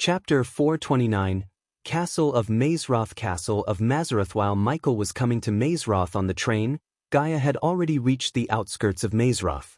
Chapter 429, Castle of Mazeroth. Castle of Mazeroth. While Michael was coming to Mazeroth on the train, Gaia had already reached the outskirts of Mazeroth.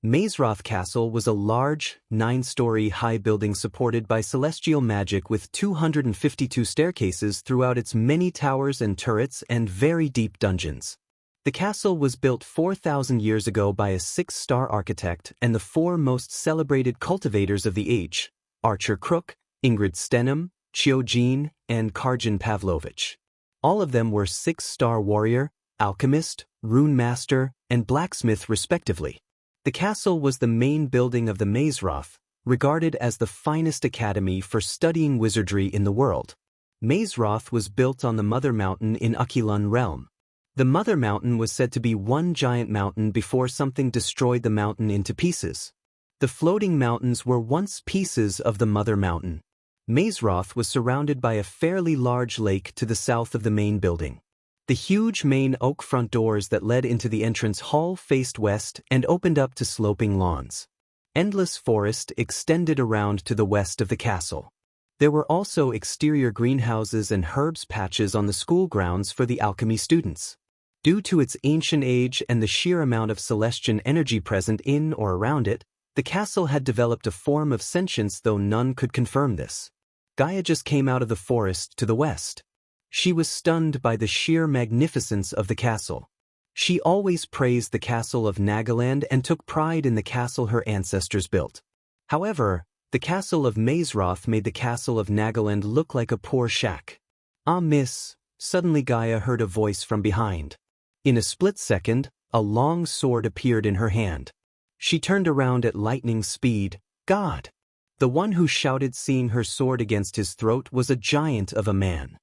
Mazeroth Castle was a large, 9-story high building supported by celestial magic with 252 staircases throughout its many towers and turrets and very deep dungeons. The castle was built 4,000 years ago by a 6-star architect and the 4 most celebrated cultivators of the age, Archer Crook, Ingrid Stenham, Chiojin, and Karjan Pavlovich. All of them were 6-star warrior, alchemist, rune master, and blacksmith respectively. The castle was the main building of the Mazeroth, regarded as the finest academy for studying wizardry in the world. Mazeroth was built on the Mother Mountain in Aquilon Realm. The Mother Mountain was said to be one giant mountain before something destroyed the mountain into pieces. The floating mountains were once pieces of the Mother Mountain. Mazeroth was surrounded by a fairly large lake to the south of the main building. The huge main oak front doors that led into the entrance hall faced west and opened up to sloping lawns. Endless forest extended around to the west of the castle. There were also exterior greenhouses and herbs patches on the school grounds for the alchemy students. Due to its ancient age and the sheer amount of celestian energy present in or around it, the castle had developed a form of sentience, though none could confirm this. Gaia just came out of the forest to the west. She was stunned by the sheer magnificence of the castle. She always praised the castle of Nagaland and took pride in the castle her ancestors built. However, the castle of Mazeroth made the castle of Nagaland look like a poor shack. "Ah, miss," suddenly Gaia heard a voice from behind. In a split second, a long sword appeared in her hand. She turned around at lightning speed. God! The one who shouted seeing her sword against his throat was a giant of a man.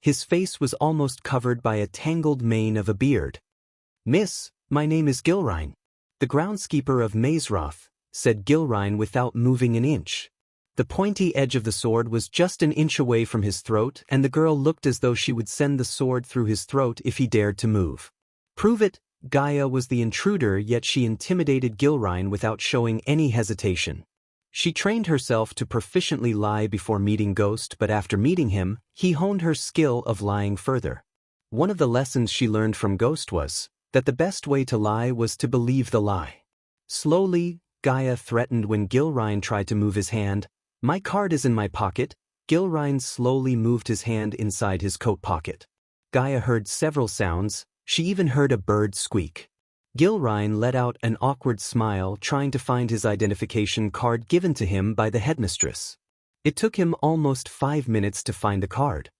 His face was almost covered by a tangled mane of a beard. "Miss, my name is Gilrine, the groundskeeper of Mazeroth," said Gilrine without moving an inch. The pointy edge of the sword was just an inch away from his throat, and the girl looked as though she would send the sword through his throat if he dared to move. "Prove it." Gaia was the intruder, yet she intimidated Gilrine without showing any hesitation. She trained herself to proficiently lie before meeting Ghost, but after meeting him, he honed her skill of lying further. One of the lessons she learned from Ghost was that the best way to lie was to believe the lie. Slowly, Gaia threatened when Gilrine tried to move his hand. "My card is in my pocket." Gilrine slowly moved his hand inside his coat pocket. Gaia heard several sounds. She even heard a bird squeak. Gilrine let out an awkward smile, trying to find his identification card given to him by the headmistress. It took him almost 5 minutes to find the card.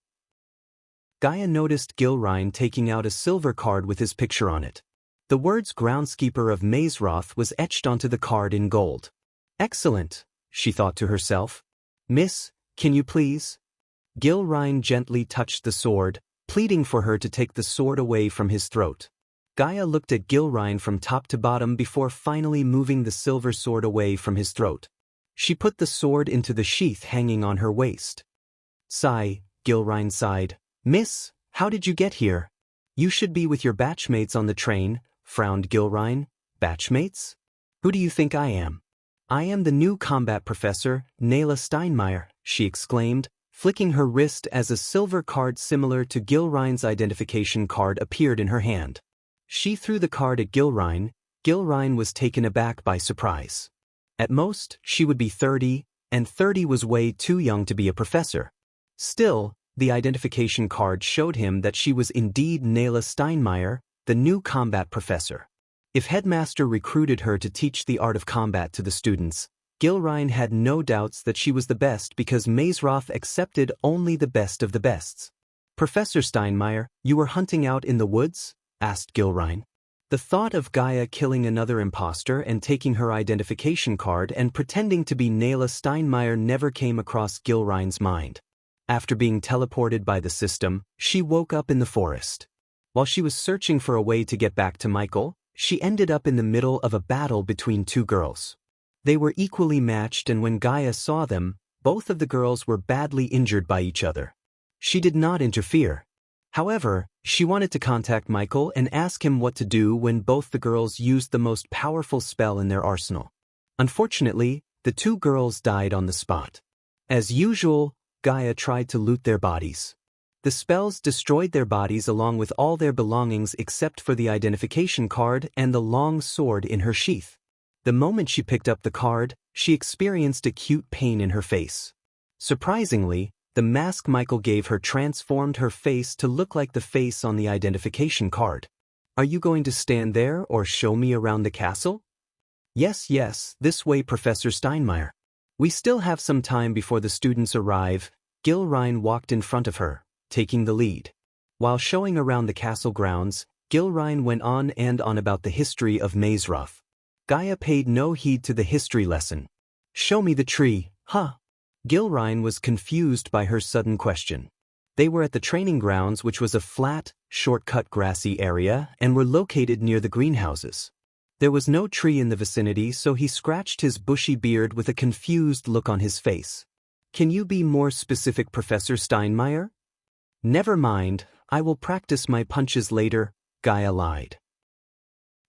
Gaia noticed Gilrine taking out a silver card with his picture on it. The words "Groundskeeper of Mazeroth" was etched onto the card in gold. "Excellent," she thought to herself. "Miss, can you please?" Gilrine gently touched the sword, pleading for her to take the sword away from his throat. Gaia looked at Gilrine from top to bottom before finally moving the silver sword away from his throat. She put the sword into the sheath hanging on her waist. "Sigh," Gilrine sighed. "Miss, how did you get here?" "You should be with your batchmates on the train," frowned Gilrine. "Batchmates? Who do you think I am?" "I am the new combat professor, Nayla Steinmeier," she exclaimed, flicking her wrist as a silver card similar to Gilrine's identification card appeared in her hand. She threw the card at Gilrine. Gilrine was taken aback by surprise. At most, she would be 30, and 30 was way too young to be a professor. Still, the identification card showed him that she was indeed Nayla Steinmeier, the new combat professor. If Headmaster recruited her to teach the art of combat to the students, Gilrine had no doubts that she was the best because Mazeroth accepted only the best of the bests. "Professor Steinmeier, you were hunting out in the woods?" asked Gilrine. The thought of Gaia killing another imposter and taking her identification card and pretending to be Nayla Steinmeier never came across Gilrine's mind. After being teleported by the system, she woke up in the forest. While she was searching for a way to get back to Michael, she ended up in the middle of a battle between 2 girls. They were equally matched, and when Gaia saw them, both of the girls were badly injured by each other. She did not interfere. However, she wanted to contact Michael and ask him what to do when both the girls used the most powerful spell in their arsenal. Unfortunately, the 2 girls died on the spot. As usual, Gaia tried to loot their bodies. The spells destroyed their bodies along with all their belongings except for the identification card and the long sword in her sheath. The moment she picked up the card, she experienced acute pain in her face. Surprisingly, the mask Michael gave her transformed her face to look like the face on the identification card. Are you going to stand there or show me around the castle? Yes, this way, Professor Steinmeier. We still have some time before the students arrive. Gilrine walked in front of her, taking the lead. While showing around the castle grounds, Gilrine went on and on about the history of Mazeroth. Gaia paid no heed to the history lesson. Show me the tree, huh? Gilrine was confused by her sudden question. They were at the training grounds, which was a flat, shortcut grassy area, and were located near the greenhouses. There was no tree in the vicinity, so he scratched his bushy beard with a confused look on his face. Can you be more specific, Professor Steinmeier? Never mind, I will practice my punches later, Gaia lied.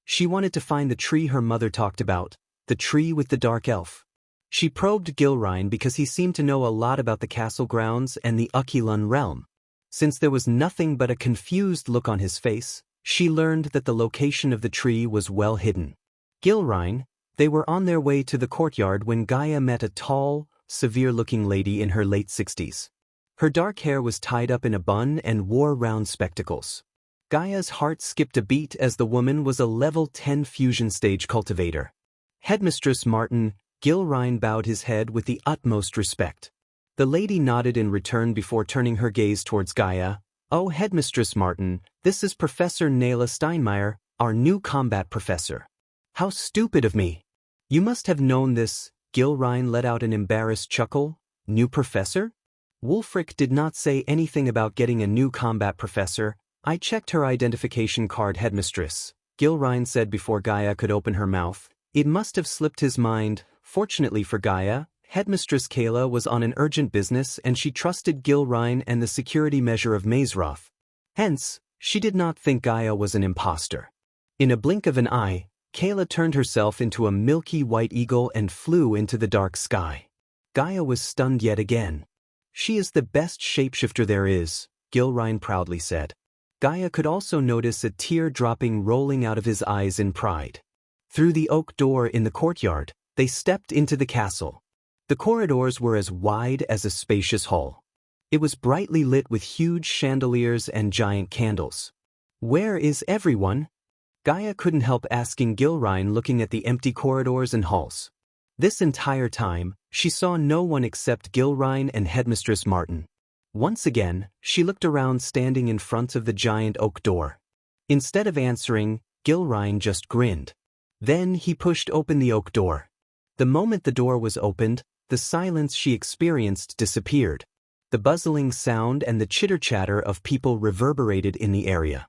She wanted to find the tree her mother talked about, the tree with the dark elf. She probed Gilrine because he seemed to know a lot about the castle grounds and the Ukilun realm. Since there was nothing but a confused look on his face, she learned that the location of the tree was well hidden. Gilrine, they were on their way to the courtyard when Gaia met a tall, severe-looking lady in her late 60s. Her dark hair was tied up in a bun and wore round spectacles. Gaia's heart skipped a beat as the woman was a level 10 fusion stage cultivator. Headmistress Martin, Gilrine bowed his head with the utmost respect. The lady nodded in return before turning her gaze towards Gaia. Oh, Headmistress Martin, this is Professor Nayla Steinmeier, our new combat professor. How stupid of me. You must have known this. Gilrine let out an embarrassed chuckle. New professor? Wulfric did not say anything about getting a new combat professor. I checked her identification card, Headmistress, Gilrine said before Gaia could open her mouth. It must have slipped his mind. Fortunately for Gaia, Headmistress Kayla was on an urgent business and she trusted Gilrine and the security measure of Mazeroth. Hence, she did not think Gaia was an imposter. In a blink of an eye, Kayla turned herself into a milky white eagle and flew into the dark sky. Gaia was stunned yet again. She is the best shapeshifter there is, Gilrine proudly said. Gaia could also notice a tear dropping rolling out of his eyes in pride. Through the oak door in the courtyard, they stepped into the castle. The corridors were as wide as a spacious hall. It was brightly lit with huge chandeliers and giant candles. Where is everyone? Gaia couldn't help asking Gilrine, looking at the empty corridors and halls. This entire time, she saw no one except Gilrine and Headmistress Martin. Once again, she looked around, standing in front of the giant oak door. Instead of answering, Gilrine just grinned. Then he pushed open the oak door. The moment the door was opened, the silence she experienced disappeared. The bustling sound and the chitter-chatter of people reverberated in the area.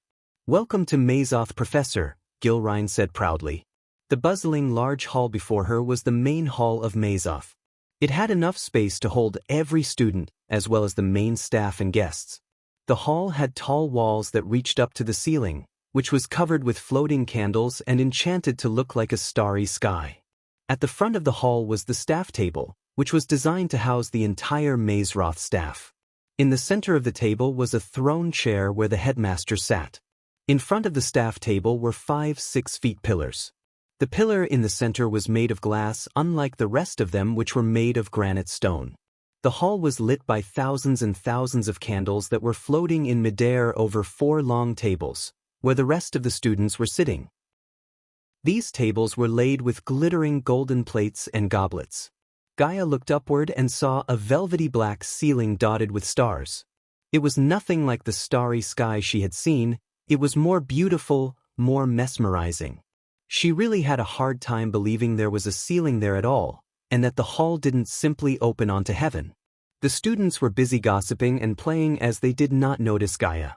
Welcome to Mazeroth, Professor, Gilrine said proudly. The bustling large hall before her was the main hall of Mazeroth. It had enough space to hold every student, as well as the main staff and guests. The hall had tall walls that reached up to the ceiling, which was covered with floating candles and enchanted to look like a starry sky. At the front of the hall was the staff table, which was designed to house the entire Mazeroth staff. In the center of the table was a throne chair where the headmaster sat. In front of the staff table were 5 6-foot pillars. The pillar in the center was made of glass, unlike the rest of them, which were made of granite stone. The hall was lit by thousands and thousands of candles that were floating in midair over 4 long tables, where the rest of the students were sitting. These tables were laid with glittering golden plates and goblets. Gaia looked upward and saw a velvety black ceiling dotted with stars. It was nothing like the starry sky she had seen. It was more beautiful, more mesmerizing. She really had a hard time believing there was a ceiling there at all, and that the hall didn't simply open onto heaven. The students were busy gossiping and playing as they did not notice Gaia.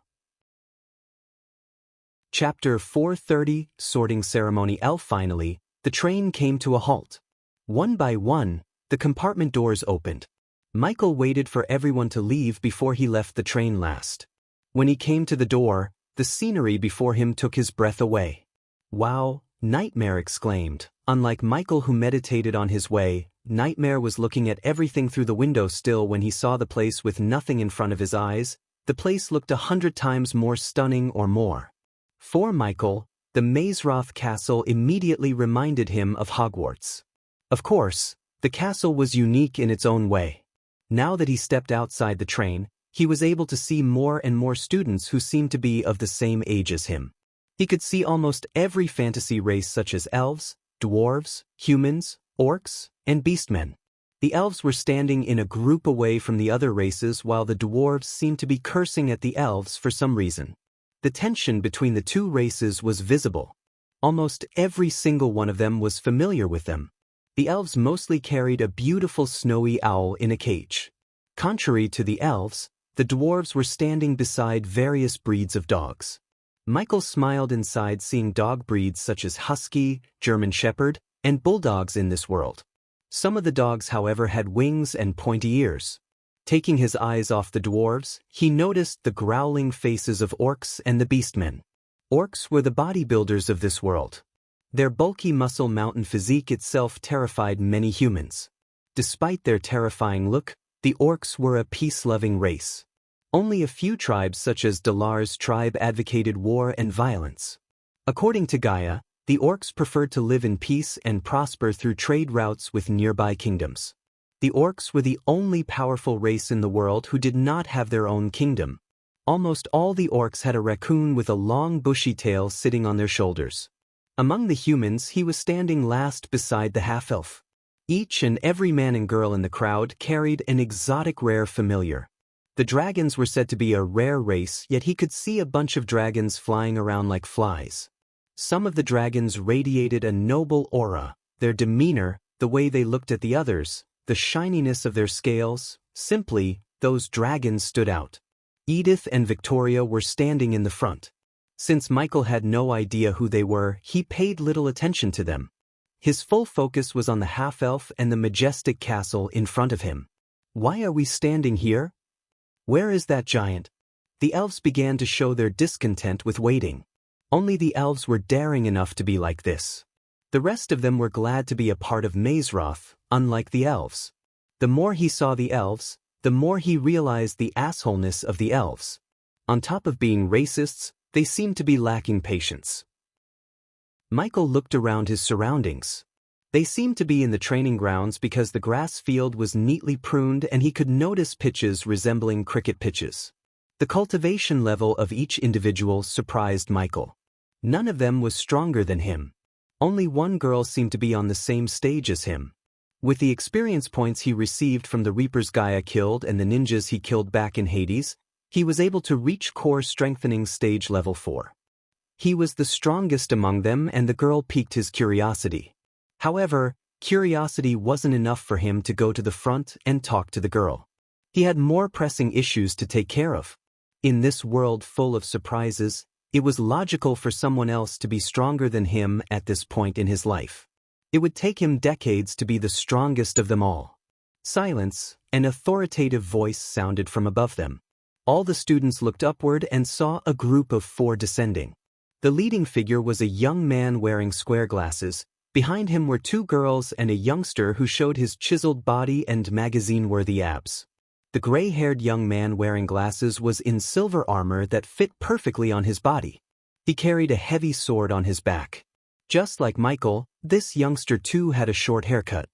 Chapter 430, Sorting Ceremony L. Finally, the train came to a halt. One by one, the compartment doors opened. Michael waited for everyone to leave before he left the train last. When he came to the door, the scenery before him took his breath away. Wow, Nightmare exclaimed. Unlike Michael, who meditated on his way, Nightmare was looking at everything through the window still when he saw the place with nothing in front of his eyes. The place looked 100 times more stunning or more. For Michael, the Mazeroth castle immediately reminded him of Hogwarts. Of course, the castle was unique in its own way. Now that he stepped outside the train, he was able to see more and more students who seemed to be of the same age as him. He could see almost every fantasy race such as elves, dwarves, humans, orcs, and beastmen. The elves were standing in a group away from the other races while the dwarves seemed to be cursing at the elves for some reason. The tension between the two races was visible. Almost every single one of them was familiar with them. The elves mostly carried a beautiful snowy owl in a cage. Contrary to the elves, the dwarves were standing beside various breeds of dogs. Michael smiled inside seeing dog breeds such as husky, German shepherd, and bulldogs in this world. Some of the dogs, however, had wings and pointy ears. Taking his eyes off the dwarves, he noticed the growling faces of orcs and the beastmen. Orcs were the bodybuilders of this world. Their bulky muscle mountain physique itself terrified many humans. Despite their terrifying look, the orcs were a peace-loving race. Only a few tribes such as Dalar's tribe advocated war and violence. According to Gaia, the orcs preferred to live in peace and prosper through trade routes with nearby kingdoms. The orcs were the only powerful race in the world who did not have their own kingdom. Almost all the orcs had a raccoon with a long bushy tail sitting on their shoulders. Among the humans, he was standing last beside the half-elf. Each and every man and girl in the crowd carried an exotic rare familiar. The dragons were said to be a rare race, yet he could see a bunch of dragons flying around like flies. Some of the dragons radiated a noble aura, their demeanor, the way they looked at the others, the shininess of their scales, simply, those dragons stood out. Edith and Victoria were standing in the front. Since Michael had no idea who they were, he paid little attention to them. His full focus was on the half-elf and the majestic castle in front of him. Why are we standing here? Where is that giant? The elves began to show their discontent with waiting. Only the elves were daring enough to be like this. The rest of them were glad to be a part of Mazeroth, unlike the elves. The more he saw the elves, the more he realized the assholeness of the elves. On top of being racists, they seemed to be lacking patience. Michael looked around his surroundings. They seemed to be in the training grounds because the grass field was neatly pruned and he could notice pitches resembling cricket pitches. The cultivation level of each individual surprised Michael. None of them was stronger than him. Only one girl seemed to be on the same stage as him. With the experience points he received from the Reapers Gaia killed and the ninjas he killed back in Hades, he was able to reach core strengthening stage level 4. He was the strongest among them and the girl piqued his curiosity. However, curiosity wasn't enough for him to go to the front and talk to the girl. He had more pressing issues to take care of. In this world full of surprises, it was logical for someone else to be stronger than him at this point in his life. It would take him decades to be the strongest of them all. Silence, an authoritative voice sounded from above them. All the students looked upward and saw a group of 4 descending. The leading figure was a young man wearing square glasses. Behind him were 2 girls and a youngster who showed his chiseled body and magazine-worthy abs. The gray-haired young man wearing glasses was in silver armor that fit perfectly on his body. He carried a heavy sword on his back. Just like Michael, this youngster too had a short haircut.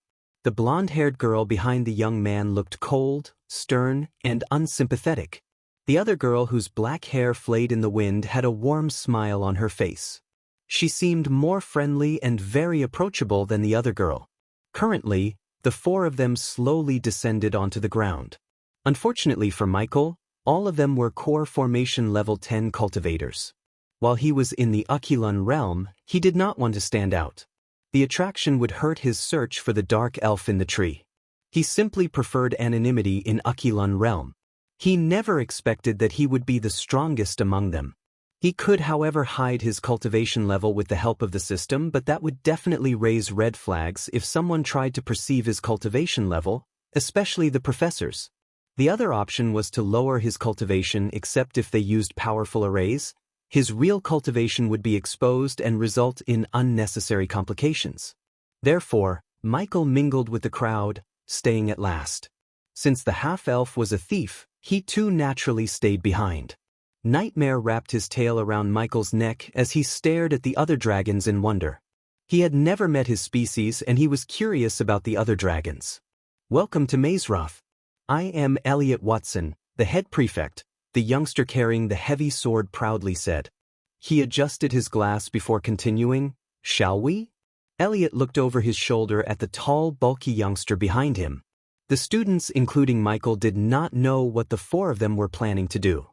The blonde-haired girl behind the young man looked cold, stern, and unsympathetic. The other girl, whose black hair flayed in the wind, had a warm smile on her face. She seemed more friendly and very approachable than the other girl. Currently, the 4 of them slowly descended onto the ground. Unfortunately for Michael, all of them were core formation level 10 cultivators. While he was in the Aquilon realm, he did not want to stand out. The attraction would hurt his search for the dark elf in the tree. He simply preferred anonymity in Aquilon realm. He never expected that he would be the strongest among them. He could, however, hide his cultivation level with the help of the system, but that would definitely raise red flags if someone tried to perceive his cultivation level, especially the professors. The other option was to lower his cultivation except if they used powerful arrays. His real cultivation would be exposed and result in unnecessary complications. Therefore, Michael mingled with the crowd, staying at last. Since the half-elf was a thief, he too naturally stayed behind. Nightmare wrapped his tail around Michael's neck as he stared at the other dragons in wonder. He had never met his species and he was curious about the other dragons. "Welcome to Mazeroth. I am Elliot Watson, the head prefect," the youngster carrying the heavy sword proudly said. He adjusted his glass before continuing, "Shall we?" Elliot looked over his shoulder at the tall, bulky youngster behind him. The students, including Michael, did not know what the four of them were planning to do.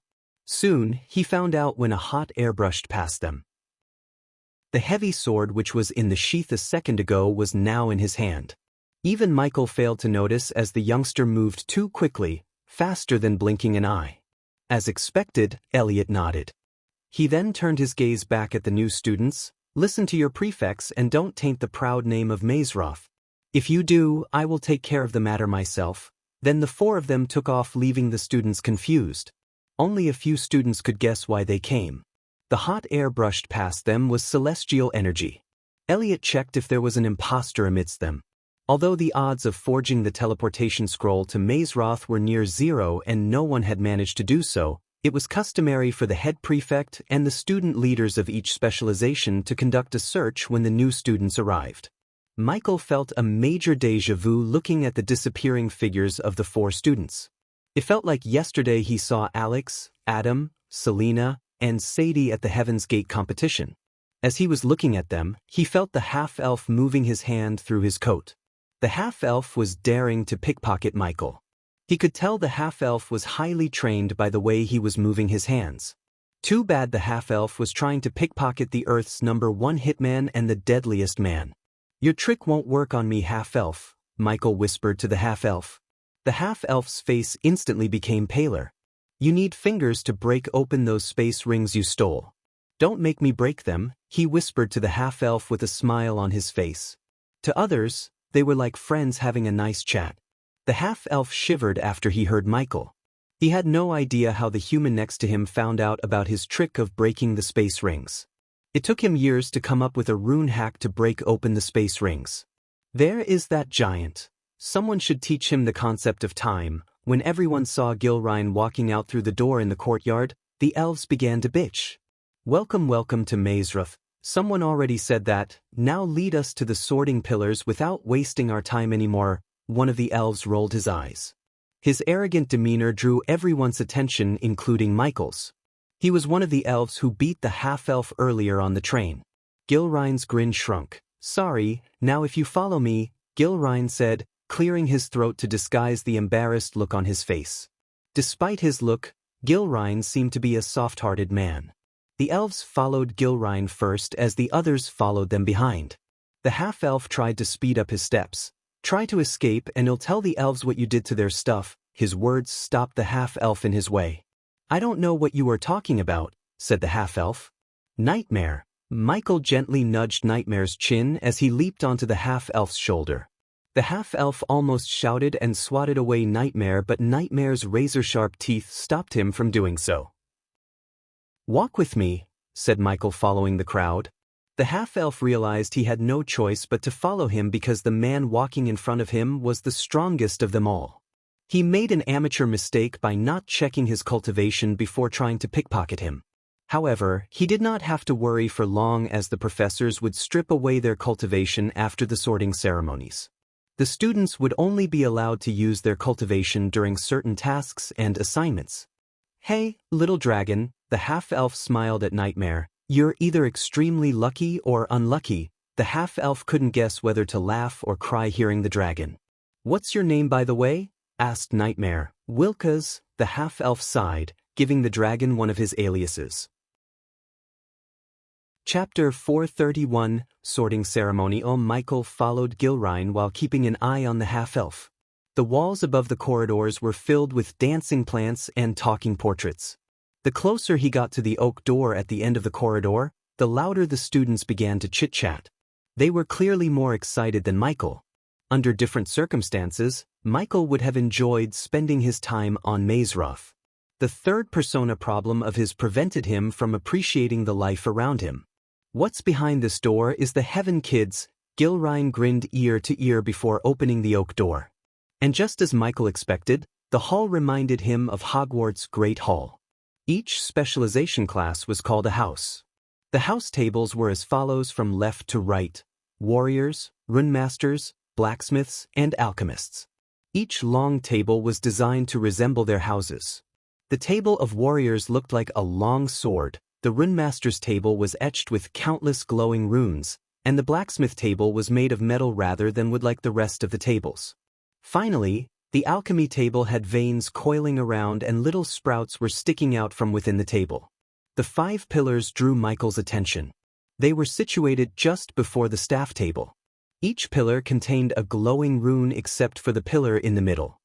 Soon, he found out when a hot air brushed past them. The heavy sword which was in the sheath a second ago was now in his hand. Even Michael failed to notice as the youngster moved too quickly, faster than blinking an eye. As expected, Elliot nodded. He then turned his gaze back at the new students. "Listen to your prefects and don't taint the proud name of Mazeroth. If you do, I will take care of the matter myself." Then the four of them took off, leaving the students confused. Only a few students could guess why they came. The hot air brushed past them was celestial energy. Elliot checked if there was an imposter amidst them. Although the odds of forging the teleportation scroll to Mazeroth were near zero and no one had managed to do so, it was customary for the head prefect and the student leaders of each specialization to conduct a search when the new students arrived. Michael felt a major déjà vu looking at the disappearing figures of the four students. It felt like yesterday he saw Alex, Adam, Selena, and Sadie at the Heaven's Gate competition. As he was looking at them, he felt the half-elf moving his hand through his coat. The half-elf was daring to pickpocket Michael. He could tell the half-elf was highly trained by the way he was moving his hands. Too bad the half-elf was trying to pickpocket the Earth's #1 hitman and the deadliest man. "Your trick won't work on me, half-elf," Michael whispered to the half-elf. The half-elf's face instantly became paler. "You need fingers to break open those space rings you stole. Don't make me break them," he whispered to the half-elf with a smile on his face. To others, they were like friends having a nice chat. The half-elf shivered after he heard Michael. He had no idea how the human next to him found out about his trick of breaking the space rings. It took him years to come up with a rune hack to break open the space rings. There is that giant. Someone should teach him the concept of time. When everyone saw Gilrine walking out through the door in the courtyard, the elves began to bitch. "Welcome, welcome to Mazeroth. Someone already said that. Now lead us to the sorting pillars without wasting our time anymore." One of the elves rolled his eyes. His arrogant demeanor drew everyone's attention, including Michael's. He was one of the elves who beat the half-elf earlier on the train. Gilrine's grin shrunk. "Sorry, now if you follow me," Gilrine said, clearing his throat to disguise the embarrassed look on his face. Despite his look, Gilrine seemed to be a soft-hearted man. The elves followed Gilrine first as the others followed them behind. The half-elf tried to speed up his steps. "Try to escape and he'll tell the elves what you did to their stuff." His words stopped the half-elf in his way. "I don't know what you are talking about," said the half-elf. "Nightmare." Michael gently nudged Nightmare's chin as he leaped onto the half-elf's shoulder. The half-elf almost shouted and swatted away Nightmare, but Nightmare's razor-sharp teeth stopped him from doing so. "Walk with me," said Michael, following the crowd. The half-elf realized he had no choice but to follow him because the man walking in front of him was the strongest of them all. He made an amateur mistake by not checking his cultivation before trying to pickpocket him. However, he did not have to worry for long as the professors would strip away their cultivation after the sorting ceremonies. The students would only be allowed to use their cultivation during certain tasks and assignments. "Hey, little dragon," the half-elf smiled at Nightmare. "You're either extremely lucky or unlucky." The half-elf couldn't guess whether to laugh or cry hearing the dragon. "What's your name, by the way?" asked Nightmare. "Wilkes," the half-elf sighed, giving the dragon one of his aliases. Chapter 431, Sorting Ceremony. Michael followed Gilrine while keeping an eye on the half-elf. The walls above the corridors were filled with dancing plants and talking portraits. The closer he got to the oak door at the end of the corridor, the louder the students began to chit-chat. They were clearly more excited than Michael. Under different circumstances, Michael would have enjoyed spending his time on Mazeroth. The third persona problem of his prevented him from appreciating the life around him. "What's behind this door is the Heaven Kids," Gilrine grinned ear to ear before opening the oak door. And just as Michael expected, the hall reminded him of Hogwarts' Great Hall. Each specialization class was called a house. The house tables were as follows from left to right: warriors, runemasters, blacksmiths, and alchemists. Each long table was designed to resemble their houses. The table of warriors looked like a long sword, the runemaster's table was etched with countless glowing runes, and the blacksmith table was made of metal rather than wood like the rest of the tables. Finally, the alchemy table had veins coiling around and little sprouts were sticking out from within the table. The 5 pillars drew Michael's attention. They were situated just before the staff table. Each pillar contained a glowing rune except for the pillar in the middle.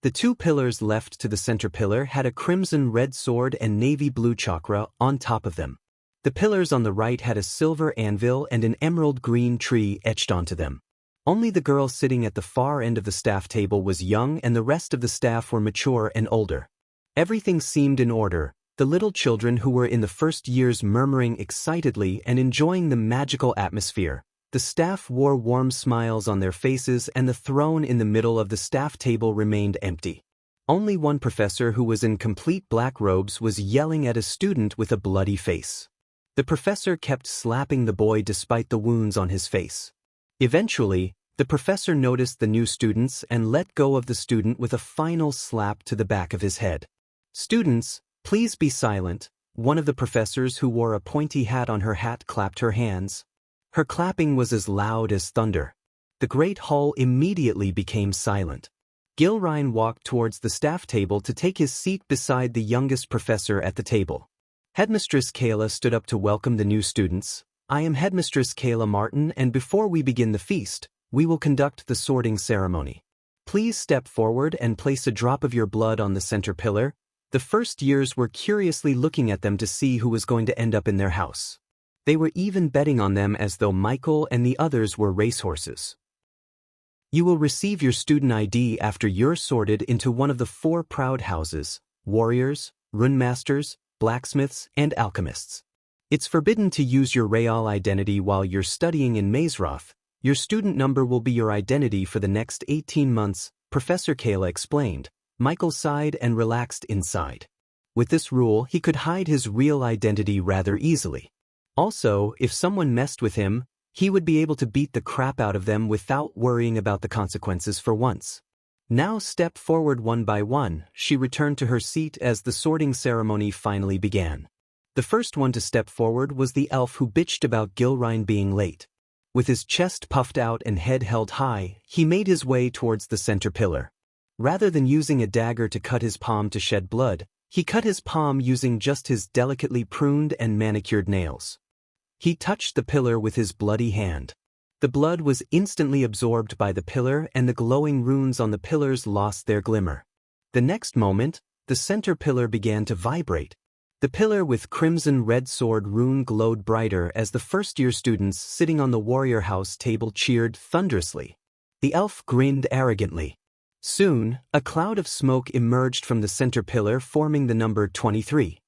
The 2 pillars left to the center pillar had a crimson-red sword and navy-blue chakra on top of them. The pillars on the right had a silver anvil and an emerald-green tree etched onto them. Only the girl sitting at the far end of the staff table was young and the rest of the staff were mature and older. Everything seemed in order, the little children who were in the first years murmuring excitedly and enjoying the magical atmosphere. The staff wore warm smiles on their faces and the throne in the middle of the staff table remained empty. Only one professor who was in complete black robes was yelling at a student with a bloody face. The professor kept slapping the boy despite the wounds on his face. Eventually, the professor noticed the new students and let go of the student with a final slap to the back of his head. "Students, please be silent," one of the professors who wore a pointy hat on her hat clapped her hands. Her clapping was as loud as thunder. The great hall immediately became silent. Gilrine walked towards the staff table to take his seat beside the youngest professor at the table. Headmistress Kayla stood up to welcome the new students. "I am Headmistress Kayla Martin, and before we begin the feast, we will conduct the sorting ceremony. Please step forward and place a drop of your blood on the center pillar." The first years were curiously looking at them to see who was going to end up in their house. They were even betting on them as though Michael and the others were racehorses. "You will receive your student ID after you're sorted into one of the 4 proud houses: warriors, runemasters, blacksmiths, and alchemists. It's forbidden to use your real identity while you're studying in Mazeroth. Your student number will be your identity for the next 18 months, Professor Kayla explained. Michael sighed and relaxed inside. With this rule, he could hide his real identity rather easily. Also, if someone messed with him, he would be able to beat the crap out of them without worrying about the consequences for once. "Now step forward one by one." She returned to her seat as the sorting ceremony finally began. The first one to step forward was the elf who bitched about Gilrine being late. With his chest puffed out and head held high, he made his way towards the center pillar. Rather than using a dagger to cut his palm to shed blood, he cut his palm using just his delicately pruned and manicured nails. He touched the pillar with his bloody hand. The blood was instantly absorbed by the pillar and the glowing runes on the pillars lost their glimmer. The next moment, the center pillar began to vibrate. The pillar with crimson-red sword rune glowed brighter as the first-year students sitting on the warrior house table cheered thunderously. The elf grinned arrogantly. Soon, a cloud of smoke emerged from the center pillar forming the number 23.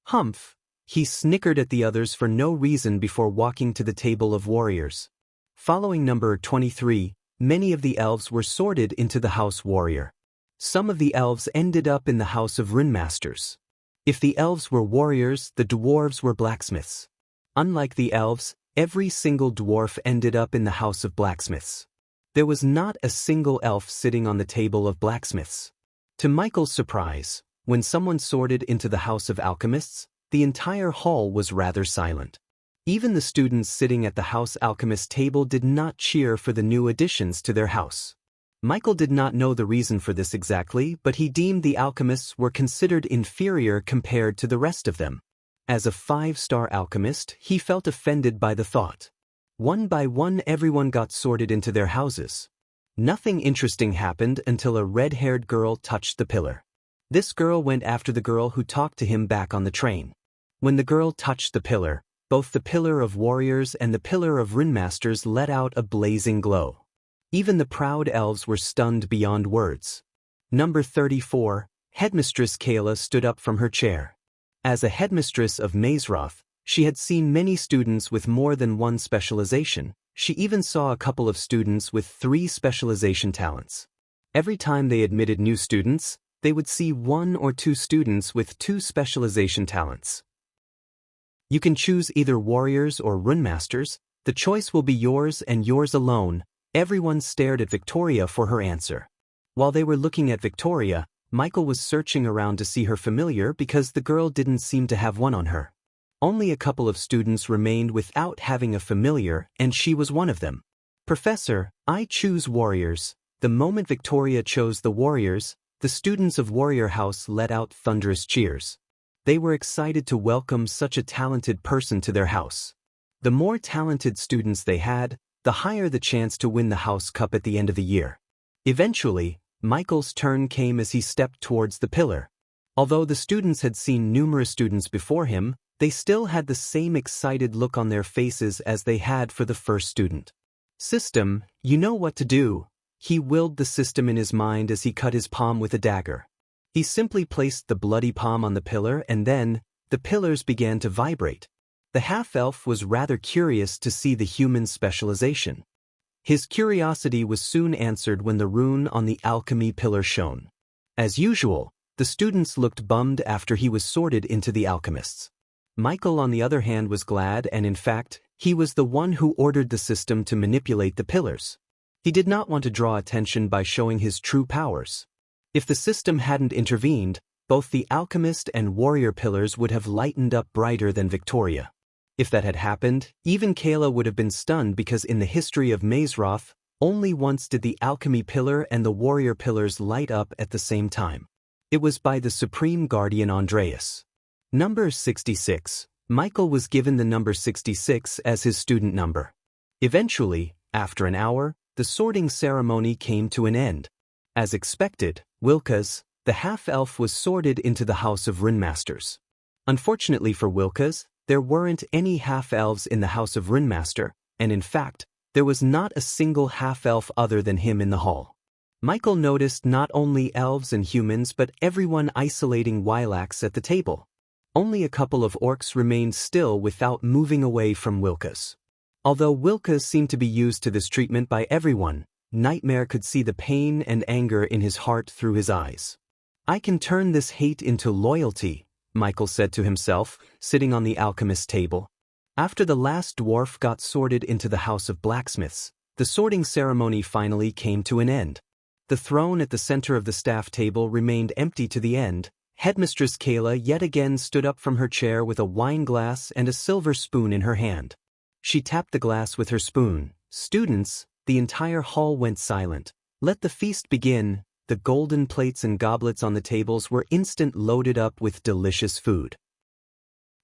"Humph!" He snickered at the others for no reason before walking to the table of warriors. Following number 23, many of the elves were sorted into the house warrior. Some of the elves ended up in the house of runemasters. If the elves were warriors, the dwarves were blacksmiths. Unlike the elves, every single dwarf ended up in the house of blacksmiths. There was not a single elf sitting on the table of blacksmiths. To Michael's surprise, when someone sorted into the house of alchemists, the entire hall was rather silent. Even the students sitting at the house alchemist table did not cheer for the new additions to their house. Michael did not know the reason for this exactly, but he deemed the alchemists were considered inferior compared to the rest of them. As a 5-star alchemist, he felt offended by the thought. One by one, everyone got sorted into their houses. Nothing interesting happened until a red-haired girl touched the pillar. This girl went after the girl who talked to him back on the train. When the girl touched the pillar, both the pillar of warriors and the pillar of runemasters let out a blazing glow. Even the proud elves were stunned beyond words. Number 34, Headmistress Kayla stood up from her chair. As a headmistress of Mazeroth, she had seen many students with more than one specialization, She even saw a couple of students with 3 specialization talents. Every time they admitted new students, they would see 1 or 2 students with 2 specialization talents. You can choose either warriors or runemasters. The choice will be yours and yours alone. Everyone stared at Victoria for her answer. While they were looking at Victoria, Michael was searching around to see her familiar because the girl didn't seem to have one on her. Only a couple of students remained without having a familiar, and she was one of them. Professor, I choose warriors. The moment Victoria chose the warriors, the students of Warrior House let out thunderous cheers. They were excited to welcome such a talented person to their house. The more talented students they had, the higher the chance to win the House Cup at the end of the year. Eventually, Michael's turn came as he stepped towards the pillar. Although the students had seen numerous students before him, they still had the same excited look on their faces as they had for the first student. System, you know what to do. He willed the system in his mind as he cut his palm with a dagger. He simply placed the bloody palm on the pillar and then, the pillars began to vibrate. The half-elf was rather curious to see the human specialization. His curiosity was soon answered when the rune on the alchemy pillar shone. As usual, the students looked bummed after he was sorted into the alchemists. Michael, on the other hand, was glad, and in fact, he was the one who ordered the system to manipulate the pillars. He did not want to draw attention by showing his true powers. If the system hadn't intervened, both the alchemist and warrior pillars would have lightened up brighter than Victoria. If that had happened, even Kayla would have been stunned because in the history of Mazeroth, only once did the alchemy pillar and the warrior pillars light up at the same time. It was by the Supreme Guardian Andreas. Number 66. Michael was given the number 66 as his student number. Eventually, after an hour, the sorting ceremony came to an end. As expected, Wilkas, the half-elf, was sorted into the House of Runmasters. Unfortunately for Wilkas, there weren't any half-elves in the House of Runmaster, and in fact, there was not a single half-elf other than him in the hall. Michael noticed not only elves and humans but everyone isolating Wilax at the table. Only a couple of orcs remained still without moving away from Wilkas. Although Wilkas seemed to be used to this treatment by everyone, Nightmare could see the pain and anger in his heart through his eyes. I can turn this hate into loyalty, Michael said to himself, sitting on the alchemist's table. After the last dwarf got sorted into the House of Blacksmiths, the sorting ceremony finally came to an end. The throne at the center of the staff table remained empty to the end. Headmistress Kayla yet again stood up from her chair with a wine glass and a silver spoon in her hand. She tapped the glass with her spoon. Students, the entire hall went silent. Let the feast begin. The golden plates and goblets on the tables were instant loaded up with delicious food.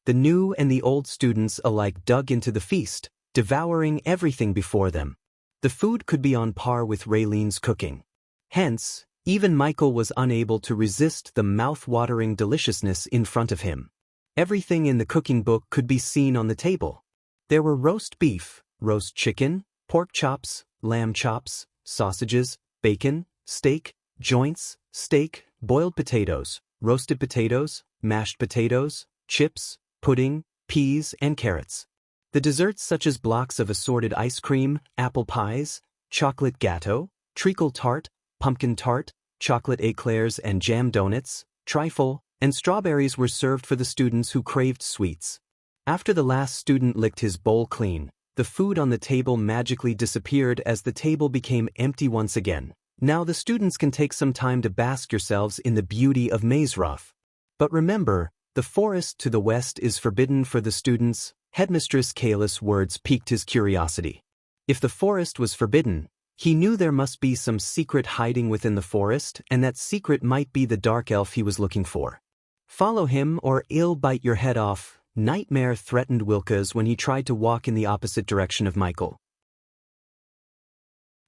The new and the old students alike dug into the feast, devouring everything before them. The food could be on par with Raylene's cooking. Hence, even Michael was unable to resist the mouth-watering deliciousness in front of him. Everything in the cooking book could be seen on the table. There were roast beef, roast chicken, pork chops, lamb chops, sausages, bacon, steak, joints, steak, boiled potatoes, roasted potatoes, mashed potatoes, chips, pudding, peas, and carrots. The desserts such as blocks of assorted ice cream, apple pies, chocolate gâteau, treacle tart, pumpkin tart, chocolate eclairs and jam donuts, trifle, and strawberries were served for the students who craved sweets. After the last student licked his bowl clean, the food on the table magically disappeared as the table became empty once again. Now the students can take some time to bask yourselves in the beauty of Mazeroth. But remember, the forest to the west is forbidden for the students. Headmistress Kayla's words piqued his curiosity. If the forest was forbidden, he knew there must be some secret hiding within the forest, and that secret might be the dark elf he was looking for. Follow him or he'll bite your head off, Nightmare threatened Wilkas when he tried to walk in the opposite direction of Michael.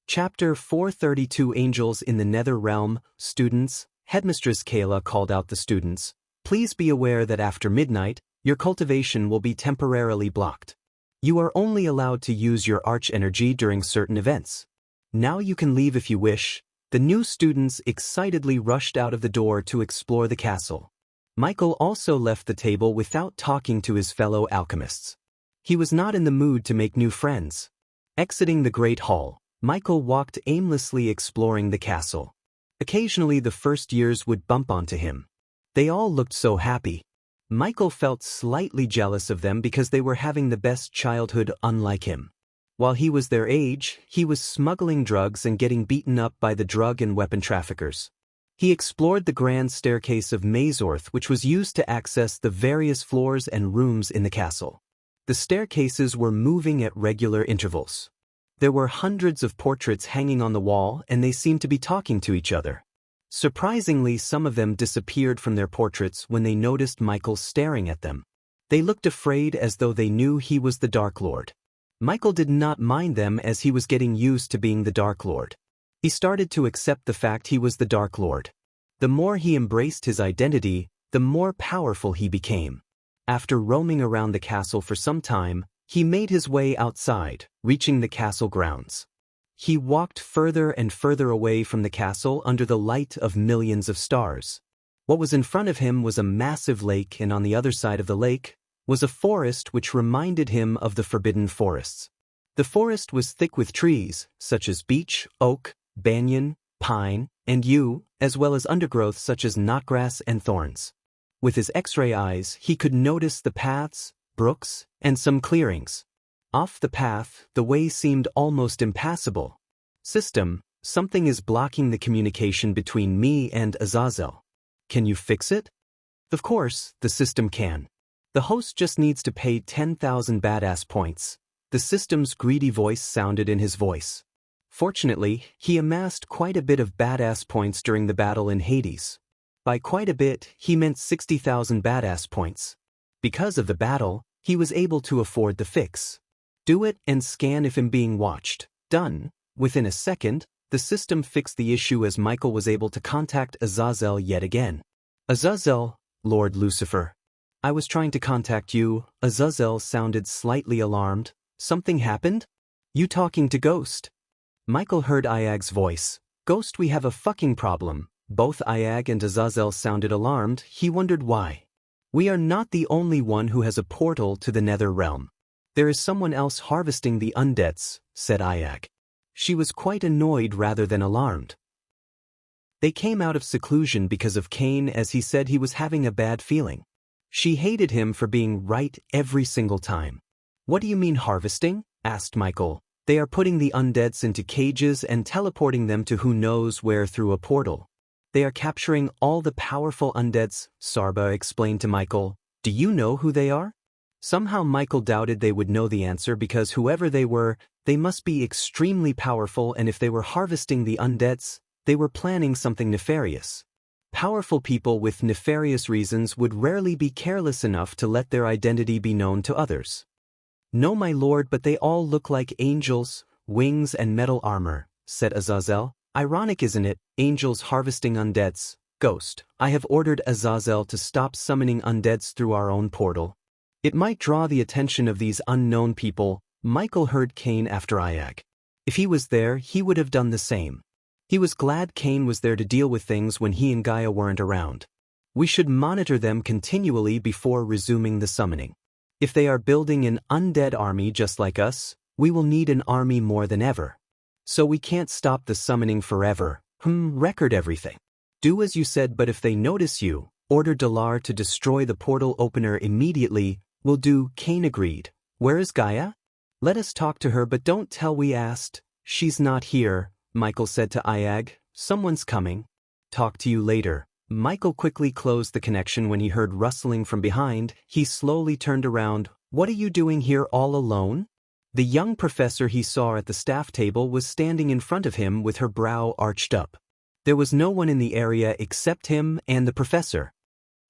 Chapter 432 Angels in the Nether Realm. Students, Headmistress Kayla called out the students. Please be aware that after midnight, your cultivation will be temporarily blocked. You are only allowed to use your arch energy during certain events. Now you can leave if you wish. The new students excitedly rushed out of the door to explore the castle. Michael also left the table without talking to his fellow alchemists. He was not in the mood to make new friends. Exiting the Great Hall, Michael walked aimlessly exploring the castle. Occasionally the first years would bump onto him. They all looked so happy. Michael felt slightly jealous of them because they were having the best childhood unlike him. While he was their age, he was smuggling drugs and getting beaten up by the drug and weapon traffickers. He explored the grand staircase of Mazorth, which was used to access the various floors and rooms in the castle. The staircases were moving at regular intervals. There were hundreds of portraits hanging on the wall, and they seemed to be talking to each other. Surprisingly, some of them disappeared from their portraits when they noticed Michael staring at them. They looked afraid, as though they knew he was the Dark Lord. Michael did not mind them, as he was getting used to being the Dark Lord. He started to accept the fact he was the Dark Lord. The more he embraced his identity, the more powerful he became. After roaming around the castle for some time, he made his way outside, reaching the castle grounds. He walked further and further away from the castle under the light of millions of stars. What was in front of him was a massive lake, and on the other side of the lake was a forest which reminded him of the forbidden forests. The forest was thick with trees, such as beech, oak, banyan, pine, and yew, as well as undergrowth such as knotgrass and thorns. With his X-ray eyes, he could notice the paths, brooks, and some clearings. Off the path, the way seemed almost impassable. System, something is blocking the communication between me and Azazel. Can you fix it? Of course, the system can. The host just needs to pay 10,000 badass points. The system's greedy voice sounded in his voice. Fortunately, he amassed quite a bit of badass points during the battle in Hades. By quite a bit, he meant 60,000 badass points. Because of the battle, he was able to afford the fix. Do it and scan if I'm being watched. Done. Within a second, the system fixed the issue as Michael was able to contact Azazel yet again. Azazel, Lord Lucifer. I was trying to contact you. Azazel sounded slightly alarmed. Something happened? You talking to Ghost? Michael heard Iag's voice. Ghost, we have a fucking problem. Both Iag and Azazel sounded alarmed. He wondered why. We are not the only one who has a portal to the nether realm. There is someone else harvesting the undeads, said Iag. She was quite annoyed rather than alarmed. They came out of seclusion because of Cain, as he said he was having a bad feeling. She hated him for being right every single time. What do you mean harvesting? Asked Michael. They are putting the undeads into cages and teleporting them to who knows where through a portal. They are capturing all the powerful undeads, Sarba explained to Michael. Do you know who they are? Somehow Michael doubted they would know the answer, because whoever they were, they must be extremely powerful, and if they were harvesting the undeads, they were planning something nefarious. Powerful people with nefarious reasons would rarely be careless enough to let their identity be known to others. No, my lord, but they all look like angels, wings and metal armor, said Azazel. Ironic, isn't it? Angels harvesting undeads. Ghost, I have ordered Azazel to stop summoning undeads through our own portal. It might draw the attention of these unknown people. Michael heard Cain after Iag. If he was there, he would have done the same. He was glad Cain was there to deal with things when he and Gaia weren't around. We should monitor them continually before resuming the summoning. If they are building an undead army just like us, we will need an army more than ever. So we can't stop the summoning forever. Record everything. Do as you said, but if they notice you, order Dalar to destroy the portal opener immediately. Will do, Cain agreed. Where is Gaia? Let us talk to her, but don't tell we asked. She's not here, Michael said to Iag. Someone's coming. Talk to you later. Michael quickly closed the connection when he heard rustling from behind. He slowly turned around. What are you doing here all alone? The young professor he saw at the staff table was standing in front of him with her brow arched up. There was no one in the area except him and the professor.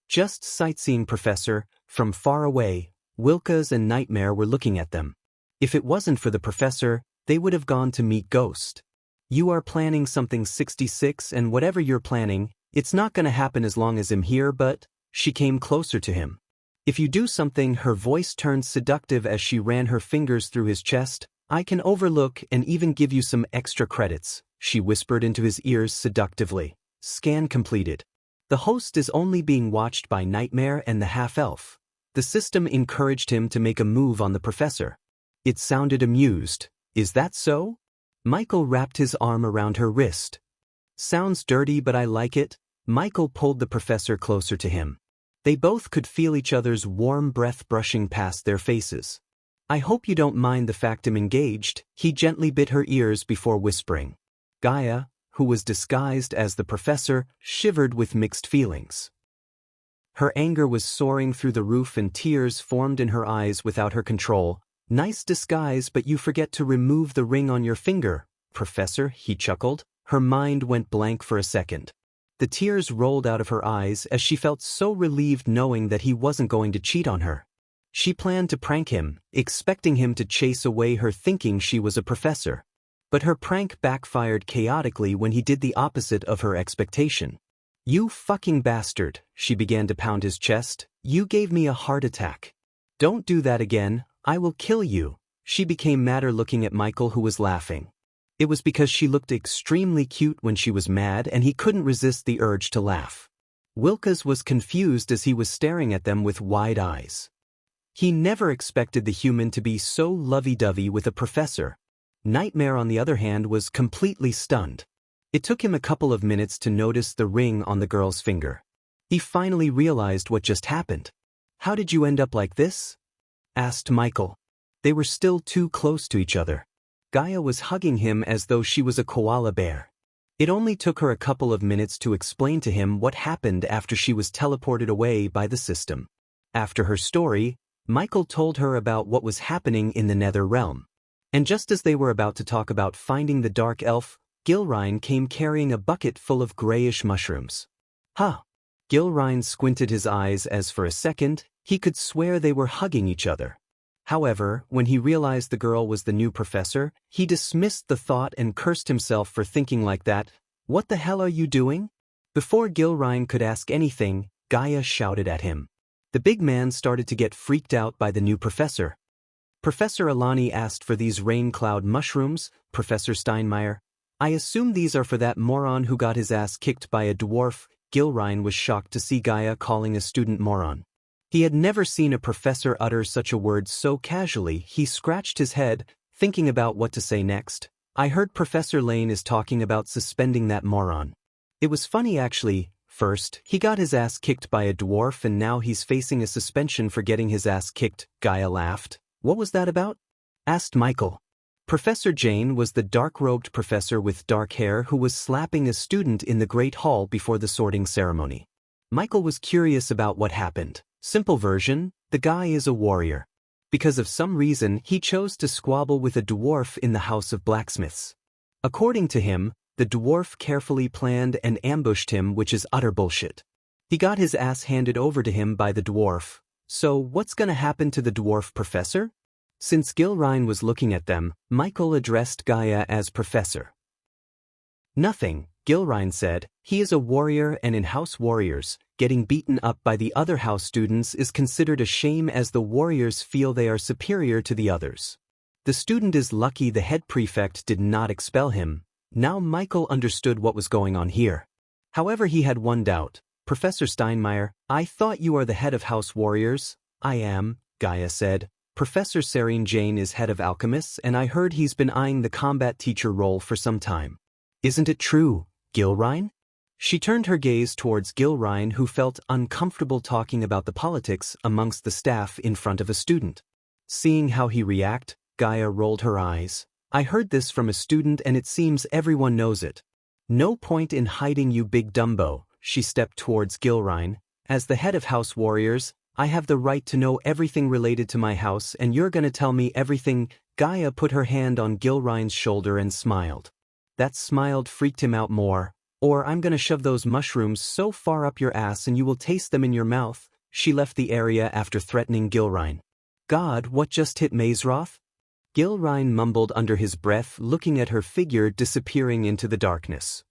Just sightseeing, professor. From far away, Wilkas and Nightmare were looking at them. If it wasn't for the professor, they would have gone to meet Ghost. You are planning something 66, and whatever you're planning, it's not gonna happen as long as I'm here, but... She came closer to him. If you do something, her voice turned seductive as she ran her fingers through his chest. I can overlook and even give you some extra credits, she whispered into his ears seductively. Scan completed. The host is only being watched by Nightmare and the half-elf. The system encouraged him to make a move on the professor. It sounded amused. Is that so? Michael wrapped his arm around her wrist. Sounds dirty, but I like it. Michael pulled the professor closer to him. They both could feel each other's warm breath brushing past their faces. I hope you don't mind the fact I'm engaged, he gently bit her ears before whispering. Gaia, who was disguised as the professor, shivered with mixed feelings. Her anger was soaring through the roof and tears formed in her eyes without her control. Nice disguise, but you forget to remove the ring on your finger, Professor, he chuckled. Her mind went blank for a second. The tears rolled out of her eyes as she felt so relieved knowing that he wasn't going to cheat on her. She planned to prank him, expecting him to chase away her thinking she was a professor. But her prank backfired chaotically when he did the opposite of her expectation. You fucking bastard, she began to pound his chest. You gave me a heart attack. Don't do that again, I will kill you. She became madder looking at Michael, who was laughing. It was because she looked extremely cute when she was mad and he couldn't resist the urge to laugh. Wilkes was confused as he was staring at them with wide eyes. He never expected the human to be so lovey-dovey with a professor. Nightmare, on the other hand, was completely stunned. It took him a couple of minutes to notice the ring on the girl's finger. He finally realized what just happened. How did you end up like this? Asked Michael. They were still too close to each other. Gaia was hugging him as though she was a koala bear. It only took her a couple of minutes to explain to him what happened after she was teleported away by the system. After her story, Michael told her about what was happening in the Nether Realm. And just as they were about to talk about finding the dark elf, Gilrine came carrying a bucket full of grayish mushrooms. Huh. Gilrine squinted his eyes as for a second, he could swear they were hugging each other. However, when he realized the girl was the new professor, he dismissed the thought and cursed himself for thinking like that. What the hell are you doing? Before Gilrine could ask anything, Gaia shouted at him. The big man started to get freaked out by the new professor. Professor Alani asked for these rain cloud mushrooms, Professor Steinmeier. I assume these are for that moron who got his ass kicked by a dwarf. Gilrine was shocked to see Gaia calling a student moron. He had never seen a professor utter such a word so casually. He scratched his head, thinking about what to say next. I heard Professor Lane is talking about suspending that moron. It was funny actually. First, he got his ass kicked by a dwarf and now he's facing a suspension for getting his ass kicked. Gaia laughed. What was that about? Asked Michael. Professor Jane was the dark-robed professor with dark hair who was slapping a student in the Great Hall before the sorting ceremony. Michael was curious about what happened. Simple version, the guy is a warrior. Because of some reason, he chose to squabble with a dwarf in the House of Blacksmiths. According to him, the dwarf carefully planned and ambushed him, which is utter bullshit. He got his ass handed over to him by the dwarf. So what's gonna happen to the dwarf professor? Since Gilrine was looking at them, Michael addressed Gaia as professor. Nothing, Gilrine said. He is a warrior, and in House Warriors, getting beaten up by the other house students is considered a shame as the warriors feel they are superior to the others. The student is lucky the head prefect did not expel him. Now Michael understood what was going on here. However, he had one doubt. Professor Steinmeier, I thought you are the head of House Warriors. I am, Gaia said. Professor Serene Jane is head of alchemists and I heard he's been eyeing the combat teacher role for some time. Isn't it true, Gilrine? She turned her gaze towards Gilrine, who felt uncomfortable talking about the politics amongst the staff in front of a student. Seeing how he reacted, Gaia rolled her eyes. I heard this from a student and it seems everyone knows it. No point in hiding, you big Dumbo. She stepped towards Gilrine. As the head of House Warriors, I have the right to know everything related to my house and you're gonna tell me everything. Gaia put her hand on Gilrine's shoulder and smiled. That smile freaked him out more. Or I'm gonna shove those mushrooms so far up your ass and you will taste them in your mouth. She left the area after threatening Gilrine. God, what just hit Mazeroth? Gilrine mumbled under his breath, looking at her figure disappearing into the darkness.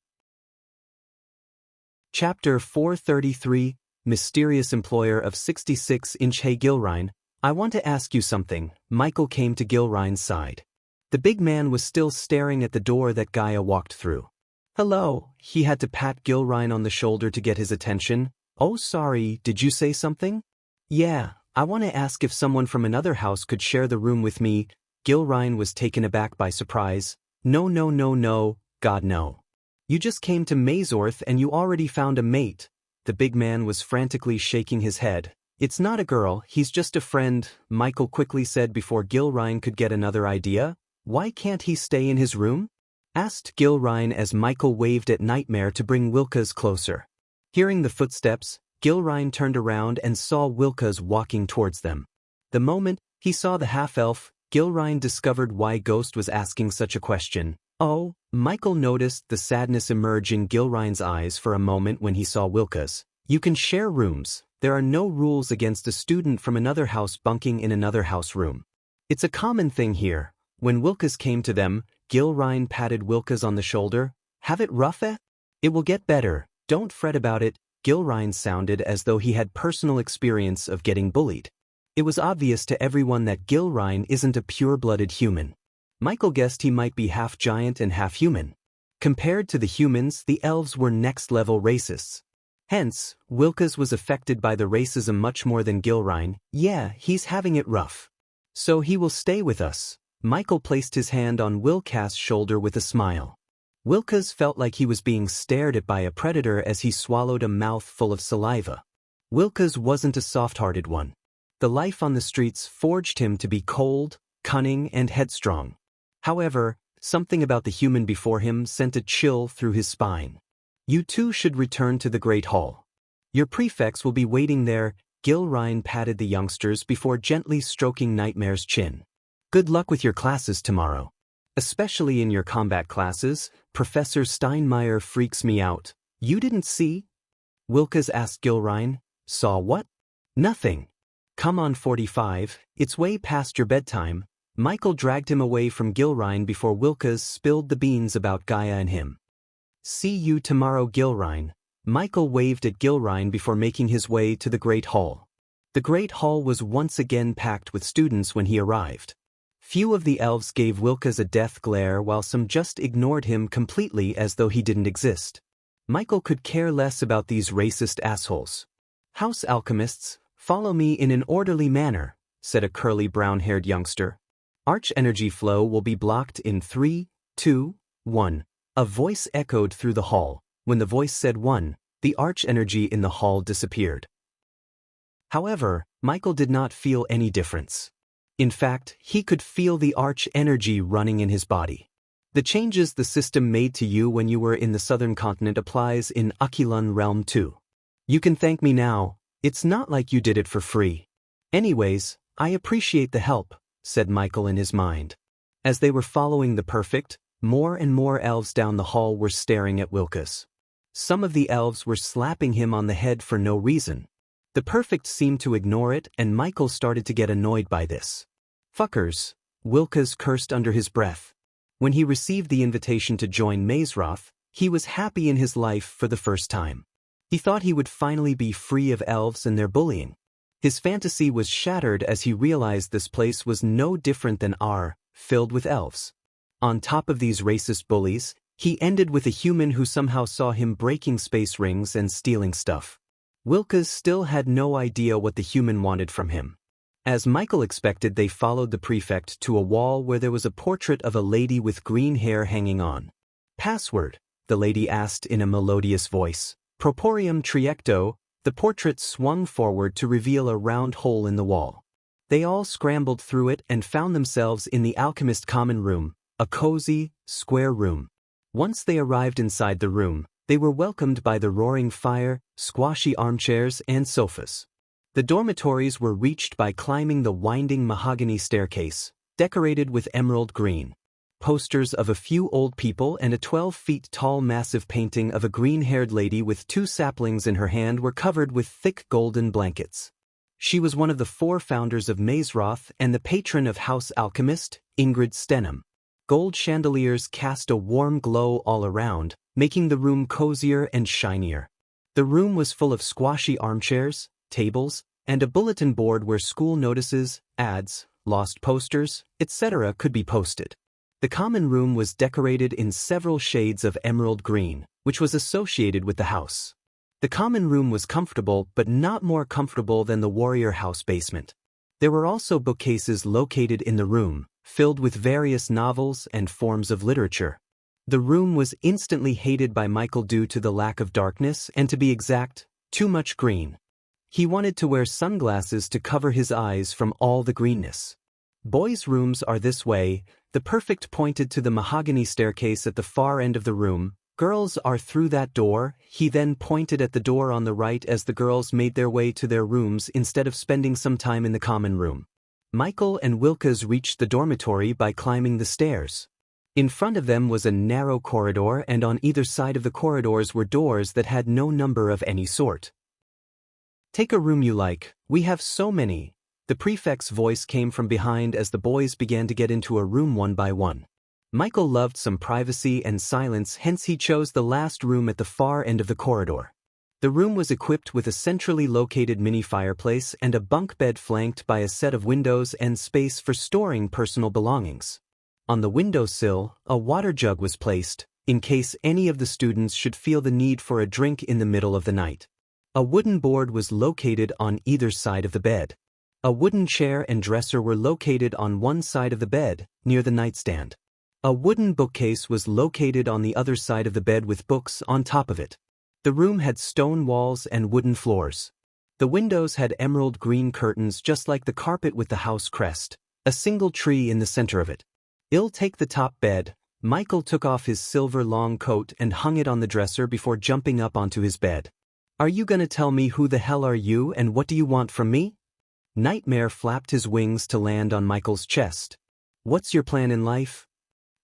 Chapter 433, Mysterious Employer of 66-inch. Hey Gilrine, I want to ask you something. Michael came to Gilrine's side. The big man was still staring at the door that Gaia walked through. Hello, he had to pat Gilrine on the shoulder to get his attention. Oh sorry, did you say something? Yeah, I want to ask if someone from another house could share the room with me. Gilrine was taken aback by surprise. No, no, no, no, God no. You just came to Mazorth and you already found a mate. The big man was frantically shaking his head. It's not a girl, he's just a friend, Michael quickly said before Gilrine could get another idea. Why can't he stay in his room? Asked Gilrine as Michael waved at Nightmare to bring Wilkes closer. Hearing the footsteps, Gilrine turned around and saw Wilkes walking towards them. The moment he saw the half-elf, Gilrine discovered why Ghost was asking such a question. Oh, Michael noticed the sadness emerge in Gilrine's eyes for a moment when he saw Wilkes. You can share rooms. There are no rules against a student from another house bunking in another house room. It's a common thing here. When Wilkes came to them, Gilrine patted Wilkes on the shoulder. Have it rough, eh? It will get better. Don't fret about it. Gilrine sounded as though he had personal experience of getting bullied. It was obvious to everyone that Gilrine isn't a pure-blooded human. Michael guessed he might be half giant and half human. Compared to the humans, the elves were next-level racists. Hence, Wilkes was affected by the racism much more than Gilrine. Yeah, he's having it rough. So he will stay with us. Michael placed his hand on Wilkes' shoulder with a smile. Wilkes felt like he was being stared at by a predator as he swallowed a mouthful of saliva. Wilkes wasn't a soft-hearted one. The life on the streets forged him to be cold, cunning, and headstrong. However, something about the human before him sent a chill through his spine. You two should return to the Great Hall. Your prefects will be waiting there. Gilrine patted the youngsters before gently stroking Nightmare's chin. Good luck with your classes tomorrow. Especially in your combat classes. Professor Steinmeier freaks me out. You didn't see? Wilkes asked Gilrine. Saw what? Nothing. Come on 45, it's way past your bedtime. Michael dragged him away from Gilrine before Wilkes spilled the beans about Gaia and him. See you tomorrow, Gilrine. Michael waved at Gilrine before making his way to the Great Hall. The Great Hall was once again packed with students when he arrived. Few of the elves gave Wilkes a death glare while some just ignored him completely as though he didn't exist. Michael could care less about these racist assholes. House alchemists, follow me in an orderly manner, said a curly brown-haired youngster. Arch energy flow will be blocked in 3, 2, 1. A voice echoed through the hall. When the voice said 1, the arch energy in the hall disappeared. However, Michael did not feel any difference. In fact, he could feel the arch energy running in his body. The changes the system made to you when you were in the southern continent applies in Aquilon Realm too. You can thank me now. It's not like you did it for free. Anyways, I appreciate the help, said Michael in his mind. As they were following the perfect, more and more elves down the hall were staring at Wilkes. Some of the elves were slapping him on the head for no reason. The perfect seemed to ignore it, and Michael started to get annoyed by this. Fuckers, Wilkes cursed under his breath. When he received the invitation to join Mazorth, he was happy in his life for the first time. He thought he would finally be free of elves and their bullying. His fantasy was shattered as he realized this place was no different than filled with elves. On top of these racist bullies, he ended with a human who somehow saw him breaking space rings and stealing stuff. Wilkes still had no idea what the human wanted from him. As Michael expected, they followed the prefect to a wall where there was a portrait of a lady with green hair hanging on. Password, the lady asked in a melodious voice. Proporium triecto. The portrait swung forward to reveal a round hole in the wall. They all scrambled through it and found themselves in the alchemist common room, a cozy, square room. Once they arrived inside the room, they were welcomed by the roaring fire, squashy armchairs, and sofas. The dormitories were reached by climbing the winding mahogany staircase, decorated with emerald green. Posters of a few old people and a 12-feet-tall massive painting of a green-haired lady with 2 saplings in her hand were covered with thick golden blankets. She was one of the 4 founders of Mazorth and the patron of House Alchemist, Ingrid Stenham. Gold chandeliers cast a warm glow all around, making the room cozier and shinier. The room was full of squashy armchairs, tables, and a bulletin board where school notices, ads, lost posters, etc. could be posted. The common room was decorated in several shades of emerald green, which was associated with the house. The common room was comfortable but not more comfortable than the warrior house basement. There were also bookcases located in the room, filled with various novels and forms of literature. The room was instantly hated by Michael due to the lack of darkness and, to be exact, too much green. He wanted to wear sunglasses to cover his eyes from all the greenness. Boys' rooms are this way. The perfect pointed to the mahogany staircase at the far end of the room. Girls are through that door. He then pointed at the door on the right as the girls made their way to their rooms instead of spending some time in the common room. Michael and Wilkes reached the dormitory by climbing the stairs. In front of them was a narrow corridor, and on either side of the corridors were doors that had no number of any sort. "Take a room you like, we have so many." The prefect's voice came from behind as the boys began to get into a room one by one. Michael loved some privacy and silence, hence he chose the last room at the far end of the corridor. The room was equipped with a centrally located mini fireplace and a bunk bed flanked by a set of windows and space for storing personal belongings. On the windowsill, a water jug was placed, in case any of the students should feel the need for a drink in the middle of the night. A wooden board was located on either side of the bed. A wooden chair and dresser were located on one side of the bed, near the nightstand. A wooden bookcase was located on the other side of the bed with books on top of it. The room had stone walls and wooden floors. The windows had emerald green curtains just like the carpet with the house crest, a single tree in the center of it. "I'll take the top bed." Michael took off his silver long coat and hung it on the dresser before jumping up onto his bed. "Are you gonna tell me who the hell are you and what do you want from me?" Nightmare flapped his wings to land on Michael's chest. "What's your plan in life?"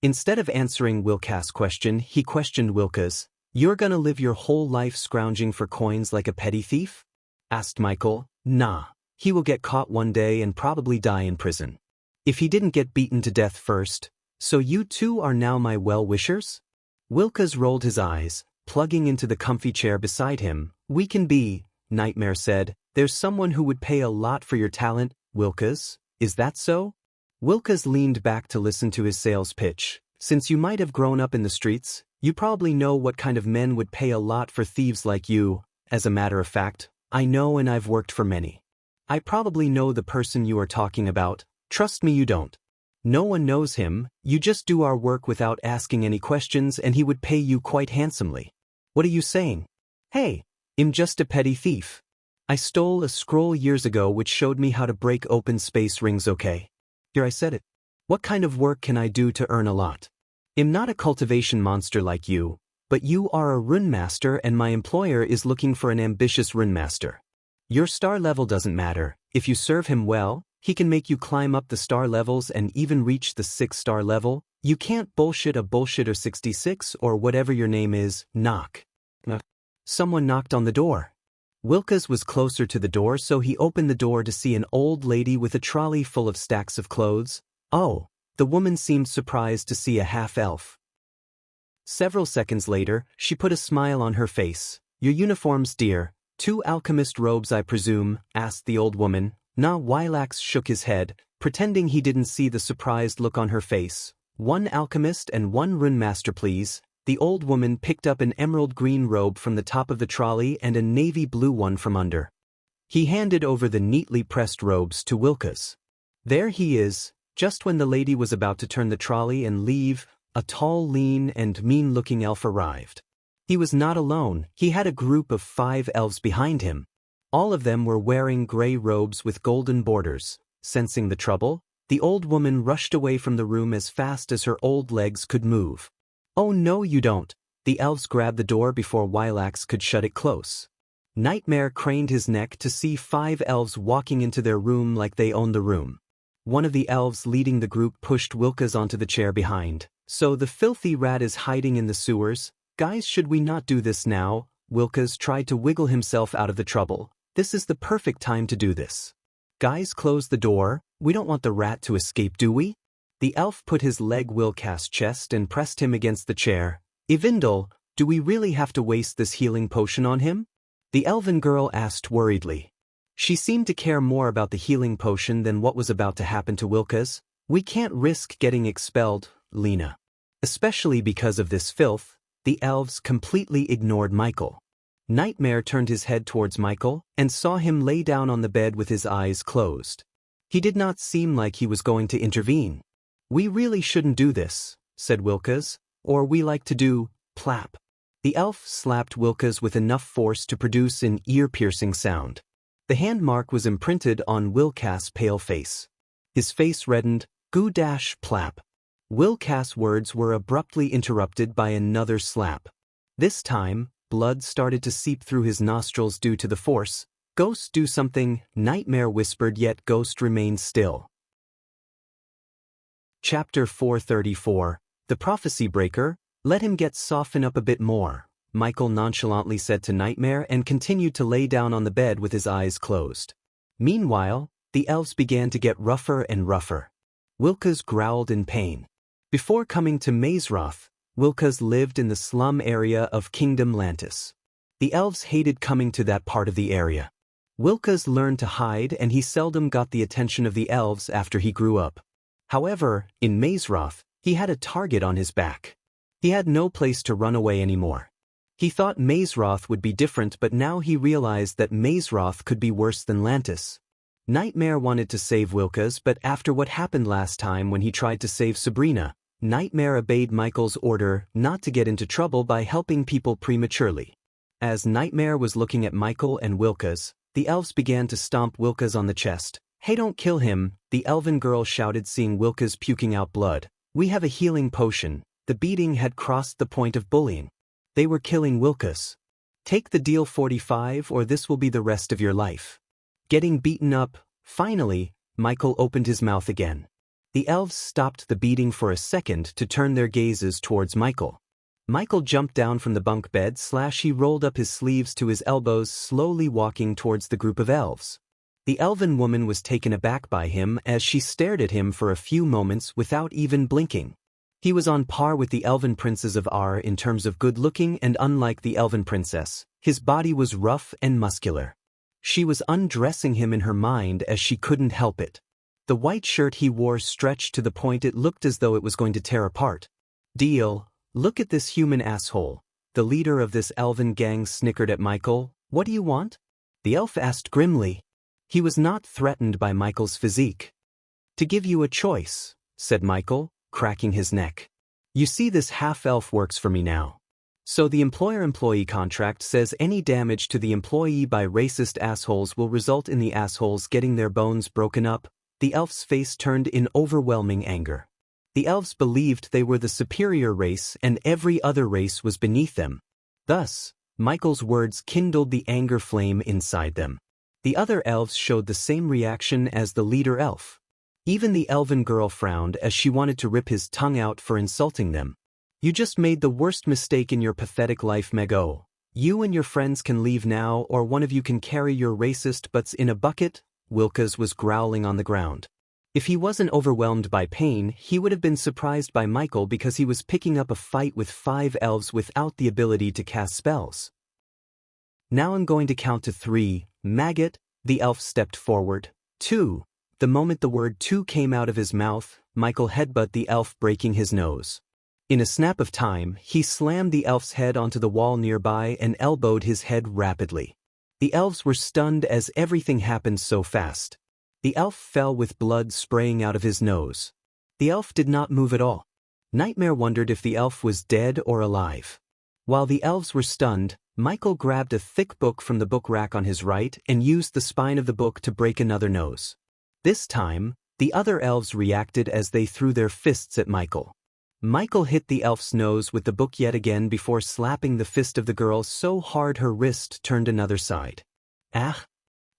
Instead of answering Wilkes' question, he questioned Wilkes. "You're gonna live your whole life scrounging for coins like a petty thief?" asked Michael. "Nah. He will get caught one day and probably die in prison. If he didn't get beaten to death first. So you two are now my well-wishers?" Wilkes rolled his eyes, plugging into the comfy chair beside him. "We can be," Nightmare said. "There's someone who would pay a lot for your talent, Wilkes. Is that so?" Wilkes leaned back to listen to his sales pitch. "Since you might have grown up in the streets, you probably know what kind of men would pay a lot for thieves like you. As a matter of fact, I know, and I've worked for many. I probably know the person you are talking about. Trust me, you don't. No one knows him. You just do our work without asking any questions and he would pay you quite handsomely." "What are you saying?" "Hey, I'm just a petty thief. I stole a scroll years ago which showed me how to break open space rings, okay? Here, I said it. What kind of work can I do to earn a lot? I'm not a cultivation monster like you, but you are a rune master and my employer is looking for an ambitious rune master. Your star level doesn't matter. If you serve him well, he can make you climb up the star levels and even reach the 6-star level. You can't bullshit a bullshitter 66 or whatever your name is. Knock." Someone knocked on the door. Wilkes was closer to the door, so he opened the door to see an old lady with a trolley full of stacks of clothes. "Oh." The woman seemed surprised to see a half-elf. Several seconds later, she put a smile on her face. "Your uniforms, dear. 2 alchemist robes, I presume?" asked the old woman. Nah. Wilax shook his head, pretending he didn't see the surprised look on her face. "1 alchemist and 1 rune master, please." The old woman picked up an emerald green robe from the top of the trolley and a navy blue one from under. He handed over the neatly pressed robes to Wilkes. "There he is." Just when the lady was about to turn the trolley and leave, a tall, lean, and mean-looking elf arrived. He was not alone. He had a group of 5 elves behind him. All of them were wearing gray robes with golden borders. Sensing the trouble, the old woman rushed away from the room as fast as her old legs could move. "Oh no, you don't." The elves grabbed the door before Wilax could shut it close. Nightmare craned his neck to see 5 elves walking into their room like they owned the room. One of the elves leading the group pushed Wilkes onto the chair behind. "So the filthy rat is hiding in the sewers? Guys, should we not do this now?" Wilkes tried to wiggle himself out of the trouble. "This is the perfect time to do this. Guys, close the door. We don't want the rat to escape, do we?" The elf put his leg Wilkes' chest and pressed him against the chair. "Evindel, do we really have to waste this healing potion on him?" the elven girl asked worriedly. She seemed to care more about the healing potion than what was about to happen to Wilkes. "We can't risk getting expelled, Lena. Especially because of this filth." The elves completely ignored Michael. Nightmare turned his head towards Michael and saw him lay down on the bed with his eyes closed. He did not seem like he was going to intervene. "We really shouldn't do this," said Wilkes, "or we like to do, plap." The elf slapped Wilkes with enough force to produce an ear-piercing sound. The hand mark was imprinted on Wilkes' pale face. His face reddened, "Goo-plap." Wilkes' words were abruptly interrupted by another slap. This time, blood started to seep through his nostrils due to the force. "Ghost, do something," Nightmare whispered, yet Ghost remained still. Chapter 434, The Prophecy Breaker. "Let him soften up a bit more," Michael nonchalantly said to Nightmare and continued to lay down on the bed with his eyes closed. Meanwhile, the elves began to get rougher and rougher. Wilkes growled in pain. Before coming to Mazeroth, Wilkes lived in the slum area of Kingdom Lantis. The elves hated coming to that part of the area. Wilkes learned to hide, and he seldom got the attention of the elves after he grew up. However, in Mazeroth, he had a target on his back. He had no place to run away anymore. He thought Mazeroth would be different, but now he realized that Mazeroth could be worse than Lantis. Nightmare wanted to save Wilkes, but after what happened last time when he tried to save Sabrina, Nightmare obeyed Michael's order not to get into trouble by helping people prematurely. As Nightmare was looking at Michael and Wilkes, the elves began to stomp Wilkes on the chest. "Hey, don't kill him," the elven girl shouted, seeing Wilkes puking out blood. "We have a healing potion." The beating had crossed the point of bullying. They were killing Wilkes. "Take the deal, 45, or this will be the rest of your life." Getting beaten up, finally, Michael opened his mouth again. The elves stopped the beating for a second to turn their gazes towards Michael. Michael jumped down from the bunk bed / he rolled up his sleeves to his elbows, slowly walking towards the group of elves. The elven woman was taken aback by him as she stared at him for a few moments without even blinking. He was on par with the elven princes of Ar in terms of good-looking, and unlike the elven princess, his body was rough and muscular. She was undressing him in her mind as she couldn't help it. The white shirt he wore stretched to the point it looked as though it was going to tear apart. "Deal, look at this human asshole." The leader of this elven gang snickered at Michael. "What do you want?" the elf asked grimly. He was not threatened by Michael's physique. "To give you a choice," said Michael, cracking his neck. "You see, this half-elf works for me now. So the employer-employee contract says any damage to the employee by racist assholes will result in the assholes getting their bones broken up." The elf's face turned in overwhelming anger. The elves believed they were the superior race and every other race was beneath them. Thus, Michael's words kindled the anger flame inside them. The other elves showed the same reaction as the leader elf. Even the elven girl frowned as she wanted to rip his tongue out for insulting them. "You just made the worst mistake in your pathetic life, Mego. You and your friends can leave now, or one of you can carry your racist butts in a bucket." Wilkes was growling on the ground. If he wasn't overwhelmed by pain, he would have been surprised by Michael because he was picking up a fight with 5 elves without the ability to cast spells. "Now I'm going to count to 3, maggot." The elf stepped forward. 2. The moment the word 2 came out of his mouth, Michael headbutted the elf, breaking his nose. In a snap of time, he slammed the elf's head onto the wall nearby and elbowed his head rapidly. The elves were stunned as everything happened so fast. The elf fell with blood spraying out of his nose. The elf did not move at all. Nightmare wondered if the elf was dead or alive. While the elves were stunned, Michael grabbed a thick book from the book rack on his right and used the spine of the book to break another nose. This time, the other elves reacted as they threw their fists at Michael. Michael hit the elf's nose with the book yet again before slapping the fist of the girl so hard her wrist turned another side. "Ah!"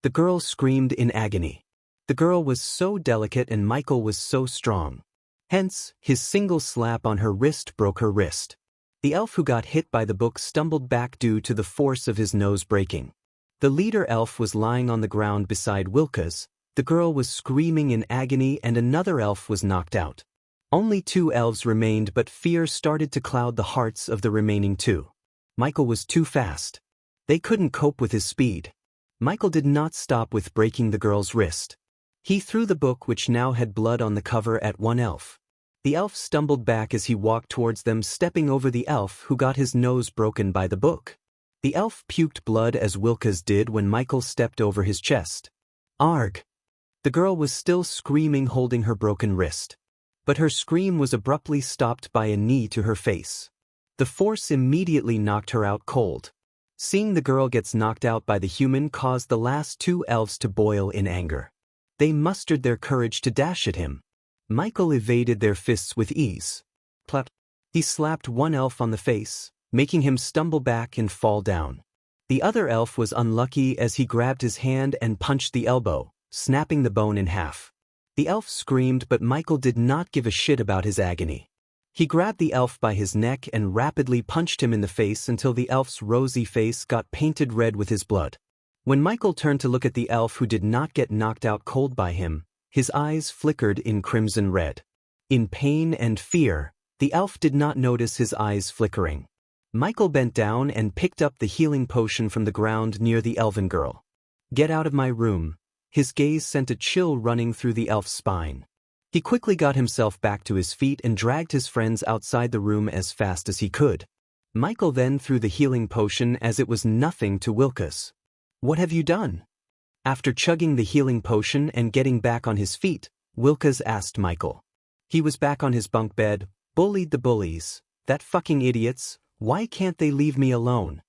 The girl screamed in agony. The girl was so delicate and Michael was so strong. Hence, his single slap on her wrist broke her wrist. The elf who got hit by the book stumbled back due to the force of his nose breaking. The leader elf was lying on the ground beside Wilkes, the girl was screaming in agony, and another elf was knocked out. Only 2 elves remained, but fear started to cloud the hearts of the remaining 2. Michael was too fast. They couldn't cope with his speed. Michael did not stop with breaking the girl's wrist. He threw the book, which now had blood on the cover, at one elf. The elf stumbled back as he walked towards them, stepping over the elf who got his nose broken by the book. The elf puked blood as Wilkes did when Michael stepped over his chest. "Arg!" The girl was still screaming, holding her broken wrist. but her scream was abruptly stopped by a knee to her face. The force immediately knocked her out cold. Seeing the girl gets knocked out by the human caused the last two elves to boil in anger. They mustered their courage to dash at him. Michael evaded their fists with ease. Plap. He slapped one elf on the face, making him stumble back and fall down. The other elf was unlucky as he grabbed his hand and punched the elbow, snapping the bone in half. The elf screamed, but Michael did not give a shit about his agony. He grabbed the elf by his neck and rapidly punched him in the face until the elf's rosy face got painted red with his blood. When Michael turned to look at the elf who did not get knocked out cold by him, his eyes flickered in crimson red. In pain and fear, the elf did not notice his eyes flickering. Michael bent down and picked up the healing potion from the ground near the elven girl. "Get out of my room." His gaze sent a chill running through the elf's spine. He quickly got himself back to his feet and dragged his friends outside the room as fast as he could. Michael then threw the healing potion as it was nothing to Wilkes. "What have you done?" After chugging the healing potion and getting back on his feet, Wilkes asked Michael. He was back on his bunk bed. "Bullied the bullies. That fucking idiots. Why can't they leave me alone?"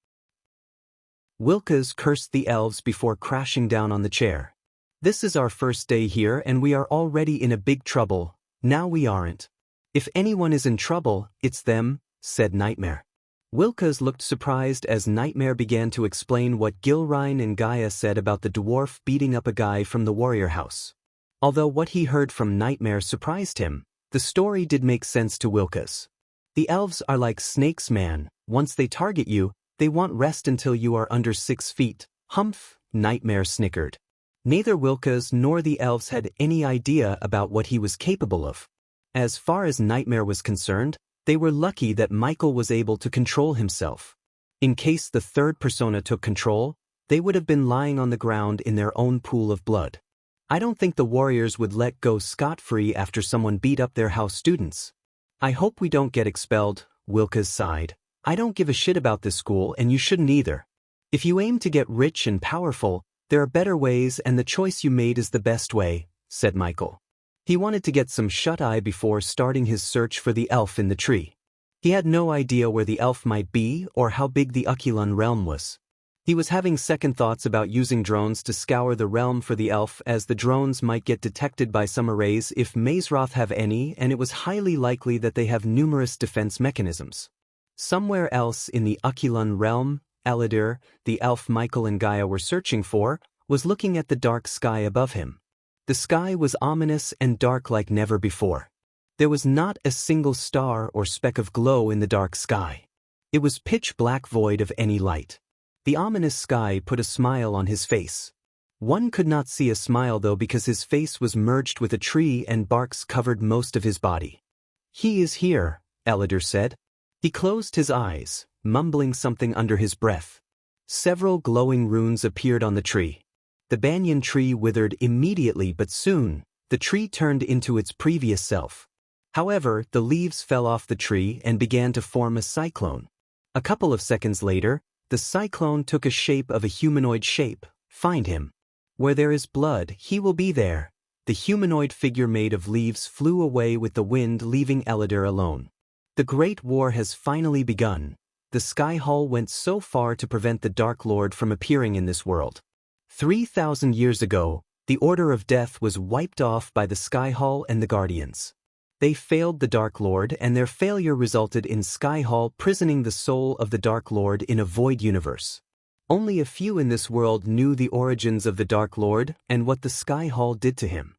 Wilkes cursed the elves before crashing down on the chair. "This is our first day here and we are already in a big trouble. Now we aren't. If anyone is in trouble, it's them," said Nightmare. Wilkes looked surprised as Nightmare began to explain what Gilrine and Gaia said about the dwarf beating up a guy from the warrior house. Although what he heard from Nightmare surprised him, the story did make sense to Wilkes. The elves are like snakes, man. Once they target you, they won't rest until you are under 6 feet. Humph, Nightmare snickered. Neither Wilkes nor the elves had any idea about what he was capable of. As far as Nightmare was concerned, they were lucky that Michael was able to control himself. In case the third persona took control, they would have been lying on the ground in their own pool of blood. I don't think the warriors would let go scot-free after someone beat up their house students. "I hope we don't get expelled," Wilkes sighed. "I don't give a shit about this school and you shouldn't either. If you aim to get rich and powerful, there are better ways and the choice you made is the best way," said Michael. He wanted to get some shut-eye before starting his search for the elf in the tree. He had no idea where the elf might be or how big the Aculon realm was. He was having second thoughts about using drones to scour the realm for the elf, as the drones might get detected by some arrays if Mazeroth have any, and it was highly likely that they have numerous defense mechanisms. Somewhere else in the Aculon realm, Eladir, the elf Michael and Gaia were searching for, was looking at the dark sky above him. The sky was ominous and dark like never before. There was not a single star or speck of glow in the dark sky. It was pitch black, void of any light. The ominous sky put a smile on his face. One could not see a smile though, because his face was merged with a tree and barks covered most of his body. "He is here," Eladir said. He closed his eyes, mumbling something under his breath. Several glowing runes appeared on the tree. The banyan tree withered immediately, but soon, the tree turned into its previous self. However, the leaves fell off the tree and began to form a cyclone. A couple of seconds later, the cyclone took a shape of a humanoid shape. "Find him. Where there is blood, he will be there." The humanoid figure made of leaves flew away with the wind, leaving Eladir alone. The Great War has finally begun. The Sky Hall went so far to prevent the Dark Lord from appearing in this world. 3,000 years ago, the Order of Death was wiped off by the Sky Hall and the Guardians. They failed the Dark Lord, and their failure resulted in Sky Hall prisoning the soul of the Dark Lord in a void universe. Only a few in this world knew the origins of the Dark Lord and what the Sky Hall did to him.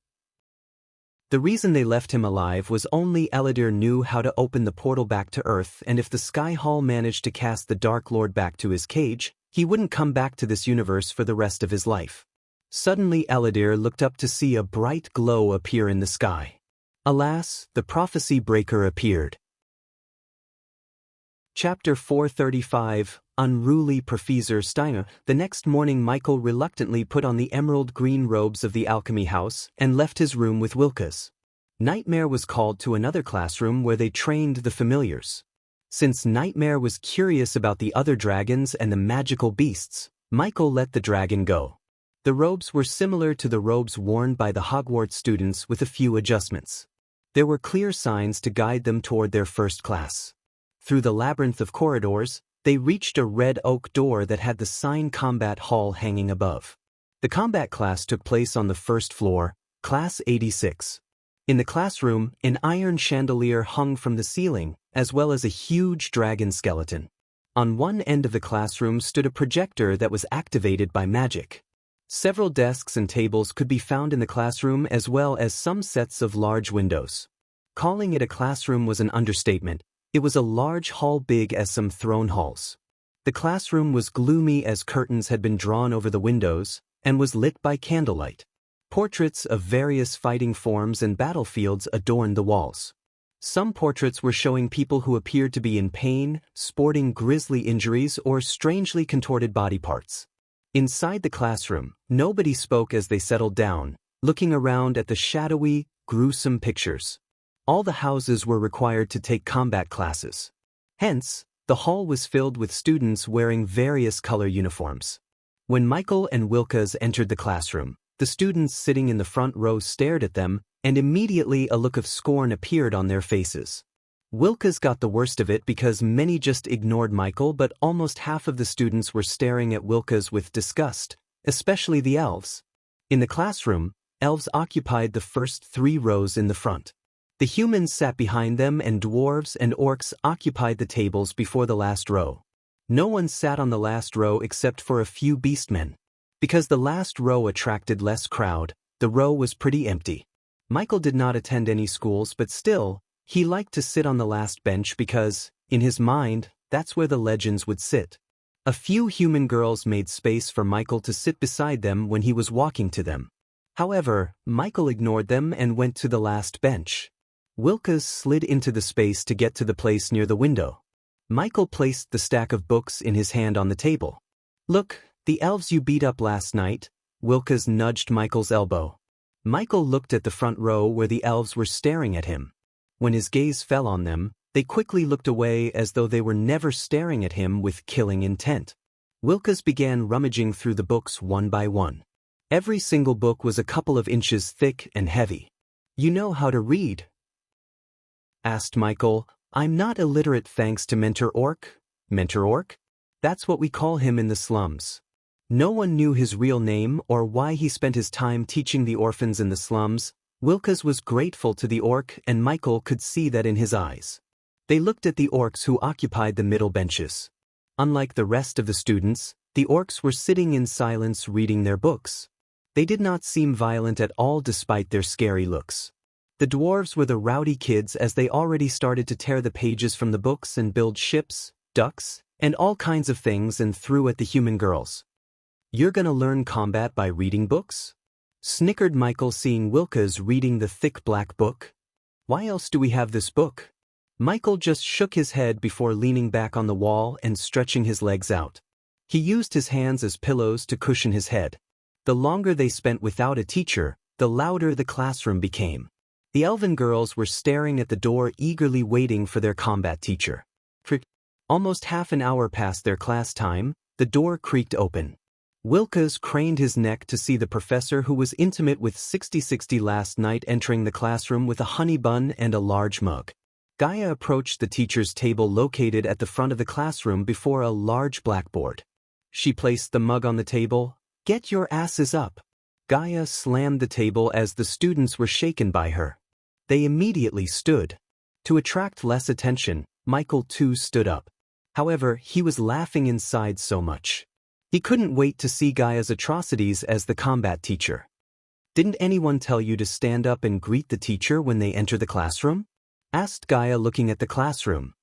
The reason they left him alive was only Eladir knew how to open the portal back to Earth, and if the Sky Hall managed to cast the Dark Lord back to his cage, he wouldn't come back to this universe for the rest of his life. Suddenly Eladir looked up to see a bright glow appear in the sky. Alas, the prophecy breaker appeared. Chapter 435, Unruly Professor Steiner. The next morning Michael reluctantly put on the emerald green robes of the alchemy house and left his room with Wilkes. Nightmare was called to another classroom where they trained the familiars. Since Nightmare was curious about the other dragons and the magical beasts, Michael let the dragon go. The robes were similar to the robes worn by the Hogwarts students with a few adjustments. There were clear signs to guide them toward their first class. Through the labyrinth of corridors, they reached a red oak door that had the sign Combat Hall hanging above. The combat class took place on the first floor, Class 86. In the classroom, an iron chandelier hung from the ceiling, as well as a huge dragon skeleton. On one end of the classroom stood a projector that was activated by magic. Several desks and tables could be found in the classroom, as well as some sets of large windows. Calling it a classroom was an understatement. It was a large hall big as some throne halls. The classroom was gloomy as curtains had been drawn over the windows, and was lit by candlelight. Portraits of various fighting forms and battlefields adorned the walls. Some portraits were showing people who appeared to be in pain, sporting grisly injuries, or strangely contorted body parts. Inside the classroom, nobody spoke as they settled down, looking around at the shadowy, gruesome pictures. All the houses were required to take combat classes. Hence, the hall was filled with students wearing various color uniforms. When Michael and Wilkes entered the classroom, the students sitting in the front row stared at them, and immediately a look of scorn appeared on their faces. Wilkes got the worst of it because many just ignored Michael, but almost half of the students were staring at Wilkes with disgust, especially the elves. In the classroom, elves occupied the first 3 rows in the front. The humans sat behind them, and dwarves and orcs occupied the tables before the last row. No one sat on the last row except for a few beastmen. Because the last row attracted less crowd, the row was pretty empty. Michael did not attend any schools, but still, he liked to sit on the last bench because, in his mind, that's where the legends would sit. A few human girls made space for Michael to sit beside them when he was walking to them. However, Michael ignored them and went to the last bench. Wilkes slid into the space to get to the place near the window. Michael placed the stack of books in his hand on the table. "Look, the elves you beat up last night." Wilkes nudged Michael's elbow. Michael looked at the front row where the elves were staring at him. When his gaze fell on them, they quickly looked away as though they were never staring at him with killing intent. Wilkes began rummaging through the books one by one. Every single book was a couple of inches thick and heavy. "You know how to read?" asked Michael. "I'm not illiterate thanks to Mentor Orc." "Mentor Orc? That's what we call him in the slums." No one knew his real name or why he spent his time teaching the orphans in the slums. Wilkes was grateful to the orc, and Michael could see that in his eyes. They looked at the orcs who occupied the middle benches. Unlike the rest of the students, the orcs were sitting in silence reading their books. They did not seem violent at all despite their scary looks. The dwarves were the rowdy kids, as they already started to tear the pages from the books and build ships, ducks, and all kinds of things and threw at the human girls. "You're gonna learn combat by reading books?" snickered Michael, seeing Wilkes reading the thick black book. "Why else do we have this book?" Michael just shook his head before leaning back on the wall and stretching his legs out. He used his hands as pillows to cushion his head. The longer they spent without a teacher, the louder the classroom became. The elven girls were staring at the door, eagerly waiting for their combat teacher. For almost half an hour past their class time, the door creaked open. Wilkes craned his neck to see the professor, who was intimate with 6060 last night, entering the classroom with a honey bun and a large mug. Gaia approached the teacher's table located at the front of the classroom before a large blackboard. She placed the mug on the table. "Get your asses up." Gaia slammed the table as the students were shaken by her. They immediately stood. To attract less attention, Michael too stood up. However, he was laughing inside so much. He couldn't wait to see Gaia's atrocities as the combat teacher. "Didn't anyone tell you to stand up and greet the teacher when they enter the classroom?" asked Gaia, looking at the classroom.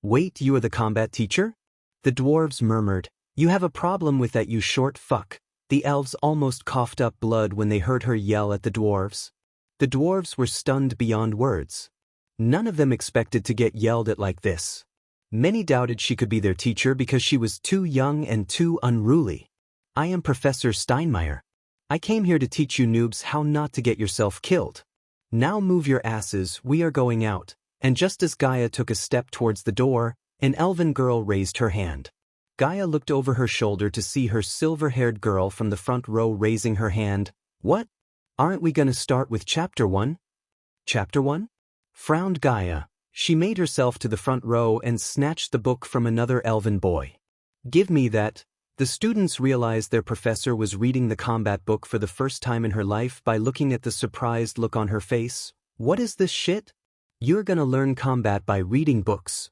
"Wait, you are the combat teacher?" The dwarves murmured. "You have a problem with that, you short fuck." The elves almost coughed up blood when they heard her yell at the dwarves. The dwarves were stunned beyond words. None of them expected to get yelled at like this. Many doubted she could be their teacher because she was too young and too unruly. "I am Professor Steinmeier. I came here to teach you noobs how not to get yourself killed. Now move your asses, we are going out." And just as Gaia took a step towards the door, an elven girl raised her hand. Gaia looked over her shoulder to see her silver-haired girl from the front row raising her hand. "What? Aren't we gonna start with Chapter 1? Chapter 1? frowned Gaia. She made herself to the front row and snatched the book from another elven boy. Give me that. The students realized their professor was reading the combat book for the first time in her life by looking at the surprised look on her face. What is this shit? You're gonna learn combat by reading books.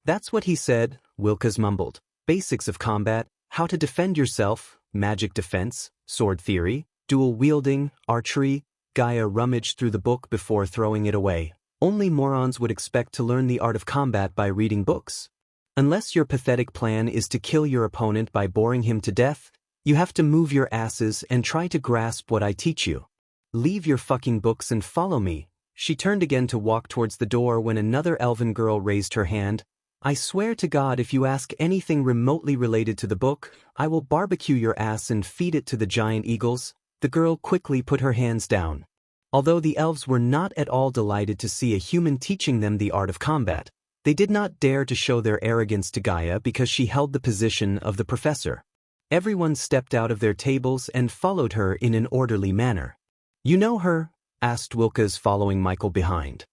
That's what he said, Wilkes mumbled. Basics of combat, how to defend yourself, magic defense, sword theory, dual wielding, archery. Gaia rummaged through the book before throwing it away. Only morons would expect to learn the art of combat by reading books. Unless your pathetic plan is to kill your opponent by boring him to death, you have to move your asses and try to grasp what I teach you. Leave your fucking books and follow me. She turned again to walk towards the door when another elven girl raised her hand. I swear to God, if you ask anything remotely related to the book, I will barbecue your ass and feed it to the giant eagles. The girl quickly put her hands down. Although the elves were not at all delighted to see a human teaching them the art of combat, they did not dare to show their arrogance to Gaia because she held the position of the professor. Everyone stepped out of their tables and followed her in an orderly manner. You know her? Asked Wilkes, following Michael behind.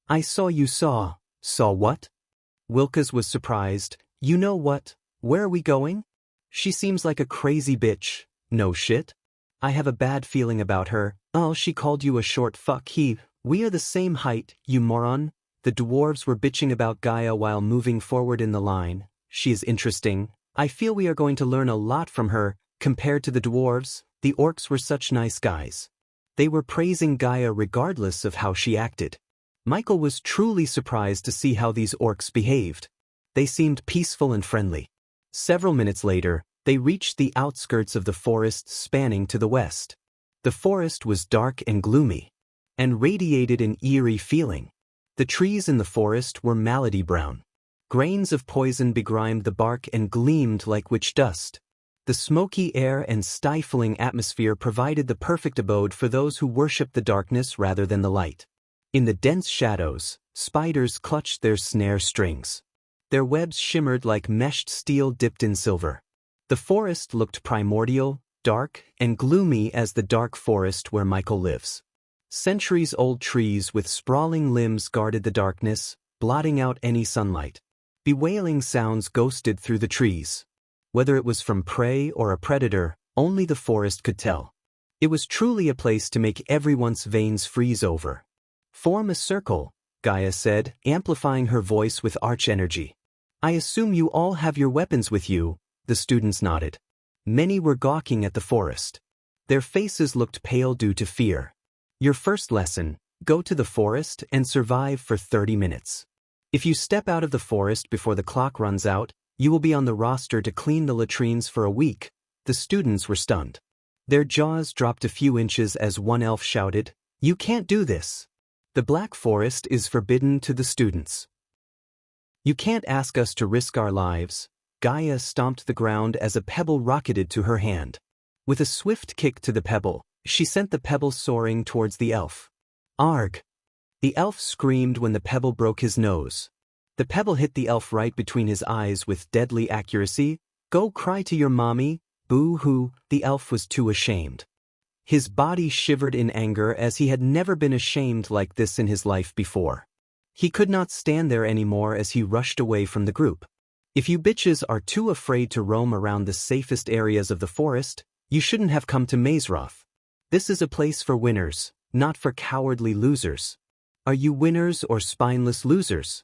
I saw you saw. Saw what? Wilkes was surprised. You know what? Where are we going? She seems like a crazy bitch. No shit. I have a bad feeling about her. Oh, she called you a short fuck. We are the same height, you moron. The dwarves were bitching about Gaia while moving forward in the line. She is interesting. I feel we are going to learn a lot from her. Compared to the dwarves, the orcs were such nice guys. They were praising Gaia regardless of how she acted. Michael was truly surprised to see how these orcs behaved. They seemed peaceful and friendly. Several minutes later, they reached the outskirts of the forest spanning to the west. The forest was dark and gloomy, and radiated an eerie feeling. The trees in the forest were malady brown. Grains of poison begrimed the bark and gleamed like witch dust. The smoky air and stifling atmosphere provided the perfect abode for those who worshipped the darkness rather than the light. In the dense shadows, spiders clutched their snare strings. Their webs shimmered like meshed steel dipped in silver. The forest looked primordial, dark, and gloomy as the dark forest where Michael lives. Centuries-old trees with sprawling limbs guarded the darkness, blotting out any sunlight. Bewailing sounds ghosted through the trees. Whether it was from prey or a predator, only the forest could tell. It was truly a place to make everyone's veins freeze over. Form a circle, Gaia said, amplifying her voice with arch energy. I assume you all have your weapons with you. The students nodded. Many were gawking at the forest. Their faces looked pale due to fear. Your first lesson, go to the forest and survive for 30 minutes. If you step out of the forest before the clock runs out, you will be on the roster to clean the latrines for a week. The students were stunned. Their jaws dropped a few inches as one elf shouted, You can't do this. The Black Forest is forbidden to the students. You can't ask us to risk our lives. Gaia stomped the ground as a pebble rocketed to her hand. With a swift kick to the pebble, she sent the pebble soaring towards the elf. Arg! The elf screamed when the pebble broke his nose. The pebble hit the elf right between his eyes with deadly accuracy. Go cry to your mommy, boo-hoo. The elf was too ashamed. His body shivered in anger as he had never been ashamed like this in his life before. He could not stand there anymore as he rushed away from the group. If you bitches are too afraid to roam around the safest areas of the forest, you shouldn't have come to Mazeroth. This is a place for winners, not for cowardly losers. Are you winners or spineless losers?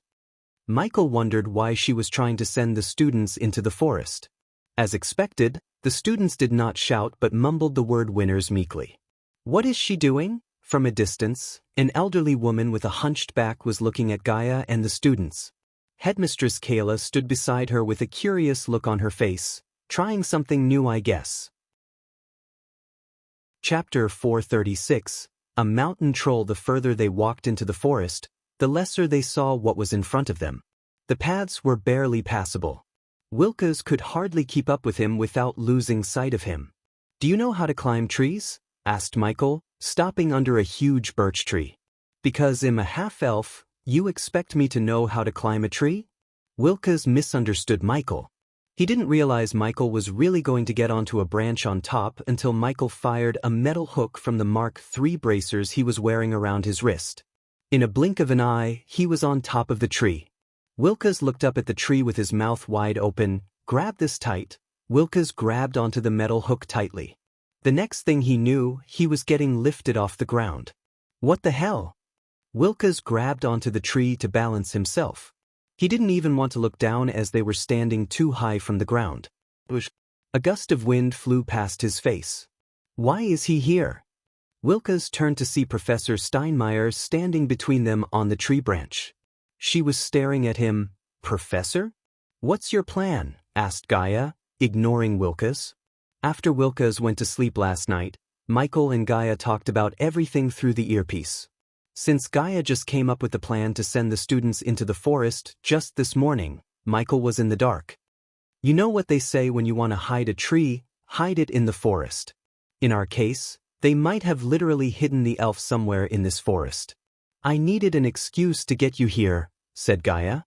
Michael wondered why she was trying to send the students into the forest. As expected, the students did not shout but mumbled the word winners meekly. What is she doing? From a distance, an elderly woman with a hunched back was looking at Gaia and the students. Headmistress Kayla stood beside her with a curious look on her face. Trying something new, I guess. Chapter 436. A mountain troll. The further they walked into the forest, the lesser they saw what was in front of them. The paths were barely passable. Wilkes could hardly keep up with him without losing sight of him. Do you know how to climb trees? Asked Michael, stopping under a huge birch tree. Because I'm a half-elf, you expect me to know how to climb a tree? Wilkes misunderstood Michael. He didn't realize Michael was really going to get onto a branch on top until Michael fired a metal hook from the Mark III bracers he was wearing around his wrist. In a blink of an eye, he was on top of the tree. Wilkes looked up at the tree with his mouth wide open. Grab this tight. Wilkes grabbed onto the metal hook tightly. The next thing he knew, he was getting lifted off the ground. What the hell? Wilkes grabbed onto the tree to balance himself. He didn't even want to look down as they were standing too high from the ground. A gust of wind flew past his face. Why is he here? Wilkes turned to see Professor Steinmeier standing between them on the tree branch. She was staring at him. Professor? What's your plan? Asked Gaia, ignoring Wilkes. After Wilkes went to sleep last night, Michael and Gaia talked about everything through the earpiece. Since Gaia just came up with the plan to send the students into the forest just this morning, Michael was in the dark. You know what they say when you want to hide a tree, hide it in the forest. In our case, they might have literally hidden the elf somewhere in this forest. I needed an excuse to get you here, said Gaia.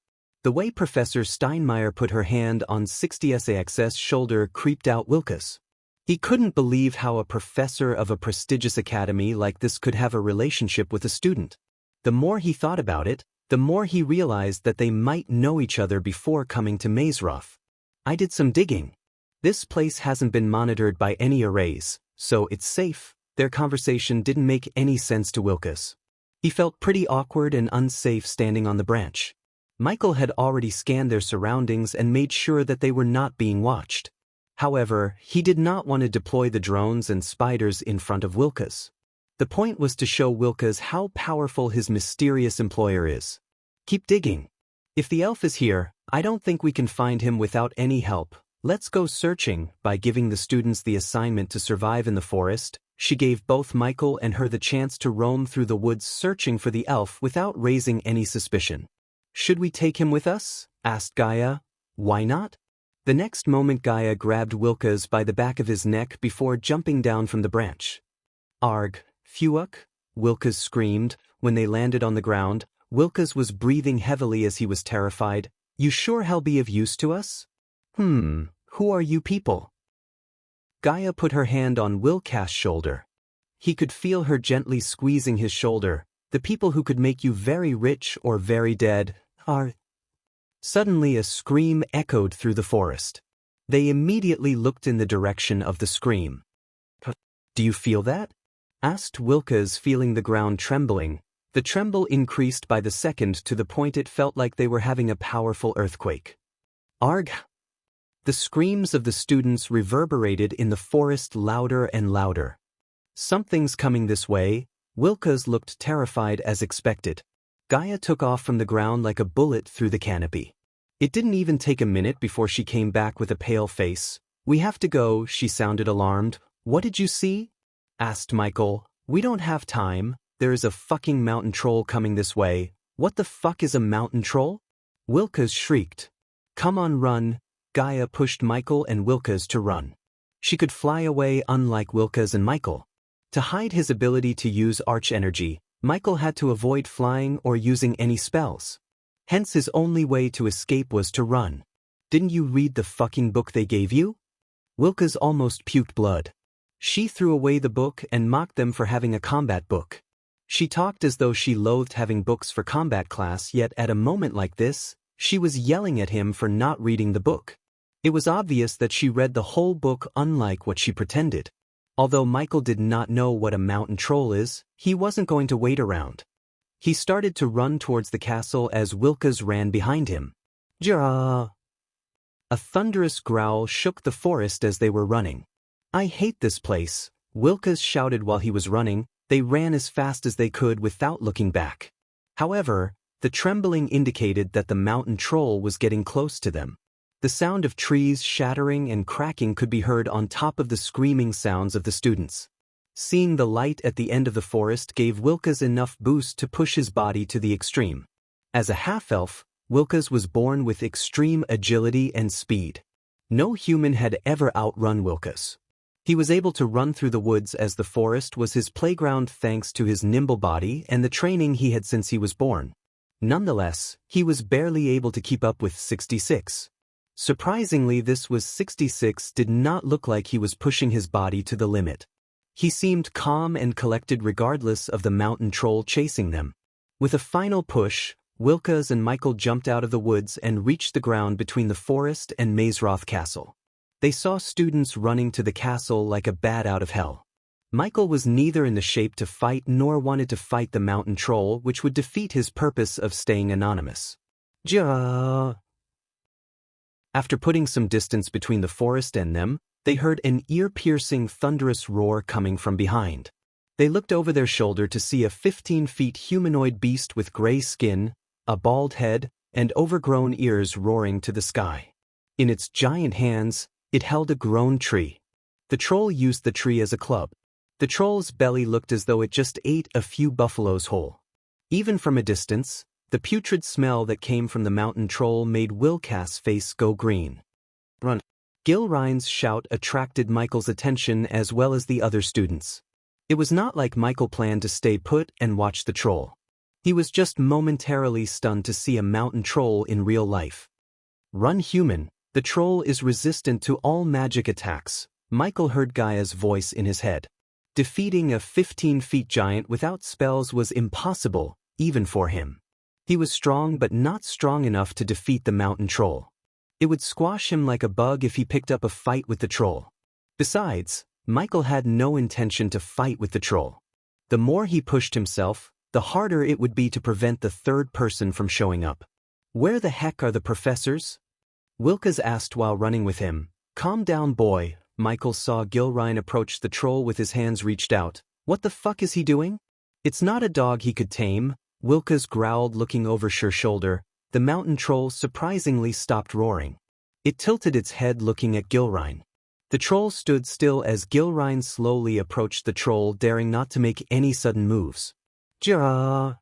The way Professor Steinmeier put her hand on 60SAX's shoulder creeped out Wilkes. He couldn't believe how a professor of a prestigious academy like this could have a relationship with a student. The more he thought about it, the more he realized that they might know each other before coming to Mazeroth. I did some digging. This place hasn't been monitored by any arrays, so it's safe. Their conversation didn't make any sense to Wilkes. He felt pretty awkward and unsafe standing on the branch. Michael had already scanned their surroundings and made sure that they were not being watched. However, he did not want to deploy the drones and spiders in front of Wilkes. The point was to show Wilkes how powerful his mysterious employer is. Keep digging. If the elf is here, I don't think we can find him without any help. Let's go searching. By giving the students the assignment to survive in the forest, she gave both Michael and her the chance to roam through the woods searching for the elf without raising any suspicion. Should we take him with us? Asked Gaia. Why not? The next moment Gaia grabbed Wilkes by the back of his neck before jumping down from the branch. Arg, Fuck, Wilkes screamed. When they landed on the ground, Wilkes was breathing heavily as he was terrified. You sure he'll be of use to us? Who are you people? Gaia put her hand on Wilkes' shoulder. He could feel her gently squeezing his shoulder. The people who could make you very rich or very dead are... Suddenly a scream echoed through the forest. They immediately looked in the direction of the scream. Do you feel that? Asked Wilkes, feeling the ground trembling. The tremble increased by the second to the point it felt like they were having a powerful earthquake. Arg! The screams of the students reverberated in the forest louder and louder. Something's coming this way. Wilkes looked terrified as expected. Gaia took off from the ground like a bullet through the canopy. It didn't even take a minute before she came back with a pale face. We have to go, she sounded alarmed. What did you see? Asked Michael. We don't have time. There is a fucking mountain troll coming this way. What the fuck is a mountain troll? Wilkes shrieked. Come on, run. Gaia pushed Michael and Wilkes to run. She could fly away unlike Wilkes and Michael. To hide his ability to use arch energy, Michael had to avoid flying or using any spells. Hence his only way to escape was to run. Didn't you read the fucking book they gave you? Wilkes almost puked blood. She threw away the book and mocked them for having a combat book. She talked as though she loathed having books for combat class, yet at a moment like this, she was yelling at him for not reading the book. It was obvious that she read the whole book, unlike what she pretended. Although Michael did not know what a mountain troll is, he wasn't going to wait around. He started to run towards the castle as Wilkes ran behind him. Ja! A thunderous growl shook the forest as they were running. I hate this place, Wilkes shouted while he was running. They ran as fast as they could without looking back. However, the trembling indicated that the mountain troll was getting close to them. The sound of trees shattering and cracking could be heard on top of the screaming sounds of the students. Seeing the light at the end of the forest gave Wilkes enough boost to push his body to the extreme. As a half-elf, Wilkes was born with extreme agility and speed. No human had ever outrun Wilkes. He was able to run through the woods as the forest was his playground thanks to his nimble body and the training he had since he was born. Nonetheless, he was barely able to keep up with 66. Surprisingly, this was 66 did not look like he was pushing his body to the limit. He seemed calm and collected regardless of the mountain troll chasing them. With a final push, Wilkes and Michael jumped out of the woods and reached the ground between the forest and Maesroth Castle. They saw students running to the castle like a bat out of hell. Michael was neither in the shape to fight nor wanted to fight the mountain troll, which would defeat his purpose of staying anonymous. Ja. After putting some distance between the forest and them, they heard an ear-piercing, thunderous roar coming from behind. They looked over their shoulder to see a 15-foot humanoid beast with gray skin, a bald head, and overgrown ears roaring to the sky. In its giant hands, it held a grown tree. The troll used the tree as a club. The troll's belly looked as though it just ate a few buffaloes whole. Even from a distance, the putrid smell that came from the mountain troll made Wilkes' face go green. Run! Gilrein's shout attracted Michael's attention as well as the other students. It was not like Michael planned to stay put and watch the troll. He was just momentarily stunned to see a mountain troll in real life. Run, human! The troll is resistant to all magic attacks, Michael heard Gaia's voice in his head. Defeating a 15-foot giant without spells was impossible, even for him. He was strong but not strong enough to defeat the mountain troll. It would squash him like a bug if he picked up a fight with the troll. Besides, Michael had no intention to fight with the troll. The more he pushed himself, the harder it would be to prevent the third person from showing up. Where the heck are the professors? Wilkes asked while running with him. Calm down, boy. Michael saw Gilrein approach the troll with his hands reached out. What the fuck is he doing? It's not a dog he could tame, Wilkes growled, looking over her shoulder. The mountain troll surprisingly stopped roaring. It tilted its head looking at Gilrein. The troll stood still as Gilrein slowly approached the troll, daring not to make any sudden moves. Ja.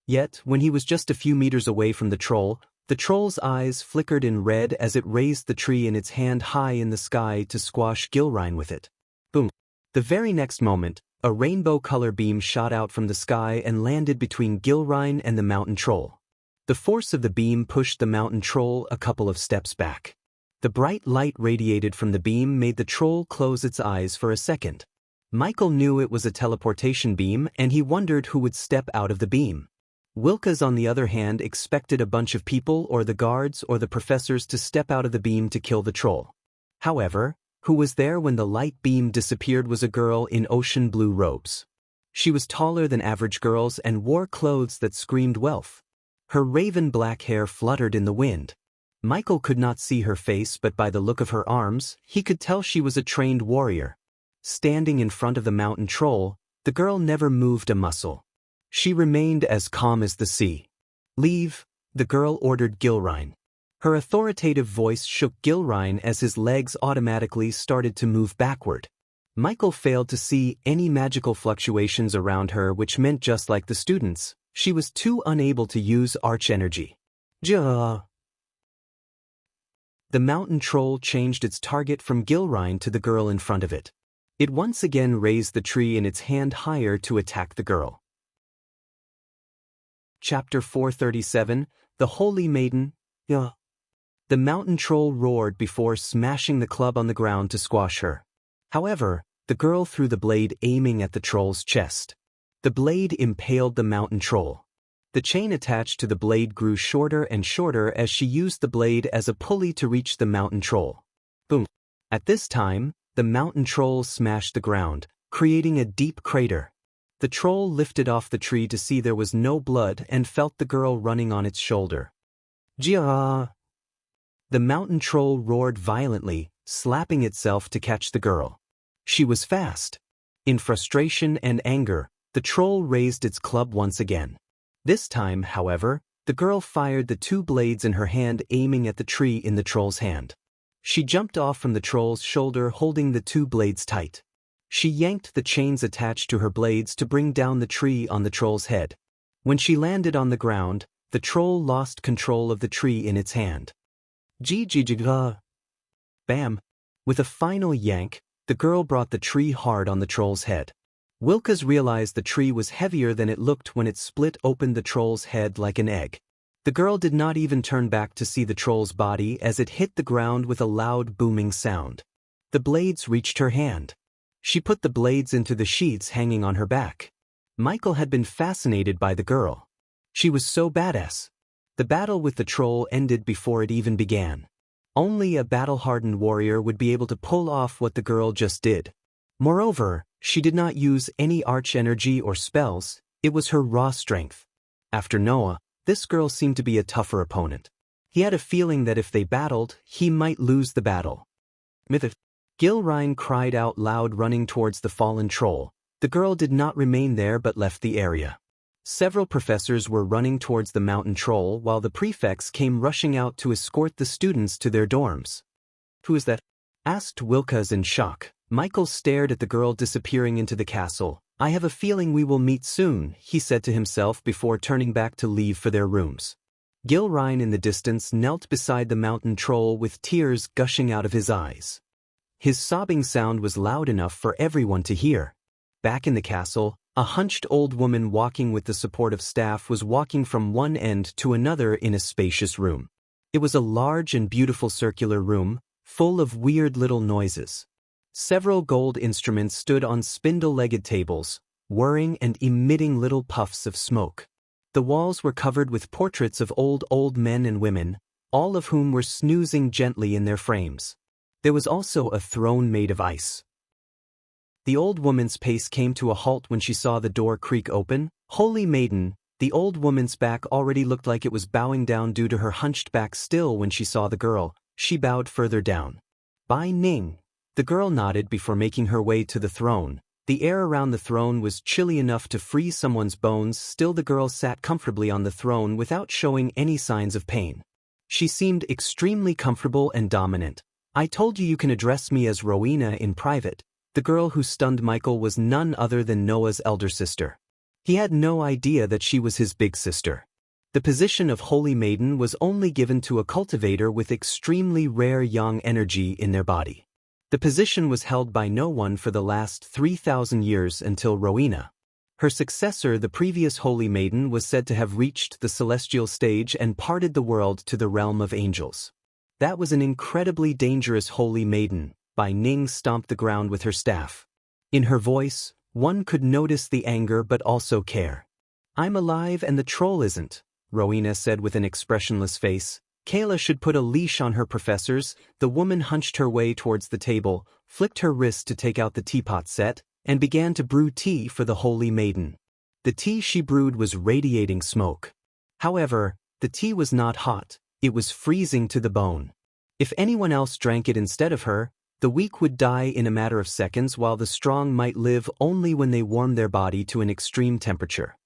Yet, when he was just a few meters away from the troll's eyes flickered in red as it raised the tree in its hand high in the sky to squash Gilrein with it. Boom. The very next moment, a rainbow color beam shot out from the sky and landed between Gilrein and the mountain troll. The force of the beam pushed the mountain troll a couple of steps back. The bright light radiated from the beam made the troll close its eyes for a second. Michael knew it was a teleportation beam and he wondered who would step out of the beam. Wilkes, on the other hand, expected a bunch of people or the guards or the professors to step out of the beam to kill the troll. However, who was there when the light beam disappeared was a girl in ocean blue robes. She was taller than average girls and wore clothes that screamed wealth. Her raven black hair fluttered in the wind. Michael could not see her face, but by the look of her arms, he could tell she was a trained warrior. Standing in front of the mountain troll, the girl never moved a muscle. She remained as calm as the sea. Leave, the girl ordered Gilrein. Her authoritative voice shook Gilrein as his legs automatically started to move backward. Michael failed to see any magical fluctuations around her, which meant just like the students, she was too unable to use arch energy. Ja. The mountain troll changed its target from Gilrein to the girl in front of it. It once again raised the tree in its hand higher to attack the girl. Chapter 437, The Holy Maiden. Yeah. The mountain troll roared before smashing the club on the ground to squash her. However, the girl threw the blade aiming at the troll's chest. The blade impaled the mountain troll. The chain attached to the blade grew shorter and shorter as she used the blade as a pulley to reach the mountain troll. Boom. At this time, the mountain troll smashed the ground, creating a deep crater. The troll lifted off the tree to see there was no blood and felt the girl running on its shoulder. Jia! The mountain troll roared violently, slapping itself to catch the girl. She was fast. In frustration and anger, the troll raised its club once again. This time, however, the girl fired the two blades in her hand, aiming at the tree in the troll's hand. She jumped off from the troll's shoulder, holding the two blades tight. She yanked the chains attached to her blades to bring down the tree on the troll's head. When she landed on the ground, the troll lost control of the tree in its hand. Ji-ji-ji-ga. Bam! With a final yank, the girl brought the tree hard on the troll's head. Wilkes realized the tree was heavier than it looked when it split open the troll's head like an egg. The girl did not even turn back to see the troll's body as it hit the ground with a loud booming sound. The blades reached her hand. She put the blades into the sheaths hanging on her back. Michael had been fascinated by the girl. She was so badass. The battle with the troll ended before it even began. Only a battle-hardened warrior would be able to pull off what the girl just did. Moreover, she did not use any arch-energy or spells, it was her raw strength. After Noah, this girl seemed to be a tougher opponent. He had a feeling that if they battled, he might lose the battle. Gilrine cried out loud, running towards the fallen troll. The girl did not remain there but left the area. Several professors were running towards the mountain troll while the prefects came rushing out to escort the students to their dorms. "Who is that?" asked Wilkes in shock. Michael stared at the girl disappearing into the castle. "I have a feeling we will meet soon," he said to himself before turning back to leave for their rooms. Gilrine in the distance knelt beside the mountain troll with tears gushing out of his eyes. His sobbing sound was loud enough for everyone to hear. Back in the castle, a hunched old woman walking with the support of staff was walking from one end to another in a spacious room. It was a large and beautiful circular room, full of weird little noises. Several gold instruments stood on spindle-legged tables, whirring and emitting little puffs of smoke. The walls were covered with portraits of old men and women, all of whom were snoozing gently in their frames. There was also a throne made of ice. The old woman's pace came to a halt when she saw the door creak open. "Holy Maiden," the old woman's back already looked like it was bowing down due to her hunched back. Still, when she saw the girl, she bowed further down. "Bai Ning." The girl nodded before making her way to the throne. The air around the throne was chilly enough to freeze someone's bones. Still, the girl sat comfortably on the throne without showing any signs of pain. She seemed extremely comfortable and dominant. "I told you can address me as Rowena in private." The girl who stunned Michael was none other than Noah's elder sister. He had no idea that she was his big sister. The position of Holy Maiden was only given to a cultivator with extremely rare yang energy in their body. The position was held by no one for the last 3,000 years until Rowena. Her successor, the previous Holy Maiden, was said to have reached the celestial stage and parted the world to the realm of angels. That was an incredibly dangerous Holy Maiden. Bai Ning stomped the ground with her staff. In her voice, one could notice the anger but also care. "I'm alive and the troll isn't," Rowena said with an expressionless face. "Kayla should put a leash on her professors." The woman hunched her way towards the table, flicked her wrist to take out the teapot set, and began to brew tea for the Holy Maiden. The tea she brewed was radiating smoke. However, the tea was not hot, it was freezing to the bone. If anyone else drank it instead of her, the weak would die in a matter of seconds, while the strong might live only when they warmed their body to an extreme temperature.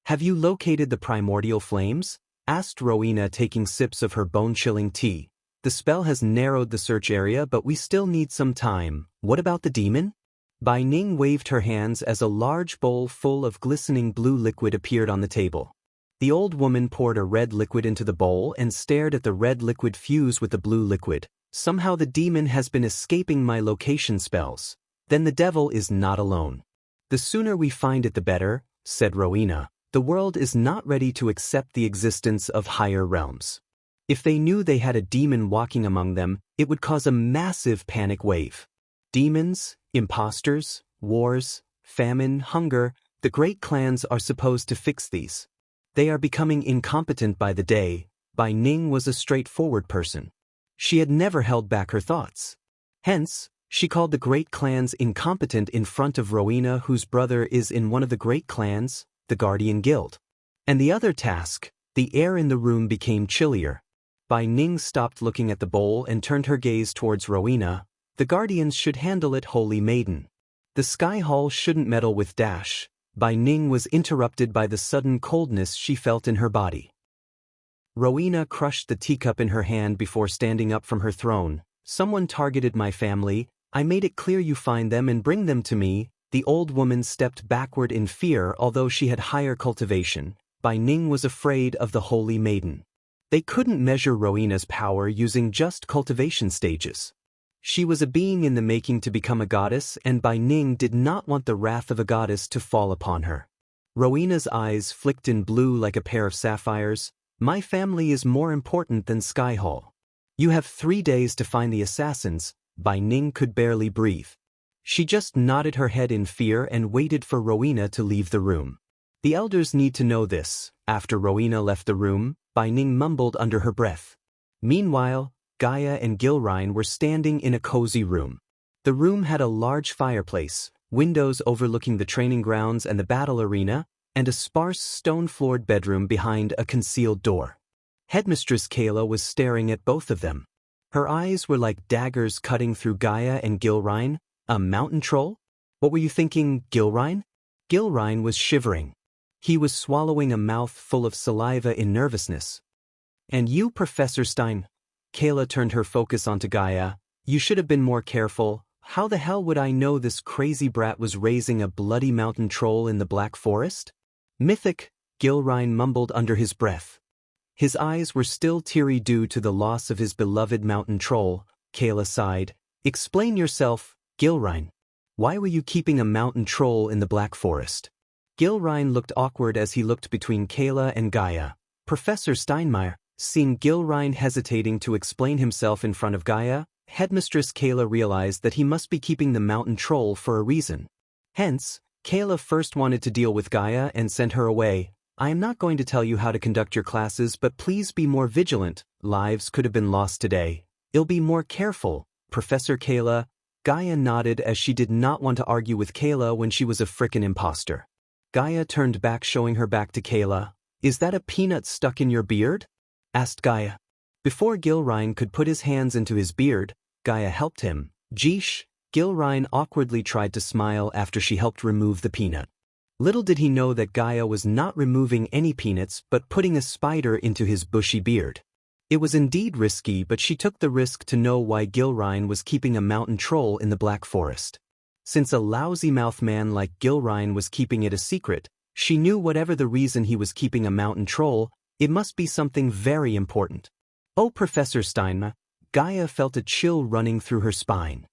"Have you located the primordial flames?" asked Rowena, taking sips of her bone-chilling tea. "The spell has narrowed the search area, but we still need some time. What about the demon?" Bai Ning waved her hands as a large bowl full of glistening blue liquid appeared on the table. The old woman poured a red liquid into the bowl and stared at the red liquid fuse with the blue liquid. "Somehow the demon has been escaping my location spells. Then the devil is not alone." "The sooner we find it the better," said Rowena. "The world is not ready to accept the existence of higher realms. If they knew they had a demon walking among them, it would cause a massive panic wave. Demons, imposters, wars, famine, hunger, the great clans are supposed to fix these. They are becoming incompetent by the day." Bai Ning was a straightforward person. She had never held back her thoughts. Hence, she called the great clans incompetent in front of Rowena, whose brother is in one of the great clans, the Guardian Guild. And the other task, the air in the room became chillier. Bai Ning stopped looking at the bowl and turned her gaze towards Rowena. "The Guardians should handle it, Holy Maiden. The Sky Hall shouldn't meddle with Dash." Bai Ning was interrupted by the sudden coldness she felt in her body. Rowena crushed the teacup in her hand before standing up from her throne. "Someone targeted my family. I made it clear you find them and bring them to me." The old woman stepped backward in fear. Although she had higher cultivation, Bai Ning was afraid of the Holy Maiden. They couldn't measure Rowena's power using just cultivation stages. She was a being in the making to become a goddess, and Bai Ning did not want the wrath of a goddess to fall upon her. Rowena's eyes flicked in blue like a pair of sapphires. "My family is more important than Sky Hall. You have 3 days to find the assassins." Bai Ning could barely breathe. She just nodded her head in fear and waited for Rowena to leave the room. The elders need to know this. After Rowena left the room, Bai Ning mumbled under her breath. Meanwhile, Gaia and Gilrine were standing in a cozy room. The room had a large fireplace, windows overlooking the training grounds and the battle arena, and a sparse stone-floored bedroom behind a concealed door. Headmistress Kayla was staring at both of them. Her eyes were like daggers cutting through Gaia and Gilrine. A mountain troll? What were you thinking, Gilrine? Gilrine was shivering. He was swallowing a mouth full of saliva in nervousness. And you, Professor Stein? Kayla turned her focus onto Gaia. You should have been more careful. How the hell would I know this crazy brat was raising a bloody mountain troll in the Black Forest? Mythic, Gilrine mumbled under his breath. His eyes were still teary due to the loss of his beloved mountain troll. Kayla sighed. Explain yourself, Gilrine. Why were you keeping a mountain troll in the Black Forest? Gilrine looked awkward as he looked between Kayla and Gaia. Professor Steinmeier, seeing Gilrine hesitating to explain himself in front of Gaia, Headmistress Kayla realized that he must be keeping the mountain troll for a reason. Hence, Kayla first wanted to deal with Gaia and sent her away. I am not going to tell you how to conduct your classes, but please be more vigilant. Lives could have been lost today. I'll be more careful, Professor Kayla. Gaia nodded as she did not want to argue with Kayla when she was a frickin' imposter. Gaia turned back, showing her back to Kayla. Is that a peanut stuck in your beard? Asked Gaia. Before Gilrine could put his hands into his beard, Gaia helped him. Jeesh, Gilrine awkwardly tried to smile after she helped remove the peanut. Little did he know that Gaia was not removing any peanuts but putting a spider into his bushy beard. It was indeed risky, but she took the risk to know why Gilrine was keeping a mountain troll in the Black Forest. Since a lousy-mouthed man like Gilrine was keeping it a secret, she knew whatever the reason he was keeping a mountain troll, it must be something very important. Oh, Professor Steinma, Gaia felt a chill running through her spine.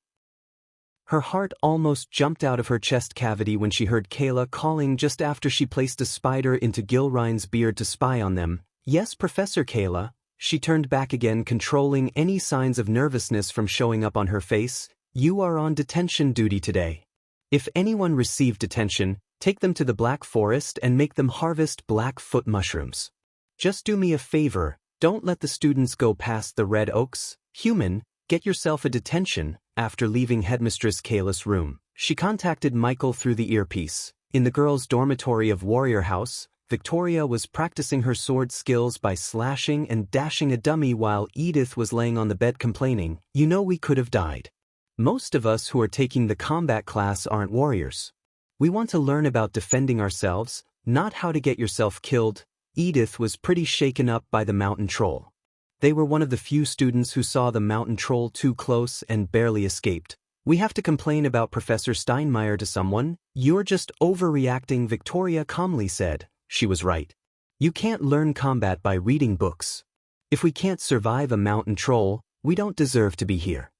Her heart almost jumped out of her chest cavity when she heard Kayla calling just after she placed a spider into Gilrine's beard to spy on them. Yes, Professor Kayla. She turned back again, controlling any signs of nervousness from showing up on her face. You are on detention duty today. If anyone received detention, take them to the Black Forest and make them harvest Blackfoot mushrooms. Just do me a favor, don't let the students go past the Red Oaks. Human, get yourself a detention. After leaving Headmistress Kayla's room, she contacted Michael through the earpiece. In the girls' dormitory of Warrior House, Victoria was practicing her sword skills by slashing and dashing a dummy while Edith was laying on the bed complaining, "You know we could have died." Most of us who are taking the combat class aren't warriors. We want to learn about defending ourselves, not how to get yourself killed. Edith was pretty shaken up by the mountain troll. They were one of the few students who saw the mountain troll too close and barely escaped. We have to complain about Professor Steinmeier to someone. You're just overreacting, Victoria calmly said. She was right. You can't learn combat by reading books. If we can't survive a mountain troll, we don't deserve to be here.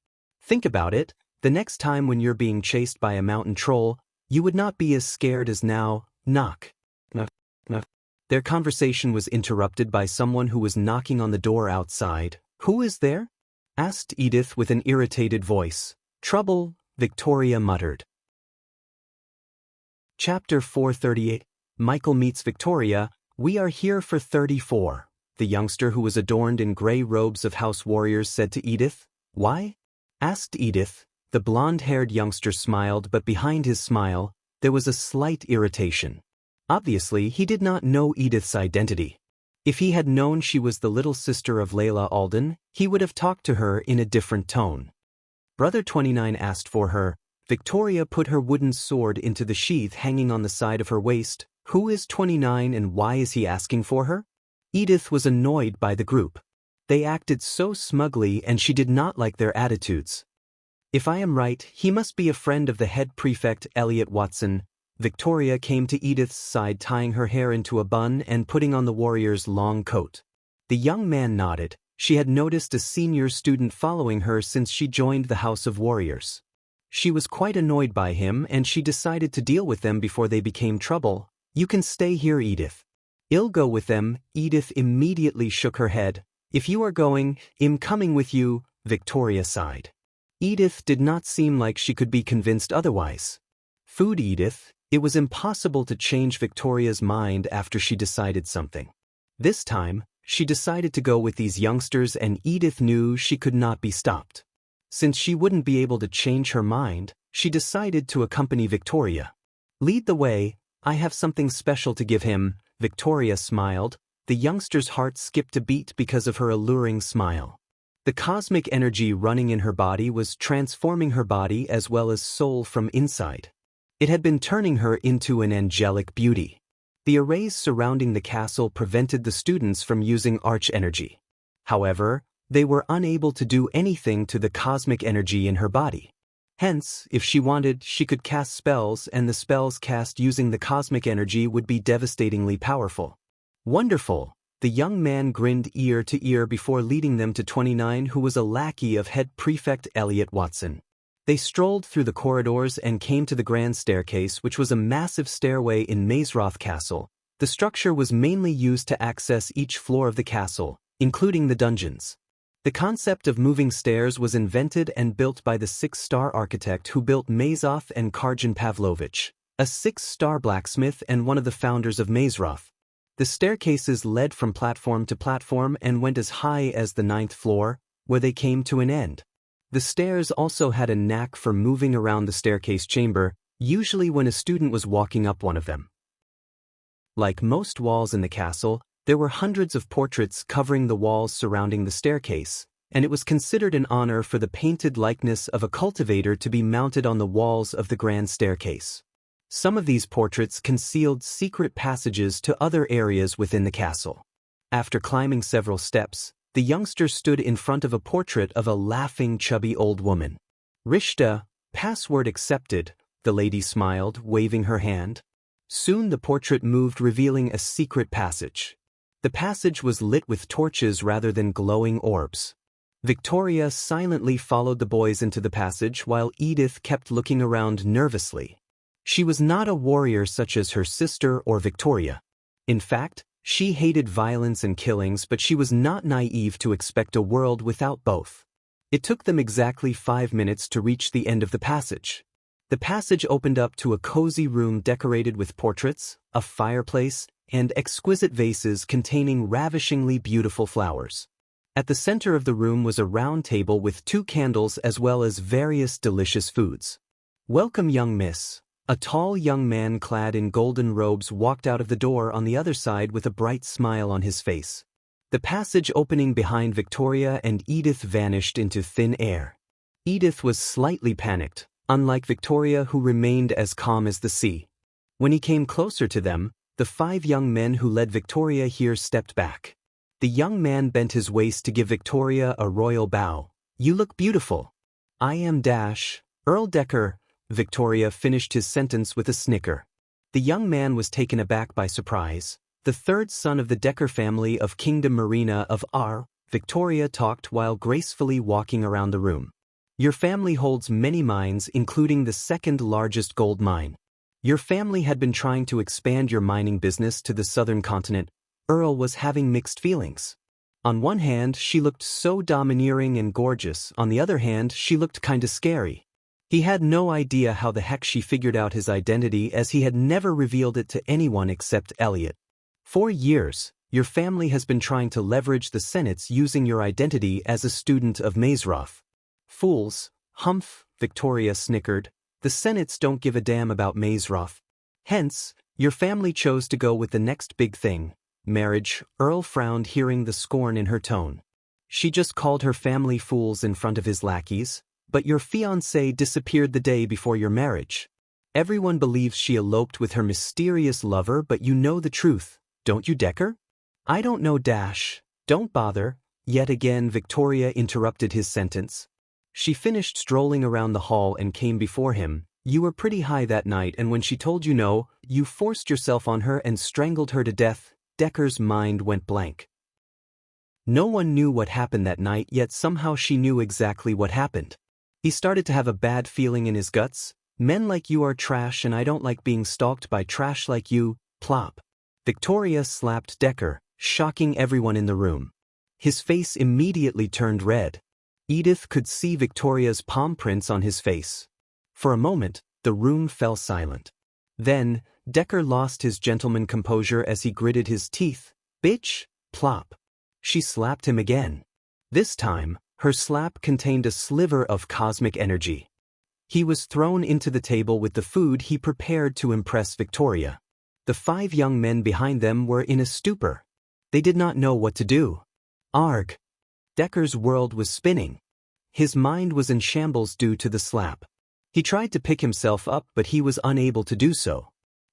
Think about it, the next time when you're being chased by a mountain troll, you would not be as scared as now. Knock. Their conversation was interrupted by someone who was knocking on the door outside. Who is there? Asked Edith with an irritated voice. Trouble, Victoria muttered. Chapter 438. Michael meets Victoria. We are here for 34. The youngster who was adorned in gray robes of house warriors said to Edith. Why? Asked Edith. The blonde-haired youngster smiled, but behind his smile, there was a slight irritation. Obviously, he did not know Edith's identity. If he had known she was the little sister of Layla Alden, he would have talked to her in a different tone. Brother 29 asked for her. Victoria put her wooden sword into the sheath hanging on the side of her waist. Who is 29 and why is he asking for her? Edith was annoyed by the group. They acted so smugly and she did not like their attitudes. If I am right, he must be a friend of the head prefect, Elliot Watson. Victoria came to Edith's side, tying her hair into a bun and putting on the warrior's long coat. The young man nodded. She had noticed a senior student following her since she joined the House of Warriors. She was quite annoyed by him and she decided to deal with them before they became trouble. You can stay here, Edith. I'll go with them. Edith immediately shook her head. If you are going, I'm coming with you, Victoria sighed. Edith did not seem like she could be convinced otherwise. Food, Edith. It was impossible to change Victoria's mind after she decided something. This time, she decided to go with these youngsters, and Edith knew she could not be stopped. Since she wouldn't be able to change her mind, she decided to accompany Victoria. "Lead the way, I have something special to give him," Victoria smiled. The youngster's heart skipped a beat because of her alluring smile. The cosmic energy running in her body was transforming her body as well as soul from inside. It had been turning her into an angelic beauty. The arrays surrounding the castle prevented the students from using arch energy. However, they were unable to do anything to the cosmic energy in her body. Hence, if she wanted, she could cast spells, and the spells cast using the cosmic energy would be devastatingly powerful. "Wonderful," the young man grinned ear to ear before leading them to 29, who was a lackey of head prefect Elliot Watson. They strolled through the corridors and came to the grand staircase, which was a massive stairway in Maesroth Castle. The structure was mainly used to access each floor of the castle, including the dungeons. The concept of moving stairs was invented and built by the six-star architect who built Maesroth and Karjan Pavlovich, a six-star blacksmith and one of the founders of Maesroth. The staircases led from platform to platform and went as high as the 9th floor, where they came to an end. The stairs also had a knack for moving around the staircase chamber, usually when a student was walking up one of them. Like most walls in the castle, there were hundreds of portraits covering the walls surrounding the staircase, and it was considered an honor for the painted likeness of a cultivator to be mounted on the walls of the grand staircase. Some of these portraits concealed secret passages to other areas within the castle. After climbing several steps, the youngster stood in front of a portrait of a laughing, chubby old woman. "Rishta, password accepted," the lady smiled, waving her hand. Soon the portrait moved, revealing a secret passage. The passage was lit with torches rather than glowing orbs. Victoria silently followed the boys into the passage while Edith kept looking around nervously. She was not a warrior such as her sister or Victoria. In fact, she hated violence and killings, but she was not naive to expect a world without both. It took them exactly 5 minutes to reach the end of the passage. The passage opened up to a cozy room decorated with portraits, a fireplace, and exquisite vases containing ravishingly beautiful flowers. At the center of the room was a round table with 2 candles as well as various delicious foods. "Welcome, young miss." A tall young man clad in golden robes walked out of the door on the other side with a bright smile on his face. The passage opening behind Victoria and Edith vanished into thin air. Edith was slightly panicked, unlike Victoria, who remained as calm as the sea. When he came closer to them, the 5 young men who led Victoria here stepped back. The young man bent his waist to give Victoria a royal bow. "You look beautiful." "I am Earl Decker," Victoria finished his sentence with a snicker. The young man was taken aback by surprise. "The 3rd son of the Decker family of Kingdom Marina of Ar," Victoria talked while gracefully walking around the room. "Your family holds many mines, including the 2nd largest gold mine. Your family had been trying to expand your mining business to the southern continent." Earl was having mixed feelings. On one hand, she looked so domineering and gorgeous, on the other hand, she looked kinda scary. He had no idea how the heck she figured out his identity, as he had never revealed it to anyone except Elliot. "For years, your family has been trying to leverage the Senates using your identity as a student of Maesroth." "Fools, humph," Victoria snickered. "The Senates don't give a damn about Maesroth. Hence, your family chose to go with the next big thing, marriage." Earl frowned, hearing the scorn in her tone. "She just called her family fools in front of his lackeys. But your fiancé disappeared the day before your marriage. Everyone believes she eloped with her mysterious lover, but you know the truth, don't you, Decker?" "I don't know, Don't bother." Yet again Victoria interrupted his sentence. She finished strolling around the hall and came before him. "You were pretty high that night, and when she told you no, you forced yourself on her and strangled her to death." Decker's mind went blank. No one knew what happened that night, yet somehow she knew exactly what happened. He started to have a bad feeling in his guts. "Men like you are trash, and I don't like being stalked by trash like you." Plop. Victoria slapped Decker, shocking everyone in the room. His face immediately turned red. Edith could see Victoria's palm prints on his face. For a moment, the room fell silent. Then, Decker lost his gentleman composure as he gritted his teeth. Bitch, plop. She slapped him again. This time, her slap contained a sliver of cosmic energy. He was thrown into the table with the food he prepared to impress Victoria. The 5 young men behind them were in a stupor. They did not know what to do. Arg! Decker's world was spinning. His mind was in shambles due to the slap. He tried to pick himself up, but he was unable to do so.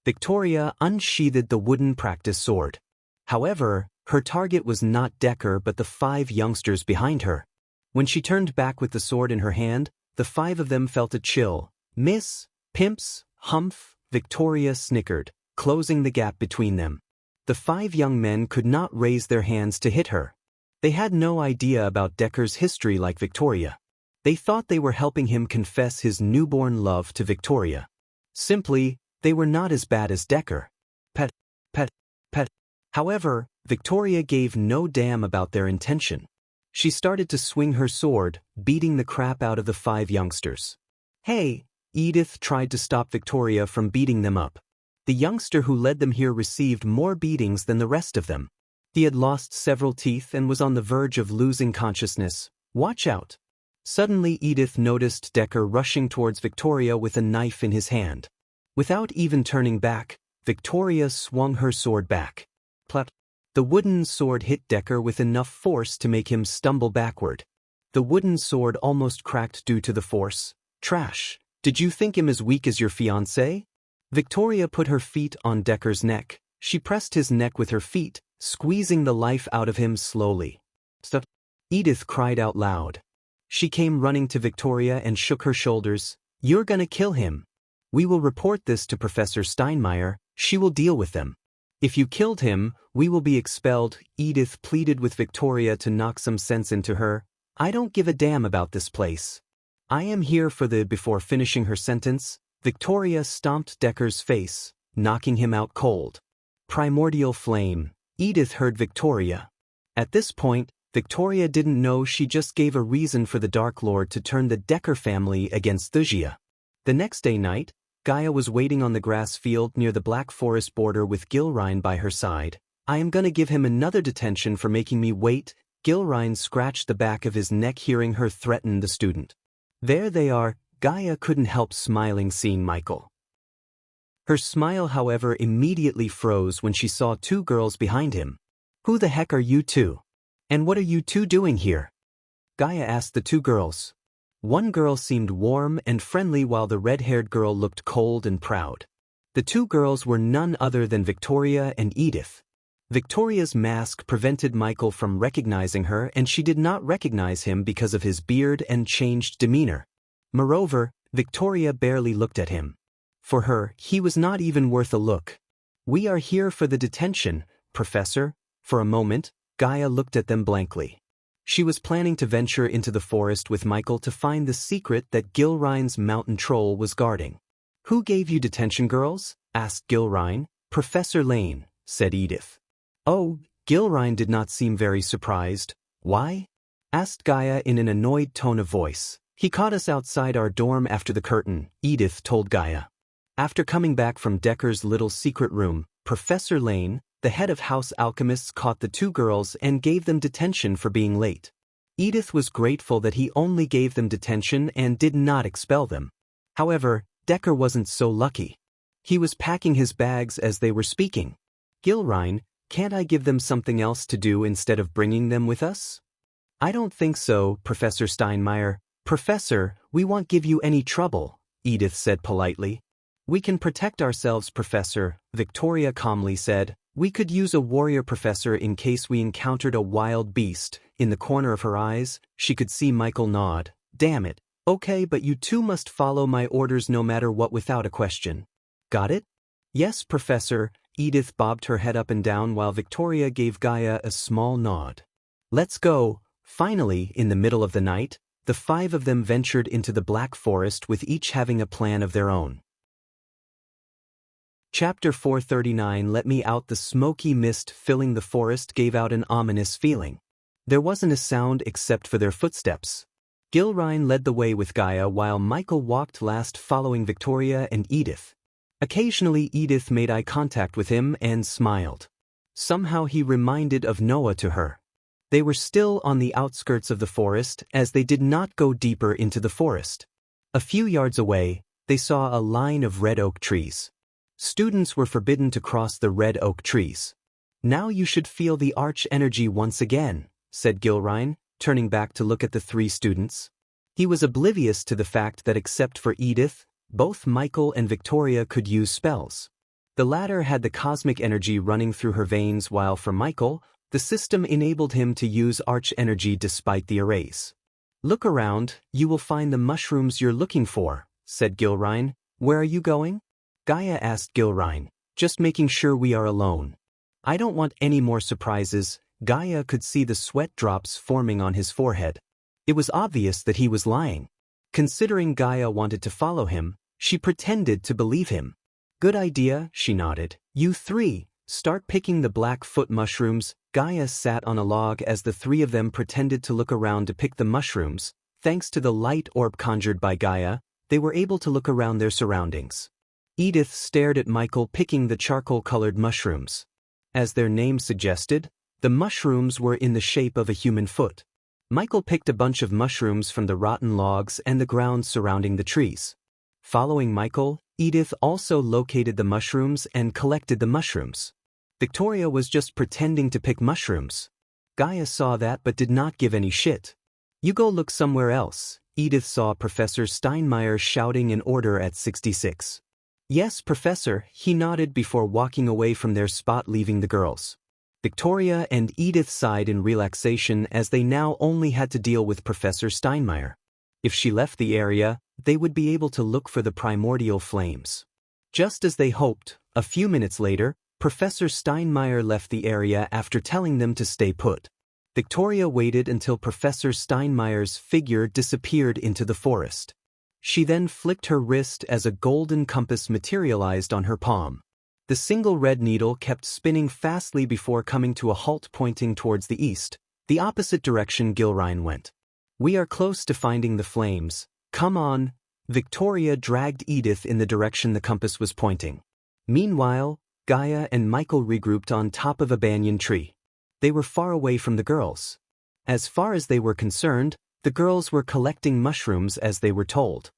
Victoria unsheathed the wooden practice sword. However, her target was not Decker but the 5 youngsters behind her. When she turned back with the sword in her hand, the 5 of them felt a chill. Miss, Pimps, Humph, Victoria snickered, closing the gap between them. The 5 young men could not raise their hands to hit her. They had no idea about Decker's history like Victoria. They thought they were helping him confess his newborn love to Victoria. Simply, they were not as bad as Decker. Pet, pet, pet. However, Victoria gave no damn about their intention. She started to swing her sword, beating the crap out of the 5 youngsters. Hey, Edith tried to stop Victoria from beating them up. The youngster who led them here received more beatings than the rest of them. He had lost several teeth and was on the verge of losing consciousness. Watch out. Suddenly Edith noticed Decker rushing towards Victoria with a knife in his hand. Without even turning back, Victoria swung her sword back. Plop. The wooden sword hit Decker with enough force to make him stumble backward. The wooden sword almost cracked due to the force. Trash. Did you think him as weak as your fiancé? Victoria put her feet on Decker's neck. She pressed his neck with her feet, squeezing the life out of him slowly. Stop. Edith cried out loud. She came running to Victoria and shook her shoulders. You're gonna kill him. We will report this to Professor Steinmeier. She will deal with them. If you killed him, we will be expelled. Edith pleaded with Victoria to knock some sense into her. I don't give a damn about this place. I am here for the. Before finishing her sentence, Victoria stomped Decker's face, knocking him out cold. Primordial flame. Edith heard Victoria. At this point, Victoria didn't know she just gave a reason for the Dark Lord to turn the Decker family against Thusia. The next day night, Gaia was waiting on the grass field near the Black Forest border with Gilrine by her side. I am gonna give him another detention for making me wait. Gilrine scratched the back of his neck hearing her threaten the student. There they are. Gaia couldn't help smiling seeing Michael. Her smile, however, immediately froze when she saw 2 girls behind him. Who the heck are you 2? And what are you 2 doing here? Gaia asked the 2 girls. One girl seemed warm and friendly while the red-haired girl looked cold and proud. The 2 girls were none other than Victoria and Edith. Victoria's mask prevented Michael from recognizing her, and she did not recognize him because of his beard and changed demeanor. Moreover, Victoria barely looked at him. For her, he was not even worth a look. We are here for the detention, Professor. For a moment, Gaia looked at them blankly. She was planning to venture into the forest with Michael to find the secret that Gilrine's mountain troll was guarding. Who gave you detention, girls? Asked Gilrine. Professor Lane, said Edith. Oh, Gilrine did not seem very surprised. Why? Asked Gaia in an annoyed tone of voice. He caught us outside our dorm after the curtain, Edith told Gaia. After coming back from Decker's little secret room, Professor Lane, the head of House Alchemists, caught the 2 girls and gave them detention for being late. Edith was grateful that he only gave them detention and did not expel them. However, Decker wasn't so lucky. He was packing his bags as they were speaking. Gilrine, can't I give them something else to do instead of bringing them with us? I don't think so, Professor Steinmeier. Professor, we won't give you any trouble, Edith said politely. We can protect ourselves, Professor, Victoria calmly said. We could use a warrior, Professor, in case we encountered a wild beast. In the corner of her eyes, she could see Michael nod. Damn it. Okay, but you 2 must follow my orders no matter what without a question. Got it? Yes, Professor. Edith bobbed her head up and down while Victoria gave Gaia a small nod. Let's go. Finally, in the middle of the night, the 5 of them ventured into the Black Forest with each having a plan of their own. Chapter 439. Let me out. The smoky mist filling the forest gave out an ominous feeling. There wasn't a sound except for their footsteps. Gilrine led the way with Gaia while Michael walked last following Victoria and Edith. Occasionally Edith made eye contact with him and smiled. Somehow he reminded of Noah to her. They were still on the outskirts of the forest as they did not go deeper into the forest. A few yards away, they saw a line of red oak trees. Students were forbidden to cross the red oak trees. Now you should feel the arch energy once again, said Gilrine, turning back to look at the three students. He was oblivious to the fact that except for Edith, both Michael and Victoria could use spells. The latter had the cosmic energy running through her veins while for Michael, the system enabled him to use arch energy despite the arrays. Look around, you will find the mushrooms you're looking for, said Gilrine. Where are you going? Gaia asked Gilrine. Just making sure we are alone. I don't want any more surprises. Gaia could see the sweat drops forming on his forehead. It was obvious that he was lying. Considering Gaia wanted to follow him, she pretended to believe him. Good idea, she nodded. You three, start picking the black foot mushrooms. Gaia sat on a log as the three of them pretended to look around to pick the mushrooms. Thanks to the light orb conjured by Gaia, they were able to look around their surroundings. Edith stared at Michael picking the charcoal-colored mushrooms. As their name suggested, the mushrooms were in the shape of a human foot. Michael picked a bunch of mushrooms from the rotten logs and the ground surrounding the trees. Following Michael, Edith also located the mushrooms and collected the mushrooms. Victoria was just pretending to pick mushrooms. Gaia saw that but did not give any shit. You go look somewhere else. Edith saw Professor Steinmeier shouting an order at 66. Yes, Professor, he nodded before walking away from their spot, leaving the girls. Victoria and Edith sighed in relaxation as they now only had to deal with Professor Steinmeier. If she left the area, they would be able to look for the primordial flames. Just as they hoped, a few minutes later, Professor Steinmeier left the area after telling them to stay put. Victoria waited until Professor Steinmeier's figure disappeared into the forest. She then flicked her wrist as a golden compass materialized on her palm. The single red needle kept spinning fastly before coming to a halt, pointing towards the east, the opposite direction Gilrine went. We are close to finding the flames. Come on. Victoria dragged Edith in the direction the compass was pointing. Meanwhile, Gaia and Michael regrouped on top of a banyan tree. They were far away from the girls. As far as they were concerned, the girls were collecting mushrooms as they were told.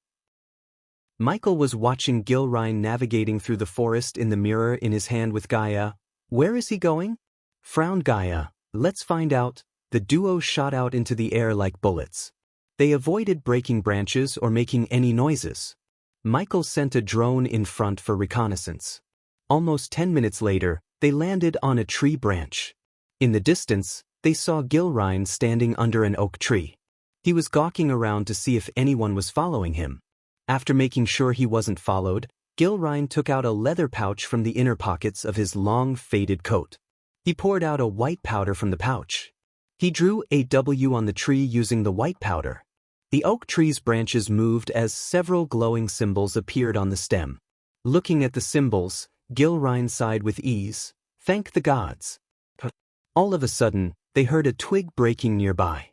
Michael was watching Gilrine navigating through the forest in the mirror in his hand with Gaia. Where is he going? Frowned Gaia. Let's find out. The duo shot out into the air like bullets. They avoided breaking branches or making any noises. Michael sent a drone in front for reconnaissance. Almost 10 minutes later, they landed on a tree branch. In the distance, they saw Gilrine standing under an oak tree. He was gawking around to see if anyone was following him. After making sure he wasn't followed, Gilrine took out a leather pouch from the inner pockets of his long, faded coat. He poured out a white powder from the pouch. He drew a W on the tree using the white powder. The oak tree's branches moved as several glowing symbols appeared on the stem. Looking at the symbols, Gilrine sighed with ease. Thank the gods. All of a sudden, they heard a twig breaking nearby.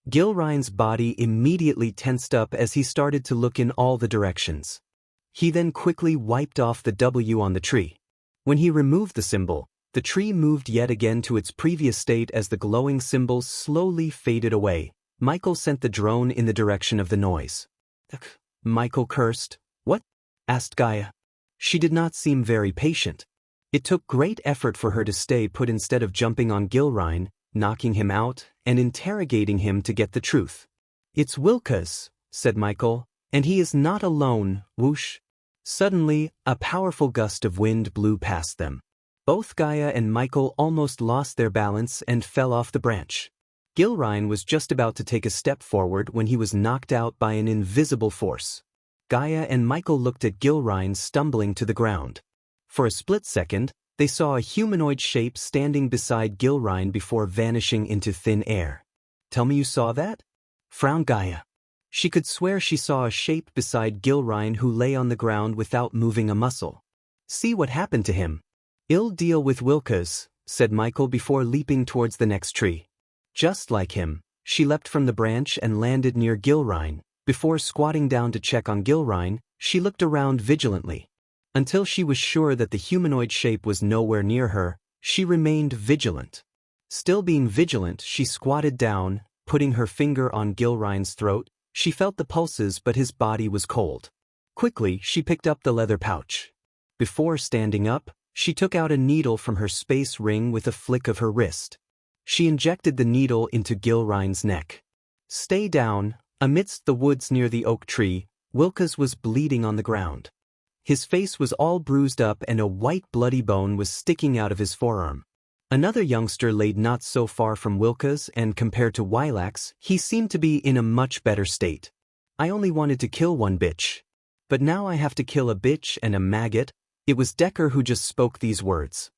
Gilrine's body immediately tensed up as he started to look in all the directions. He then quickly wiped off the W on the tree. When he removed the symbol, the tree moved yet again to its previous state as the glowing symbols slowly faded away. Michael sent the drone in the direction of the noise. Michael cursed. What? Asked Gaia. She did not seem very patient. It took great effort for her to stay put instead of jumping on Gilrine, knocking him out, and interrogating him to get the truth. It's Wilka's, said Michael, and he is not alone. Whoosh. Suddenly, a powerful gust of wind blew past them. Both Gaia and Michael almost lost their balance and fell off the branch. Gilrine was just about to take a step forward when he was knocked out by an invisible force. Gaia and Michael looked at Gilrine stumbling to the ground. For a split second, they saw a humanoid shape standing beside Gilrine before vanishing into thin air. Tell me you saw that? Frowned Gaia. She could swear she saw a shape beside Gilrine who lay on the ground without moving a muscle. See what happened to him. Ill deal with Wilka's, said Michael before leaping towards the next tree. Just like him, she leapt from the branch and landed near Gilrine. Before squatting down to check on Gilrine, she looked around vigilantly. Until she was sure that the humanoid shape was nowhere near her, she remained vigilant. Still being vigilant, she squatted down, putting her finger on Gilrein's throat. She felt the pulses, but his body was cold. Quickly, she picked up the leather pouch. Before standing up, she took out a needle from her space ring with a flick of her wrist. She injected the needle into Gilrein's neck. Stay down. Amidst the woods near the oak tree, Wilkes was bleeding on the ground. His face was all bruised up and a white bloody bone was sticking out of his forearm. Another youngster laid not so far from Wilkes, and compared to Wilax, he seemed to be in a much better state. I only wanted to kill one bitch. But now I have to kill a bitch and a maggot. It was Decker who just spoke these words.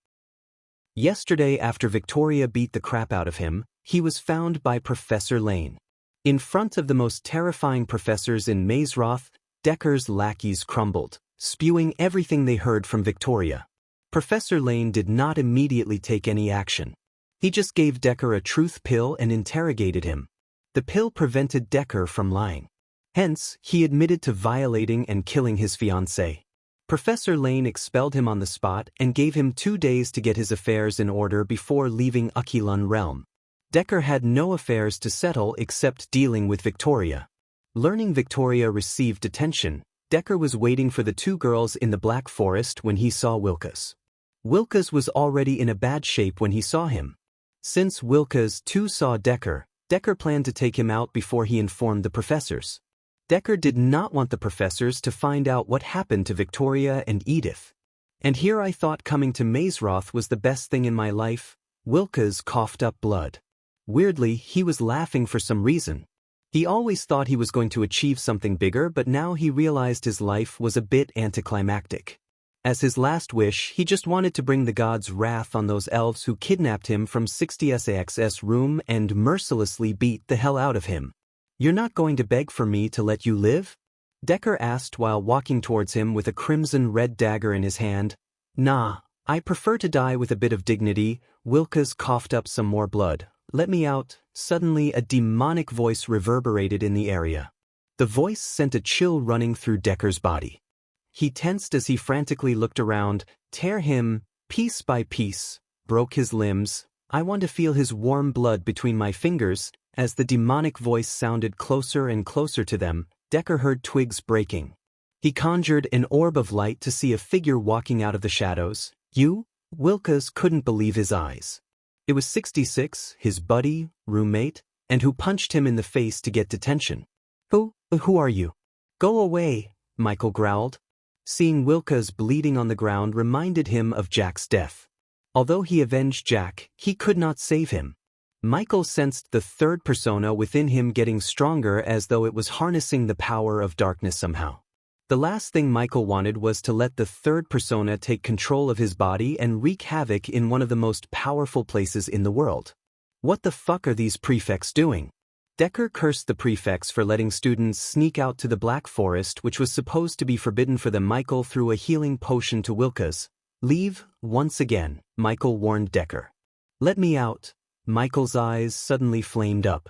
Yesterday, after Victoria beat the crap out of him, he was found by Professor Lane. In front of the most terrifying professors in Mazeroth, Decker's lackeys crumbled, spewing everything they heard from Victoria. Professor Lane did not immediately take any action. He just gave Decker a truth pill and interrogated him. The pill prevented Decker from lying. Hence, he admitted to violating and killing his fiancée. Professor Lane expelled him on the spot and gave him 2 days to get his affairs in order before leaving Aquilon Realm. Decker had no affairs to settle except dealing with Victoria. Learning Victoria received detention, Decker was waiting for the 2 girls in the Black Forest when he saw Wilkes. Wilkes was already in a bad shape when he saw him. Since Wilkes too saw Decker, Decker planned to take him out before he informed the professors. Decker did not want the professors to find out what happened to Victoria and Edith. And here I thought coming to Mazeroth was the best thing in my life. Wilkes coughed up blood. Weirdly, he was laughing for some reason. He always thought he was going to achieve something bigger, but now he realized his life was a bit anticlimactic. As his last wish, he just wanted to bring the gods' wrath on those elves who kidnapped him from 60SAX's room and mercilessly beat the hell out of him. "You're not going to beg for me to let you live?" Decker asked while walking towards him with a crimson-red dagger in his hand. "Nah, I prefer to die with a bit of dignity." Wilkes coughed up some more blood. "Let me out." Suddenly a demonic voice reverberated in the area. The voice sent a chill running through Decker's body. He tensed as he frantically looked around. "Tear him, piece by piece, broke his limbs. I want to feel his warm blood between my fingers." As the demonic voice sounded closer and closer to them, Decker heard twigs breaking. He conjured an orb of light to see a figure walking out of the shadows. "You?" Wilkes couldn't believe his eyes. It was 66, his buddy, roommate, and who punched him in the face to get detention. Who are you?" "Go away," Michael growled. Seeing Wilkes bleeding on the ground reminded him of Jack's death. Although he avenged Jack, he could not save him. Michael sensed the third persona within him getting stronger as though it was harnessing the power of darkness somehow. The last thing Michael wanted was to let the third persona take control of his body and wreak havoc in one of the most powerful places in the world. What the fuck are these prefects doing? Decker cursed the prefects for letting students sneak out to the Black Forest, which was supposed to be forbidden for them. Michael threw a healing potion to Wilkes. "Leave, once again," Michael warned Decker. "Let me out." Michael's eyes suddenly flamed up.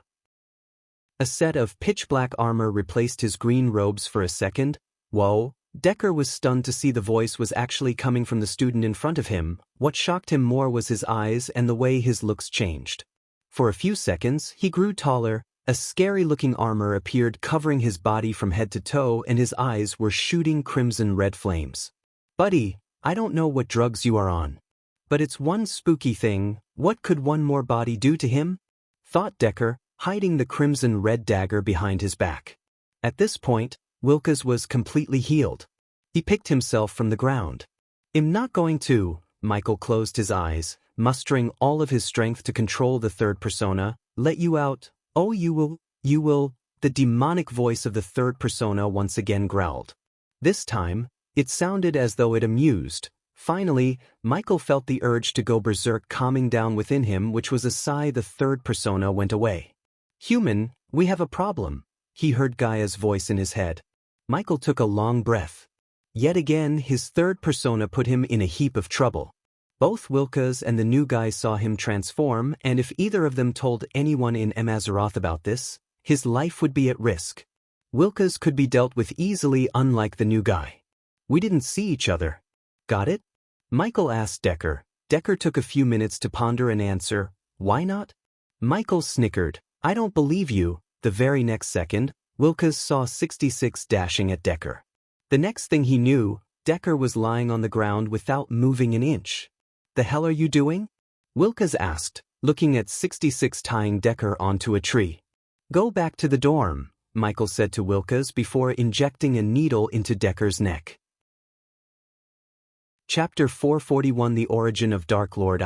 A set of pitch-black armor replaced his green robes for a second. Whoa! Decker was stunned to see the voice was actually coming from the student in front of him. What shocked him more was his eyes and the way his looks changed. For a few seconds, he grew taller. A scary-looking armor appeared covering his body from head to toe, and his eyes were shooting crimson-red flames. "Buddy, I don't know what drugs you are on, but it's one spooky thing. What could one more body do to him?" thought Decker, hiding the crimson-red dagger behind his back. At this point, Wilkes was completely healed. He picked himself from the ground. "I'm not going to." Michael closed his eyes, mustering all of his strength to control the third persona. "Let you out." "Oh, you will. The demonic voice of the third persona once again growled. This time, it sounded as though it amused. Finally, Michael felt the urge to go berserk calming down within him, which was a sigh. The third persona went away. "Human, we have a problem," he heard Gaia's voice in his head. Michael took a long breath. Yet again, his third persona put him in a heap of trouble. Both Wilkes and the new guy saw him transform, and if either of them told anyone in Mazeroth about this, his life would be at risk. Wilkes could be dealt with easily, unlike the new guy. We didn't see each other. Got it? Michael asked Decker. Decker took a few minutes to ponder and answer, why not? Michael snickered. I don't believe you. The very next second, Wilkes saw 66 dashing at Decker. The next thing he knew, Decker was lying on the ground without moving an inch. The hell are you doing? Wilkes asked, looking at 66 tying Decker onto a tree. Go back to the dorm, Michael said to Wilkes before injecting a needle into Decker's neck. Chapter 441 The Origin of Dark Lord.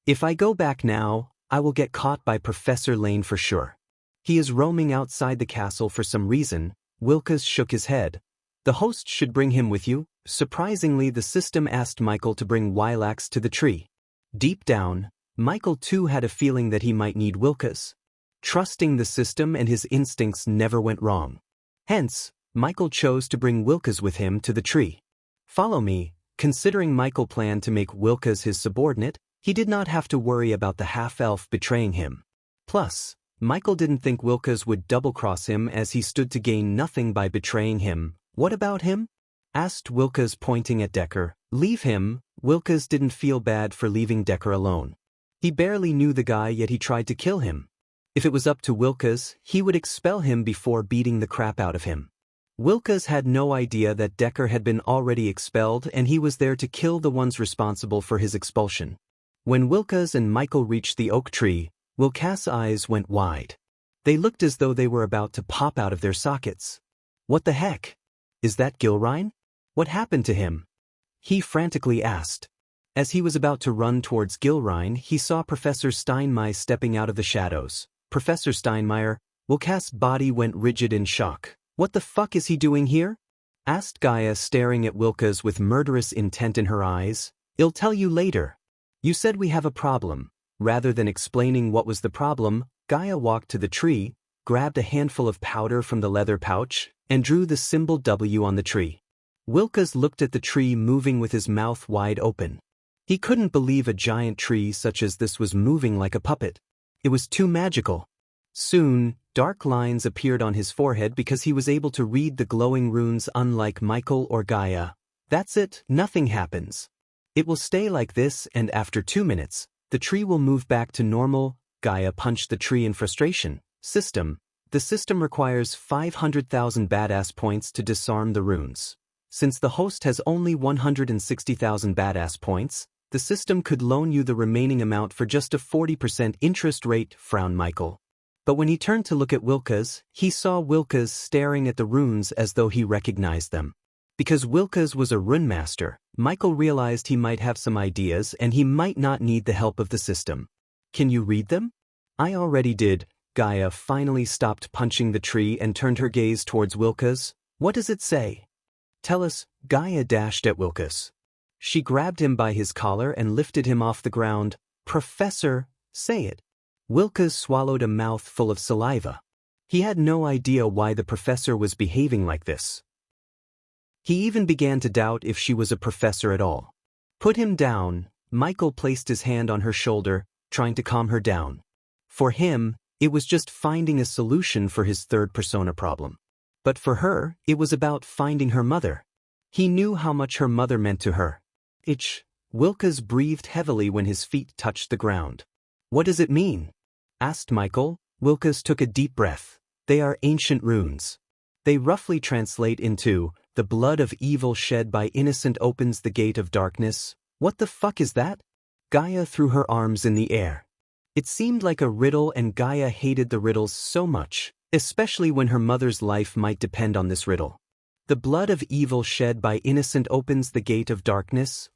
If I go back now, I will get caught by Professor Lane for sure. He is roaming outside the castle for some reason. Wilkes shook his head. The host should bring him with you. Surprisingly, the system asked Michael to bring Wilax to the tree. Deep down, Michael too had a feeling that he might need Wilkes. Trusting the system and his instincts never went wrong. Hence, Michael chose to bring Wilkes with him to the tree. Follow me. Considering Michael planned to make Wilkes his subordinate, he did not have to worry about the half-elf betraying him. Plus, Michael didn't think Wilkes would double-cross him as he stood to gain nothing by betraying him. What about him? Asked Wilkes, pointing at Decker. Leave him. Wilkes didn't feel bad for leaving Decker alone. He barely knew the guy, yet he tried to kill him. If it was up to Wilkes, he would expel him before beating the crap out of him. Wilkes had no idea that Decker had been already expelled and he was there to kill the ones responsible for his expulsion. When Wilkes and Michael reached the oak tree, Wilkes' eyes went wide. They looked as though they were about to pop out of their sockets. What the heck? Is that Gilrine? What happened to him? He frantically asked. As he was about to run towards Gilrine, he saw Professor Steinmeier stepping out of the shadows. Professor Steinmeier, Wilkes' body went rigid in shock. What the fuck is he doing here? Asked Gaia, staring at Wilkes with murderous intent in her eyes. I'll tell you later. You said we have a problem. Rather than explaining what was the problem, Gaia walked to the tree, grabbed a handful of powder from the leather pouch, and drew the symbol W on the tree. Wilkes looked at the tree moving with his mouth wide open. He couldn't believe a giant tree such as this was moving like a puppet. It was too magical. Soon, dark lines appeared on his forehead because he was able to read the glowing runes, unlike Michael or Gaia. That's it, nothing happens. It will stay like this, and after 2 minutes, the tree will move back to normal. Gaia punched the tree in frustration. System. The system requires 500,000 badass points to disarm the runes. Since the host has only 160,000 badass points, the system could loan you the remaining amount for just a 40% interest rate, frowned Michael. But when he turned to look at Wilkes, he saw Wilkes staring at the runes as though he recognized them. Because Wilkes was a rune master, Michael realized he might have some ideas and he might not need the help of the system. Can you read them? I already did. Gaia finally stopped punching the tree and turned her gaze towards Wilkes. What does it say? Tell us. Gaia dashed at Wilkes. She grabbed him by his collar and lifted him off the ground. Professor, say it. Wilkes swallowed a mouthful of saliva. He had no idea why the professor was behaving like this. He even began to doubt if she was a professor at all. Put him down. Michael placed his hand on her shoulder, trying to calm her down. For him, it was just finding a solution for his third persona problem. But for her, it was about finding her mother. He knew how much her mother meant to her. Wilkes breathed heavily when his feet touched the ground. What does it mean? Asked Michael. Wilkes took a deep breath. They are ancient runes. They roughly translate into, the blood of evil shed by innocent opens the gate of darkness. What the fuck is that? Gaia threw her arms in the air. It seemed like a riddle, and Gaia hated the riddles so much, especially when her mother's life might depend on this riddle. The blood of evil shed by innocent opens the gate of darkness.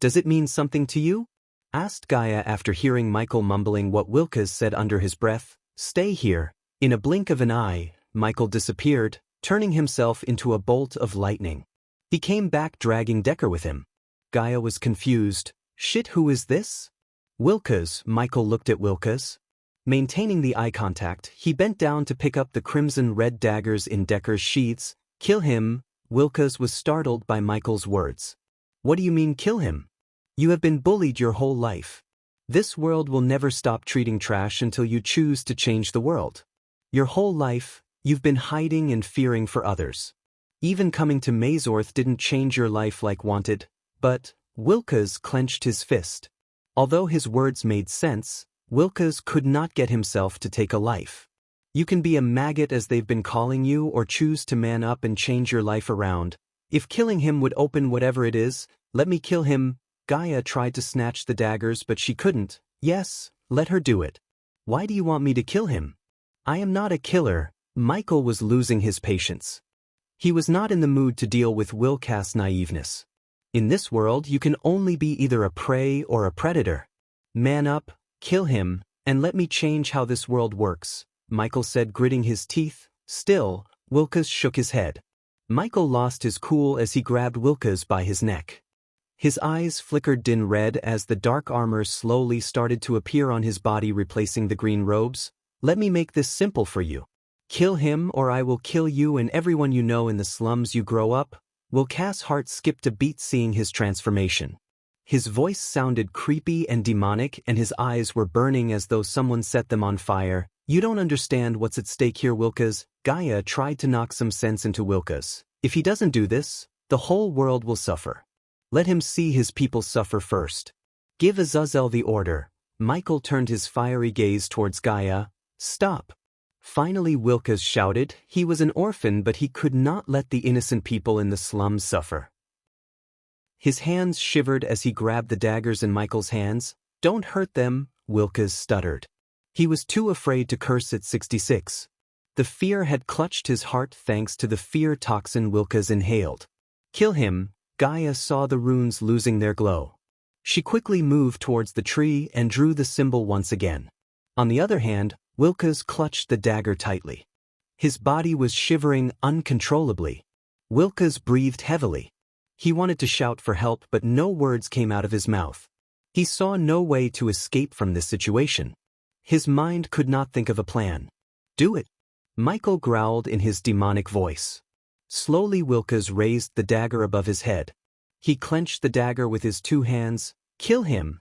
Does it mean something to you? Asked Gaia after hearing Michael mumbling what Wilkes said under his breath. Stay here. In a blink of an eye, Michael disappeared, turning himself into a bolt of lightning. He came back dragging Decker with him. Gaia was confused. Shit, who is this? Wilkes. Michael looked at Wilkes. Maintaining the eye contact, he bent down to pick up the crimson-red daggers in Decker's sheaths. Kill him. Wilkes was startled by Michael's words. What do you mean, kill him? You have been bullied your whole life. This world will never stop treating trash until you choose to change the world. Your whole life, you've been hiding and fearing for others. Even coming to Mazorth didn't change your life like wanted, but Wilkes clenched his fist. Although his words made sense, Wilkes could not get himself to take a life. You can be a maggot as they've been calling you or choose to man up and change your life around. If killing him would open whatever it is, let me kill him. Gaia tried to snatch the daggers but she couldn't. Yes, let her do it. Why do you want me to kill him? I am not a killer. Michael was losing his patience. He was not in the mood to deal with Wilkes' naiveness. In this world you can only be either a prey or a predator. Man up, kill him, and let me change how this world works, Michael said, gritting his teeth. Still, Wilkes shook his head. Michael lost his cool as he grabbed Wilkes by his neck. His eyes flickered dim red as the dark armor slowly started to appear on his body, replacing the green robes. Let me make this simple for you. Kill him or I will kill you and everyone you know in the slums you grow up. Wilkes' heart skipped a beat seeing his transformation. His voice sounded creepy and demonic and his eyes were burning as though someone set them on fire. You don't understand what's at stake here, Wilkes. Gaia tried to knock some sense into Wilkes. If he doesn't do this, the whole world will suffer. Let him see his people suffer first. Give Azazel the order. Michael turned his fiery gaze towards Gaia. Stop. Finally Wilkes shouted. He was an orphan but he could not let the innocent people in the slums suffer. His hands shivered as he grabbed the daggers in Michael's hands. Don't hurt them, Wilkes stuttered. He was too afraid to curse at 66. The fear had clutched his heart thanks to the fear toxin Wilkes inhaled. Kill him. Gaia saw the runes losing their glow. She quickly moved towards the tree and drew the symbol once again. On the other hand, Wilkes clutched the dagger tightly. His body was shivering uncontrollably. Wilkes breathed heavily. He wanted to shout for help but no words came out of his mouth. He saw no way to escape from this situation. His mind could not think of a plan. Do it. Michael growled in his demonic voice. Slowly Wilkes raised the dagger above his head. He clenched the dagger with his two hands. Kill him.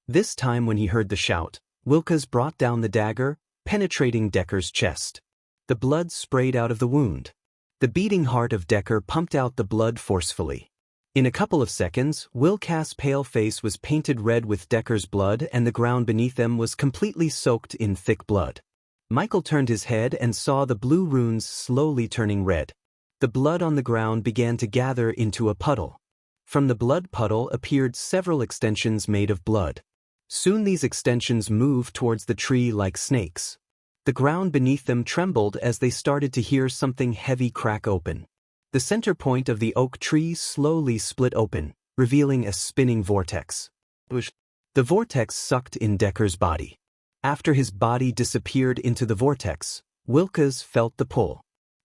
This time when he heard the shout, Wilkes brought down the dagger, penetrating Decker's chest. The blood sprayed out of the wound. The beating heart of Decker pumped out the blood forcefully. In a couple of seconds, Wilkes' pale face was painted red with Decker's blood and the ground beneath them was completely soaked in thick blood. Michael turned his head and saw the blue runes slowly turning red. The blood on the ground began to gather into a puddle. From the blood puddle appeared several extensions made of blood. Soon these extensions moved towards the tree like snakes. The ground beneath them trembled as they started to hear something heavy crack open. The center point of the oak tree slowly split open, revealing a spinning vortex. The vortex sucked in Decker's body. After his body disappeared into the vortex, Wilkes felt the pull.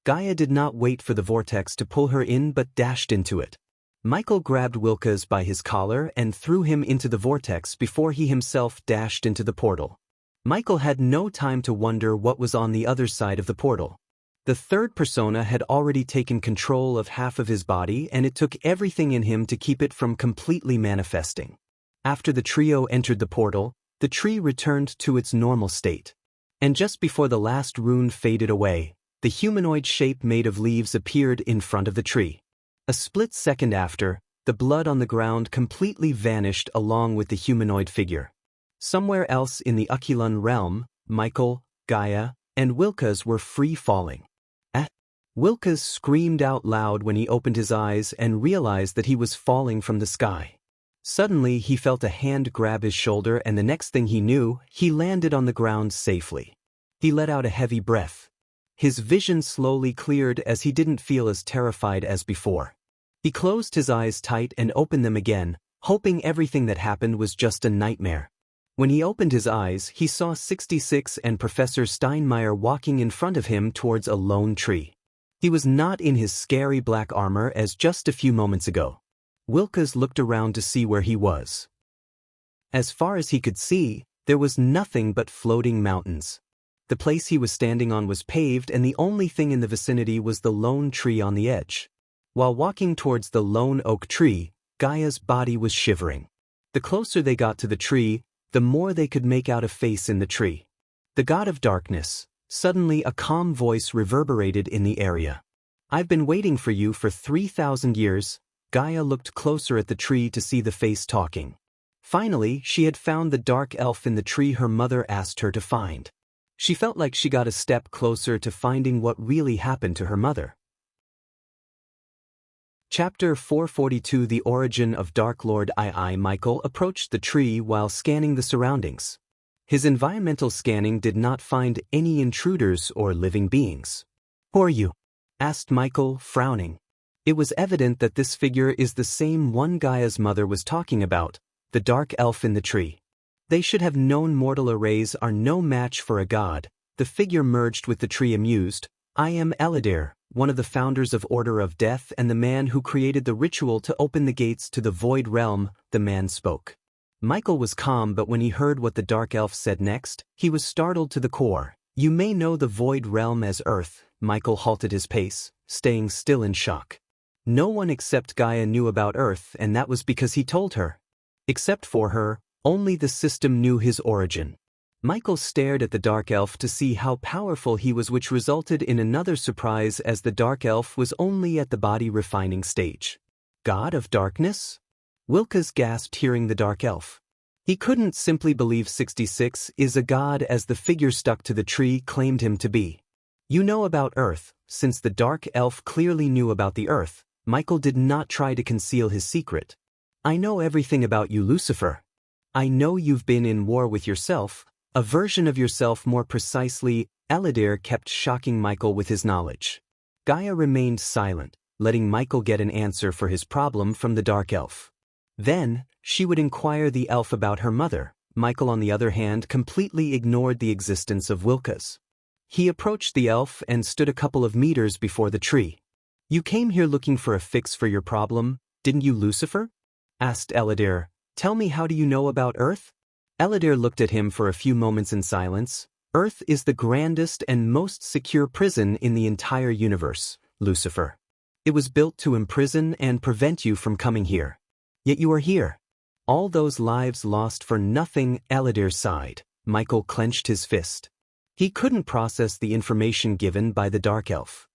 Gaia did not wait for the vortex to pull her in but dashed into it. Michael grabbed Wilkes by his collar and threw him into the vortex before he himself dashed into the portal. Michael had no time to wonder what was on the other side of the portal. The third persona had already taken control of half of his body and it took everything in him to keep it from completely manifesting. After the trio entered the portal, the tree returned to its normal state. And just before the last rune faded away, the humanoid shape made of leaves appeared in front of the tree. A split second after, the blood on the ground completely vanished along with the humanoid figure. Somewhere else in the Aquilan realm, Michael, Gaia, and Wilkes were free falling. Wilkes screamed out loud when he opened his eyes and realized that he was falling from the sky. Suddenly he felt a hand grab his shoulder and the next thing he knew, he landed on the ground safely. He let out a heavy breath. His vision slowly cleared as he didn't feel as terrified as before. He closed his eyes tight and opened them again, hoping everything that happened was just a nightmare. When he opened his eyes, he saw 66 and Professor Steinmeier walking in front of him towards a lone tree. He was not in his scary black armor as just a few moments ago. Wilkes looked around to see where he was. As far as he could see, there was nothing but floating mountains. The place he was standing on was paved and the only thing in the vicinity was the lone tree on the edge. While walking towards the lone oak tree, Gaia's body was shivering. The closer they got to the tree, the more they could make out a face in the tree. The god of darkness. Suddenly a calm voice reverberated in the area. I've been waiting for you for 3,000 years. Gaia looked closer at the tree to see the face talking. Finally, she had found the dark elf in the tree her mother asked her to find. She felt like she got a step closer to finding what really happened to her mother. Chapter 442 The Origin of Dark Lord II. Michael approached the tree while scanning the surroundings. His environmental scanning did not find any intruders or living beings. "Who are you?" asked Michael, frowning. It was evident that this figure is the same one Gaia's mother was talking about, the dark elf in the tree. They should have known mortal arrays are no match for a god. The figure merged with the tree, amused. "I am Eladir, one of the founders of Order of Death and the man who created the ritual to open the gates to the Void Realm," the man spoke. Michael was calm, but when he heard what the dark elf said next, he was startled to the core. "You may know the Void Realm as Earth." Michael halted his pace, staying still in shock. No one except Gaia knew about Earth, and that was because he told her. Except for her, only the system knew his origin. Michael stared at the dark elf to see how powerful he was, which resulted in another surprise as the dark elf was only at the body refining stage. "God of Darkness?" Wilkes gasped, hearing the dark elf. He couldn't simply believe 66 is a god, as the figure stuck to the tree claimed him to be. "You know about Earth." Since the dark elf clearly knew about the Earth, Michael did not try to conceal his secret. "I know everything about you, Lucifer. I know you've been in war with yourself, a version of yourself more precisely." Eladir kept shocking Michael with his knowledge. Gaia remained silent, letting Michael get an answer for his problem from the dark elf. Then, she would inquire the elf about her mother. Michael, on the other hand, completely ignored the existence of Wilkes. He approached the elf and stood a couple of meters before the tree. "You came here looking for a fix for your problem, didn't you, Lucifer?" asked Eladir. "Tell me, how do you know about Earth?" Eladir looked at him for a few moments in silence. "Earth is the grandest and most secure prison in the entire universe, Lucifer. It was built to imprison and prevent you from coming here. Yet you are here. All those lives lost for nothing." Eladir sighed. Michael clenched his fist. He couldn't process the information given by the dark elf.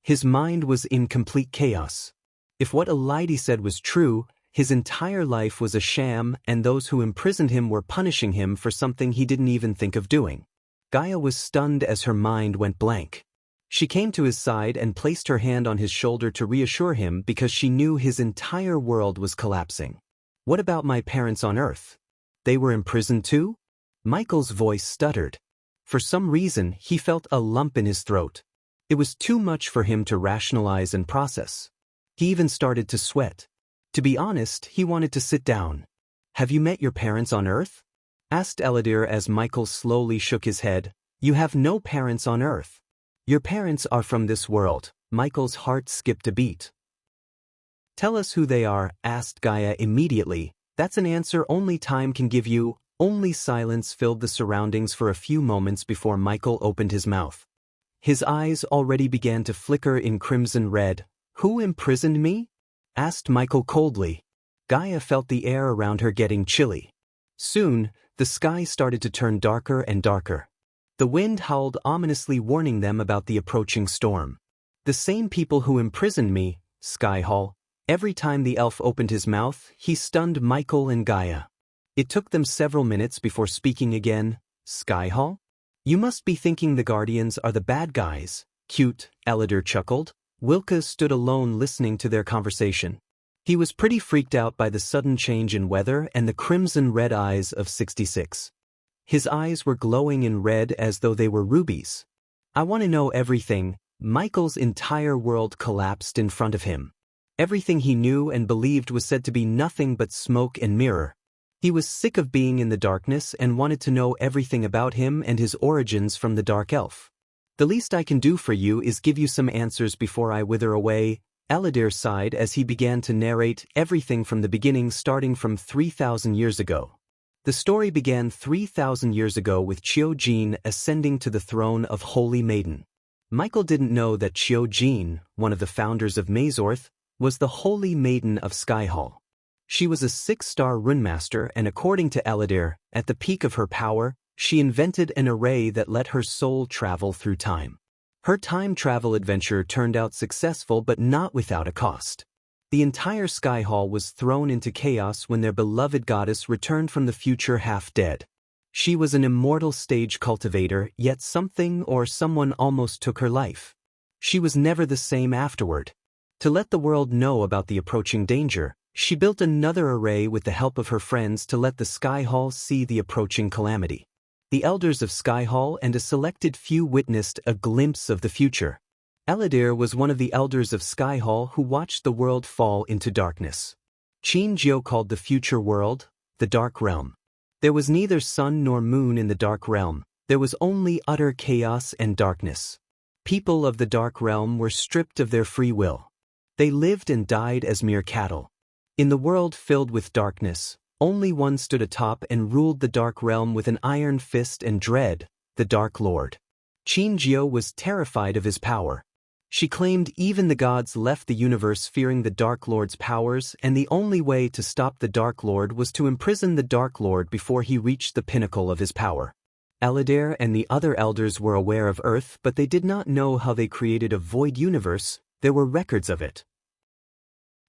His mind was in complete chaos. If what Elidi said was true, his entire life was a sham, and those who imprisoned him were punishing him for something he didn't even think of doing. Gaia was stunned as her mind went blank. She came to his side and placed her hand on his shoulder to reassure him, because she knew his entire world was collapsing. "What about my parents on Earth? They were imprisoned too?" Michael's voice stuttered. For some reason, he felt a lump in his throat. It was too much for him to rationalize and process. He even started to sweat. To be honest, he wanted to sit down. "Have you met your parents on Earth?" asked Eladir as Michael slowly shook his head. "You have no parents on Earth. Your parents are from this world." Michael's heart skipped a beat. "Tell us who they are," asked Gaia immediately. "That's an answer only time can give you." Only silence filled the surroundings for a few moments before Michael opened his mouth. His eyes already began to flicker in crimson red. "Who imprisoned me?" asked Michael coldly. Gaia felt the air around her getting chilly. Soon, the sky started to turn darker and darker. The wind howled ominously, warning them about the approaching storm. "The same people who imprisoned me, Skyhall." Every time the elf opened his mouth, he stunned Michael and Gaia. It took them several minutes before speaking again. "Skyhall? You must be thinking the Guardians are the bad guys." "Cute," Eladir chuckled. Wilkes stood alone listening to their conversation. He was pretty freaked out by the sudden change in weather and the crimson-red eyes of 66. His eyes were glowing in red as though they were rubies. "I want to know everything." Michael's entire world collapsed in front of him. Everything he knew and believed was said to be nothing but smoke and mirror. He was sick of being in the darkness and wanted to know everything about him and his origins from the dark elf. "The least I can do for you is give you some answers before I wither away." Eladir sighed as he began to narrate everything from the beginning, starting from 3,000 years ago. The story began 3,000 years ago with Chiojin ascending to the throne of Holy Maiden. Michael didn't know that Chiojin, one of the founders of Mazorth, was the Holy Maiden of Skyhall. She was a 6-star runemaster, and according to Eladir, at the peak of her power, she invented an array that let her soul travel through time. Her time travel adventure turned out successful but not without a cost. The entire Sky Hall was thrown into chaos when their beloved goddess returned from the future half dead. She was an immortal stage cultivator, yet something or someone almost took her life. She was never the same afterward. To let the world know about the approaching danger, she built another array with the help of her friends to let the Sky Hall see the approaching calamity. The elders of Sky Hall and a selected few witnessed a glimpse of the future. Eladir was one of the elders of Sky Hall who watched the world fall into darkness. Qin called the future world the Dark Realm. There was neither sun nor moon in the Dark Realm, there was only utter chaos and darkness. People of the Dark Realm were stripped of their free will. They lived and died as mere cattle. In the world filled with darkness, only one stood atop and ruled the Dark Realm with an iron fist and dread, the Dark Lord. Qin was terrified of his power. She claimed even the gods left the universe fearing the Dark Lord's powers, and the only way to stop the Dark Lord was to imprison the Dark Lord before he reached the pinnacle of his power. Eladir and the other elders were aware of Earth, but they did not know how they created a void universe. There were records of it.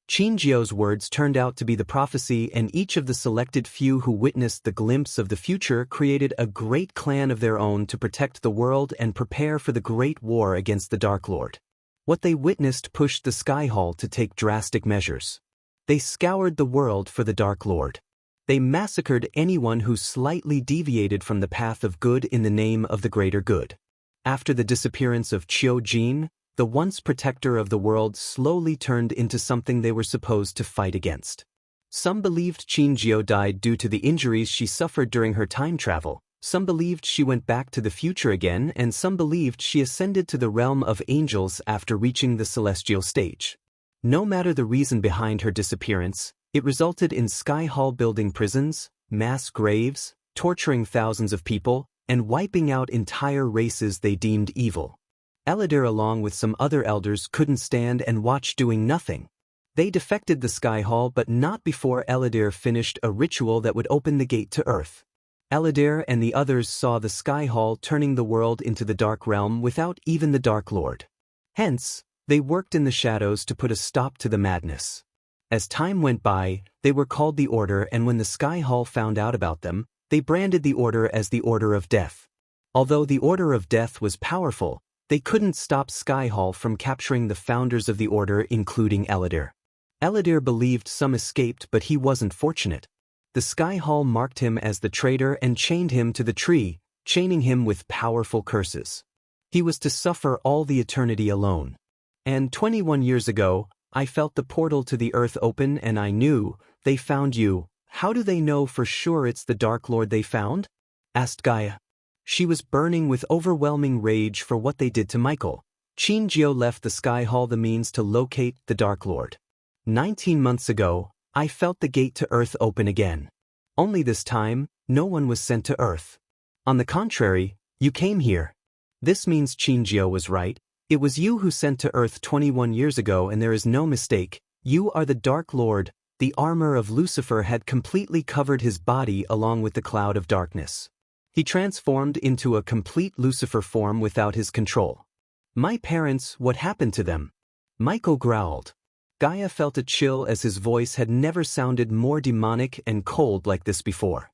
Qin words turned out to be the prophecy, and each of the selected few who witnessed the glimpse of the future created a great clan of their own to protect the world and prepare for the great war against the Dark Lord. What they witnessed pushed the Sky Hall to take drastic measures. They scoured the world for the Dark Lord. They massacred anyone who slightly deviated from the path of good in the name of the greater good. After the disappearance of Jin, the once protector of the world slowly turned into something they were supposed to fight against. Some believed Qin died due to the injuries she suffered during her time travel, some believed she went back to the future again, and some believed she ascended to the realm of angels after reaching the celestial stage. No matter the reason behind her disappearance, it resulted in Sky Hall building prisons, mass graves, torturing thousands of people, and wiping out entire races they deemed evil. Eladir along with some other elders couldn't stand and watch doing nothing. They defected the Sky Hall, but not before Eladir finished a ritual that would open the gate to Earth. Eladir and the others saw the Sky Hall turning the world into the Dark Realm without even the Dark Lord. Hence, they worked in the shadows to put a stop to the madness. As time went by, they were called the Order, and when the Sky Hall found out about them, they branded the Order as the Order of Death. Although the Order of Death was powerful, they couldn't stop Sky Hall from capturing the founders of the Order, including Eladir. Eladir believed some escaped, but he wasn't fortunate. The Sky Hall marked him as the traitor and chained him to the tree, chaining him with powerful curses. He was to suffer all the eternity alone. And 21 years ago, I felt the portal to the earth open and I knew, they found you. How do they know for sure it's the Dark Lord they found? Asked Gaia. She was burning with overwhelming rage for what they did to Michael. Qin left the Sky Hall the means to locate the Dark Lord. 19 months ago, I felt the gate to Earth open again. Only this time, no one was sent to Earth. On the contrary, you came here. This means Qin was right. It was you who sent to Earth 21 years ago, and there is no mistake. You are the Dark Lord. The armor of Lucifer had completely covered his body along with the cloud of darkness. He transformed into a complete Lucifer form without his control. My parents, what happened to them? Michael growled. Gaia felt a chill as his voice had never sounded more demonic and cold like this before.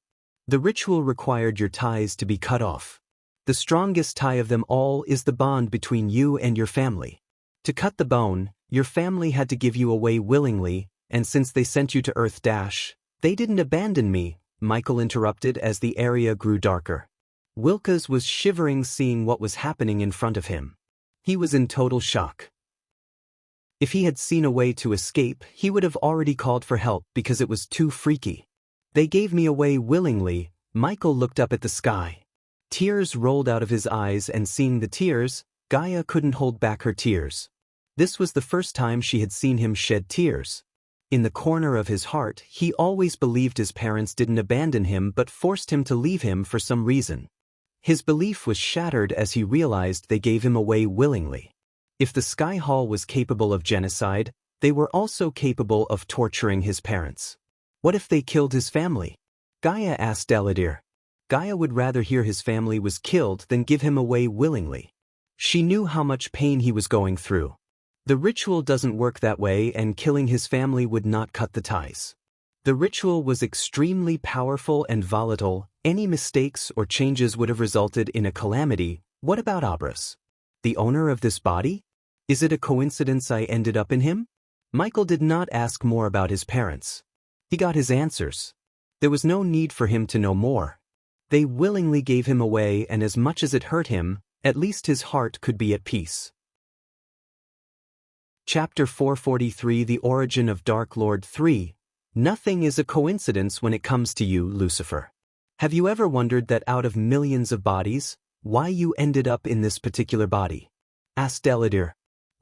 The ritual required your ties to be cut off. The strongest tie of them all is the bond between you and your family. To cut the bone, your family had to give you away willingly, and since they sent you to Earth they didn't abandon me, Michael interrupted as the area grew darker. Wilkes was shivering seeing what was happening in front of him. He was in total shock. If he had seen a way to escape, he would have already called for help because it was too freaky. They gave me away willingly. Michael looked up at the sky. Tears rolled out of his eyes, and seeing the tears, Gaia couldn't hold back her tears. This was the first time she had seen him shed tears. In the corner of his heart, he always believed his parents didn't abandon him but forced him to leave him for some reason. His belief was shattered as he realized they gave him away willingly. If the Sky Hall was capable of genocide, they were also capable of torturing his parents. What if they killed his family? Gaia asked Eladir. Gaia would rather hear his family was killed than give him away willingly. She knew how much pain he was going through. The ritual doesn't work that way, and killing his family would not cut the ties. The ritual was extremely powerful and volatile. Any mistakes or changes would have resulted in a calamity. What about Abras? The owner of this body? Is it a coincidence I ended up in him? Michael did not ask more about his parents. He got his answers. There was no need for him to know more. They willingly gave him away, and as much as it hurt him, at least his heart could be at peace. Chapter 443, The Origin of Dark Lord 3. Nothing is a coincidence when it comes to you, Lucifer. Have you ever wondered that out of millions of bodies, why you ended up in this particular body? Asked Eladir.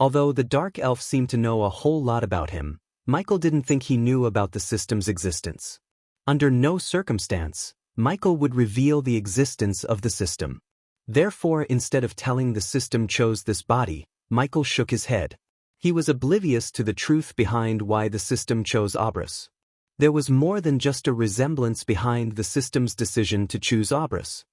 Although the Dark Elf seemed to know a whole lot about him, Michael didn't think he knew about the system's existence. Under no circumstance, Michael would reveal the existence of the system. Therefore, instead of telling the system chose this body, Michael shook his head. He was oblivious to the truth behind why the system chose Abras. There was more than just a resemblance behind the system's decision to choose Abras.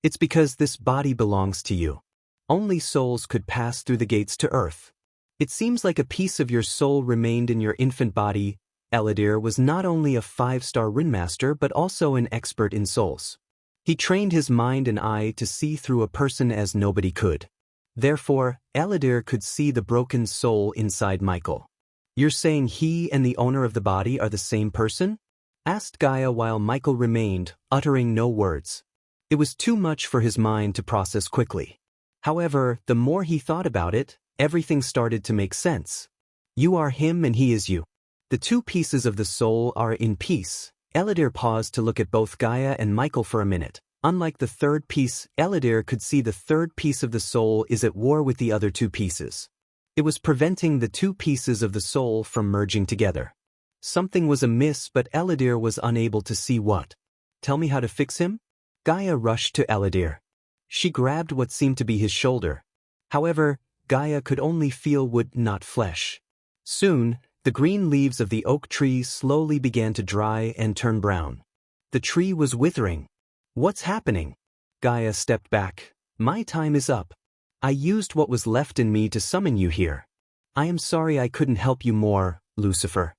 It's because this body belongs to you. Only souls could pass through the gates to Earth. It seems like a piece of your soul remained in your infant body. Eladir was not only a 5-star Ringmaster but also an expert in souls. He trained his mind and eye to see through a person as nobody could. Therefore, Eladir could see the broken soul inside Michael. You're saying he and the owner of the body are the same person? Asked Gaia while Michael remained, uttering no words. It was too much for his mind to process quickly. However, the more he thought about it, everything started to make sense. You are him and he is you. The two pieces of the soul are in peace. Eladir paused to look at both Gaia and Michael for a minute. Unlike the third piece, Eladir could see the third piece of the soul is at war with the other two pieces. It was preventing the two pieces of the soul from merging together. Something was amiss, but Eladir was unable to see what. Tell me how to fix him? Gaia rushed to Eladir. She grabbed what seemed to be his shoulder. However, Gaia could only feel wood, not flesh. Soon, the green leaves of the oak tree slowly began to dry and turn brown. The tree was withering. What's happening? Gaia stepped back. My time is up. I used what was left in me to summon you here. I am sorry I couldn't help you more, Lucifer.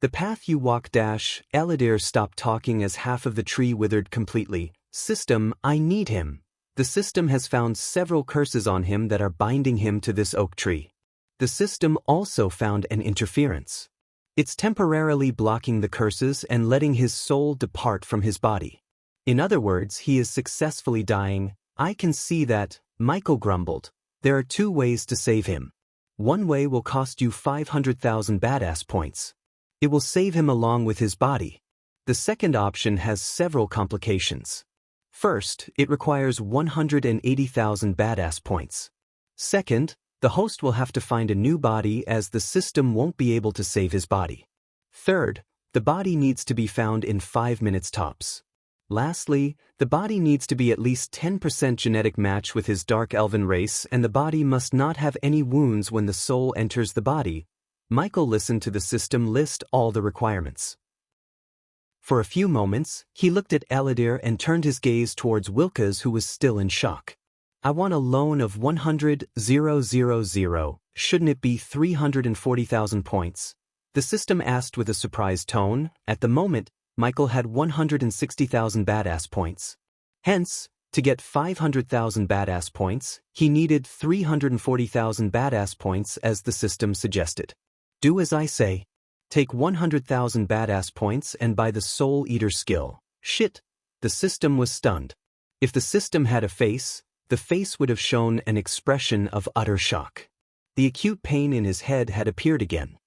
The path you walk. Eladir stopped talking as half of the tree withered completely. System, I need him. The system has found several curses on him that are binding him to this oak tree. The system also found an interference. It's temporarily blocking the curses and letting his soul depart from his body. In other words, he is successfully dying. I can see that, Michael grumbled. There are two ways to save him. One way will cost you 500,000 badass points. It will save him along with his body. The second option has several complications. First, it requires 180,000 badass points. Second, the host will have to find a new body as the system won't be able to save his body. Third, the body needs to be found in 5 minutes tops. Lastly, the body needs to be at least 10% genetic match with his dark elven race, and the body must not have any wounds when the soul enters the body. Michael listened to the system list all the requirements. For a few moments, he looked at Eladir and turned his gaze towards Wilkes, who was still in shock. I want a loan of 100,000. Shouldn't it be 340,000 points? The system asked with a surprised tone. At the moment, Michael had 160,000 badass points. Hence, to get 500,000 badass points, he needed 340,000 badass points as the system suggested. Do as I say. Take 100,000 badass points and buy the Soul Eater skill. Shit. The system was stunned. If the system had a face, the face would have shown an expression of utter shock. The acute pain in his head had appeared again.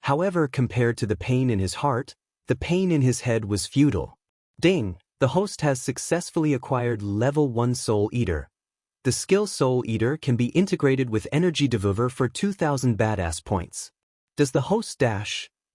However, compared to the pain in his heart, the pain in his head was futile. Ding! The host has successfully acquired level 1 Soul Eater. The skill Soul Eater can be integrated with Energy Devour for 2,000 badass points. Does the host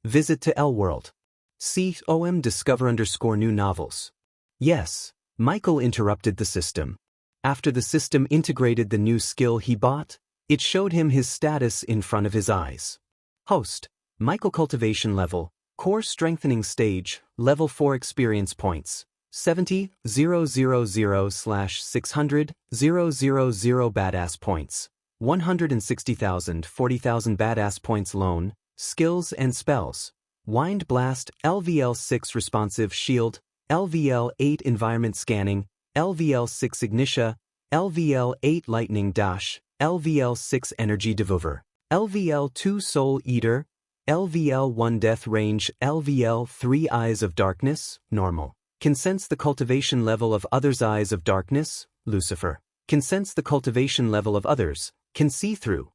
visit to L-World? COM discover _new novels. Yes, Michael interrupted the system. After the system integrated the new skill he bought, it showed him his status in front of his eyes. Host, Michael cultivation level, core strengthening stage, level 4 experience points, 70,000/600,000 badass points. 160,000, 40,000 badass points loan, skills and spells. Wind Blast, LVL6 Responsive Shield, LVL8 Environment Scanning, LVL6 Ignitia, LVL8 Lightning Dash, LVL6 Energy Devour, LVL2 Soul Eater, LVL1 Death Range, LVL3 Eyes of Darkness, Normal. Can sense the cultivation level of others. Eyes of Darkness, Lucifer. Can sense the cultivation level of others, can see through.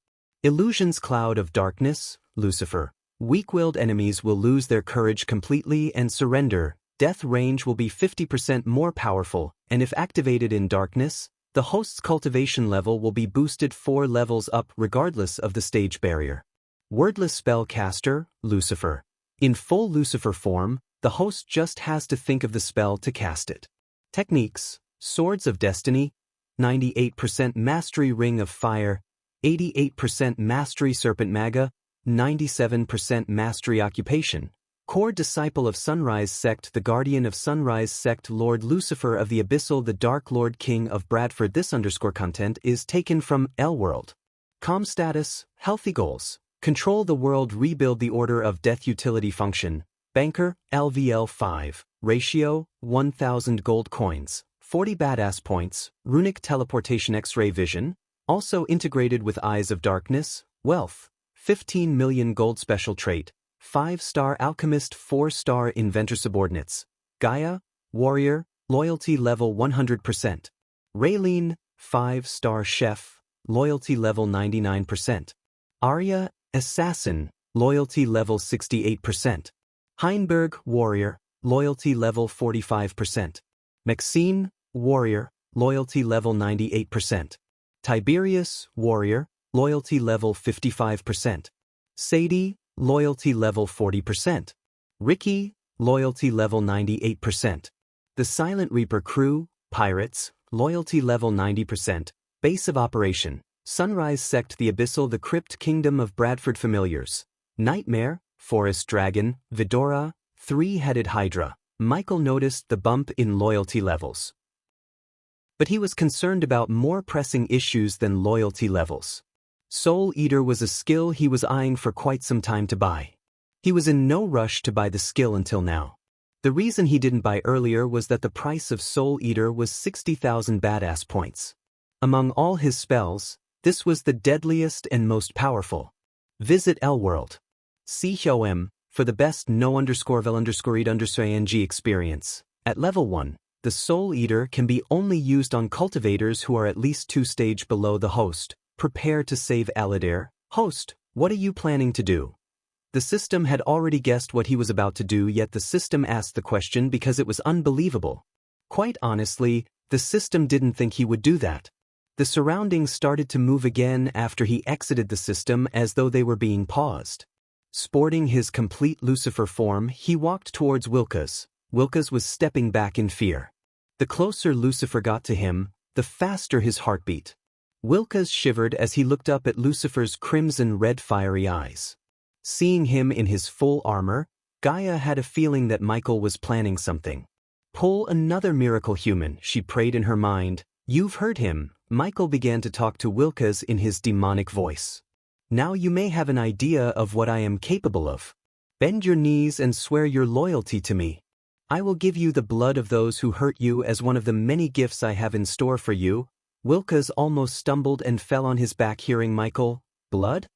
Illusions Cloud of Darkness, Lucifer. Weak-willed enemies will lose their courage completely and surrender. Death range will be 50% more powerful, and if activated in darkness, the host's cultivation level will be boosted 4 levels up regardless of the stage barrier. Wordless Spellcaster, Lucifer. In full Lucifer form, the host just has to think of the spell to cast it. Techniques: Swords of Destiny, 98% Mastery Ring of Fire, 88% Mastery Serpent Maga, 97% Mastery Occupation. Core Disciple of Sunrise Sect, the Guardian of Sunrise Sect, Lord Lucifer of the Abyssal, the Dark Lord King of Bradford. This content is taken from L-World. Com status, healthy goals. Control the world, rebuild the Order of Death. Utility function, Banker, LVL 5, ratio, 1000 gold coins, 40 badass points, runic teleportation, X-ray vision, also integrated with Eyes of Darkness, wealth, 15 million gold. Special trait, 5-star alchemist, 4-star inventor. Subordinates, Gaia, warrior, loyalty level 100%. Raylene, 5-star chef, loyalty level 99%. Arya, assassin, loyalty level 68%. Heinberg, warrior, loyalty level 45%. Maxine, warrior, loyalty level 98%. Tiberius, warrior, loyalty level 55%. Sadie, loyalty level 40%. Ricky, loyalty level 98%. The Silent Reaper crew, pirates, loyalty level 90%. Base of operation, Sunrise Sect, the Abyssal, the Crypt Kingdom of Bradford. Familiars, Nightmare, Forest Dragon, Vidora, 3-headed Hydra. Michael noticed the bump in loyalty levels, but he was concerned about more pressing issues than loyalty levels. Soul Eater was a skill he was eyeing for quite some time to buy. He was in no rush to buy the skill until now. The reason he didn't buy earlier was that the price of Soul Eater was 60,000 badass points. Among all his spells, this was the deadliest and most powerful. Visit L-World. CHOM, for the best no_vel_eat_ng experience. At level 1, the Soul Eater can be only used on cultivators who are at least 2 stage below the host. Prepare to save Aladir. Host, what are you planning to do? The system had already guessed what he was about to do, yet the system asked the question because it was unbelievable. Quite honestly, the system didn't think he would do that. The surroundings started to move again after he exited the system, as though they were being paused. Sporting his complete Lucifer form, he walked towards Wilkes. Wilkes was stepping back in fear. The closer Lucifer got to him, the faster his heart beat. Wilkes shivered as he looked up at Lucifer's crimson-red fiery eyes. Seeing him in his full armor, Gaia had a feeling that Michael was planning something. Pull another miracle, human, she prayed in her mind. You've heard him. Michael began to talk to Wilkes in his demonic voice. Now you may have an idea of what I am capable of. Bend your knees and swear your loyalty to me. I will give you the blood of those who hurt you as one of the many gifts I have in store for you. Wilkes almost stumbled and fell on his back hearing Michael. Blood?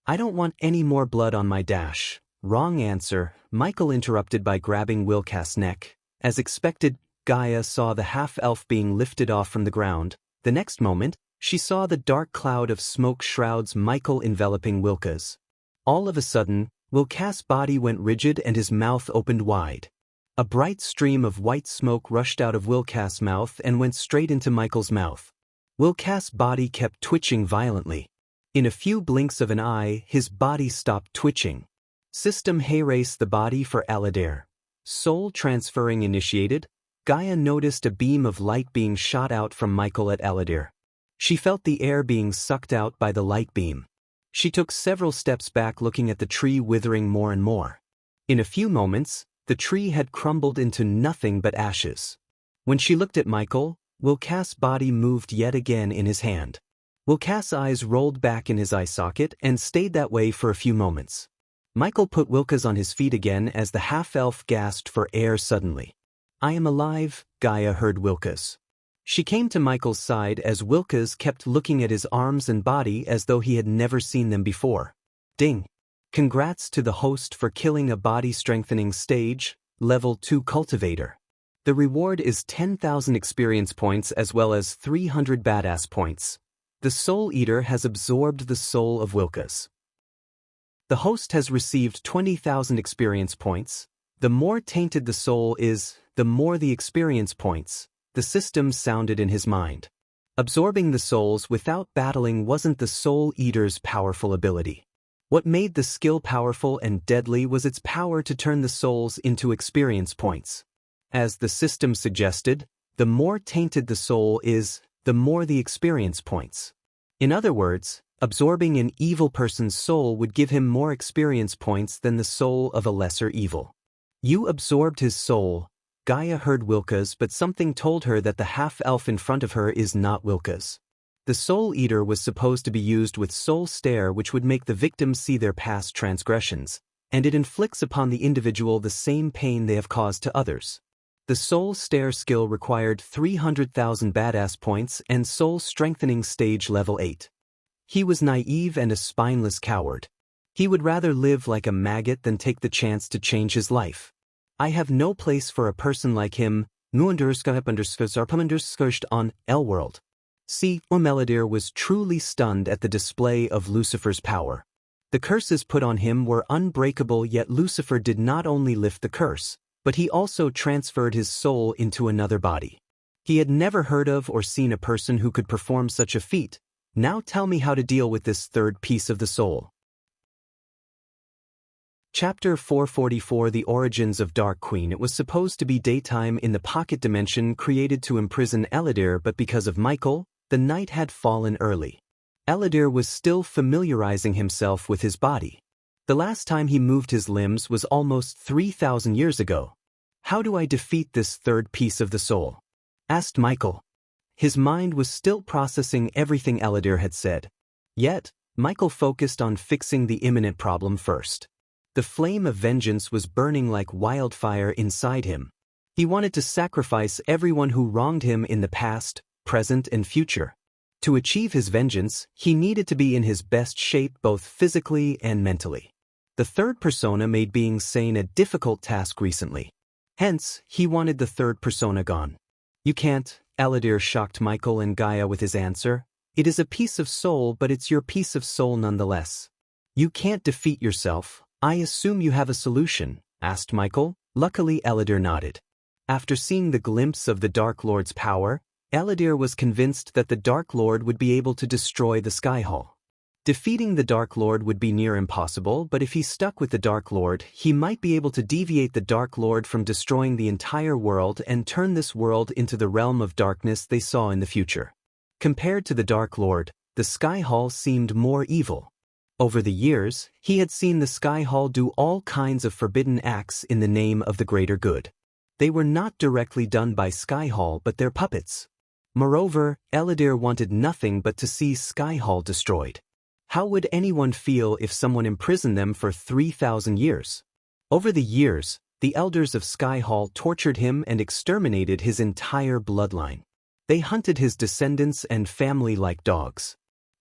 I don't want any more blood on my dash. Wrong answer, Michael interrupted by grabbing Wilkes' neck. As expected, Gaia saw the half-elf being lifted off from the ground. The next moment, she saw the dark cloud of smoke shrouds Michael enveloping Wilkes. All of a sudden, Wilkes' body went rigid and his mouth opened wide. A bright stream of white smoke rushed out of Wilkes' mouth and went straight into Michael's mouth. Wilkes' body kept twitching violently. In a few blinks of an eye, his body stopped twitching. System Hayrace the body for Aladir. Soul transferring initiated. Gaia noticed a beam of light being shot out from Michael at Aladir. She felt the air being sucked out by the light beam. She took several steps back, looking at the tree withering more and more. In a few moments, the tree had crumbled into nothing but ashes. When she looked at Michael, Wilkes' body moved yet again in his hand. Wilkas's eyes rolled back in his eye socket and stayed that way for a few moments. Michael put Wilkas on his feet again as the half-elf gasped for air suddenly. "I am alive," Gaia heard Wilkas. She came to Michael's side as Wilkas kept looking at his arms and body as though he had never seen them before. Ding! Congrats to the host for killing a body-strengthening stage, level 2 cultivator. The reward is 10,000 experience points as well as 300 badass points. The Soul Eater has absorbed the soul of Wilkas. The host has received 20,000 experience points. The more tainted the soul is, the more the experience points, the system sounded in his mind. Absorbing the souls without battling wasn't the Soul Eater's powerful ability. What made the skill powerful and deadly was its power to turn the souls into experience points. As the system suggested, the more tainted the soul is, the more the experience points. In other words, absorbing an evil person's soul would give him more experience points than the soul of a lesser evil. You absorbed his soul, Gaia heard Wilkas, but something told her that the half-elf in front of her is not Wilkas. The Soul Eater was supposed to be used with Soul Stare, which would make the victim see their past transgressions, and it inflicts upon the individual the same pain they have caused to others. The Soul Stare skill required 300,000 badass points and Soul Strengthening stage level 8. He was naive and a spineless coward. He would rather live like a maggot than take the chance to change his life. I have no place for a person like him, on L-World. See, Meladir was truly stunned at the display of Lucifer's power. The curses put on him were unbreakable, yet Lucifer did not only lift the curse, but he also transferred his soul into another body. He had never heard of or seen a person who could perform such a feat. Now tell me how to deal with this third piece of the soul. Chapter 444 The Origins of Dark Queen. It was supposed to be daytime in the pocket dimension created to imprison Eladir, but because of Michael, the night had fallen early. Eladir was still familiarizing himself with his body. The last time he moved his limbs was almost 3,000 years ago. How do I defeat this third piece of the soul? Asked Michael. His mind was still processing everything Eladir had said. Yet, Michael focused on fixing the imminent problem first. The flame of vengeance was burning like wildfire inside him. He wanted to sacrifice everyone who wronged him in the past, present, and future. To achieve his vengeance, he needed to be in his best shape both physically and mentally. The third persona made being sane a difficult task recently. Hence, he wanted the third persona gone. You can't, Eladir shocked Michael and Gaia with his answer. It is a piece of soul, but it's your piece of soul nonetheless. You can't defeat yourself. I assume you have a solution, asked Michael. Luckily Eladir nodded. After seeing the glimpse of the Dark Lord's power, Eladir was convinced that the Dark Lord would be able to destroy the Sky Hall. Defeating the Dark Lord would be near impossible, but if he stuck with the Dark Lord, he might be able to deviate the Dark Lord from destroying the entire world and turn this world into the realm of darkness they saw in the future. Compared to the Dark Lord, the Sky Hall seemed more evil. Over the years, he had seen the Sky Hall do all kinds of forbidden acts in the name of the greater good. They were not directly done by Sky Hall but their puppets. Moreover, Eladir wanted nothing but to see Sky Hall destroyed. How would anyone feel if someone imprisoned them for 3,000 years? Over the years, the elders of Sky Hall tortured him and exterminated his entire bloodline. They hunted his descendants and family like dogs.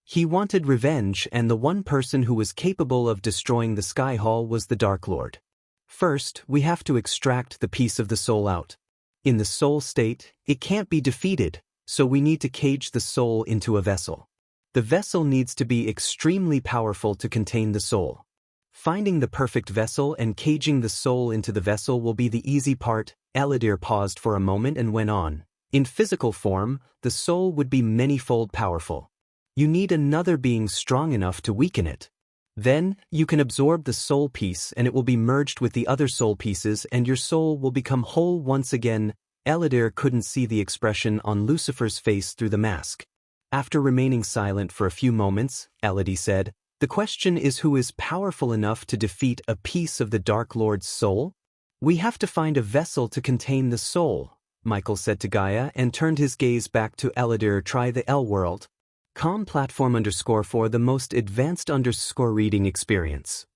He wanted revenge, and the one person who was capable of destroying the Sky Hall was the Dark Lord. First, we have to extract the piece of the soul out. In the soul state, it can't be defeated, so we need to cage the soul into a vessel. The vessel needs to be extremely powerful to contain the soul. Finding the perfect vessel and caging the soul into the vessel will be the easy part. Eladir paused for a moment and went on. In physical form, the soul would be many-fold powerful. You need another being strong enough to weaken it. Then, you can absorb the soul piece and it will be merged with the other soul pieces and your soul will become whole once again. Eladir couldn't see the expression on Lucifer's face through the mask. After remaining silent for a few moments, Eladir said, "The question is who is powerful enough to defeat a piece of the Dark Lord's soul? We have to find a vessel to contain the soul," Michael said to Gaia and turned his gaze back to Eladir. Try the L-World. calm platform _4 the most advanced reading experience.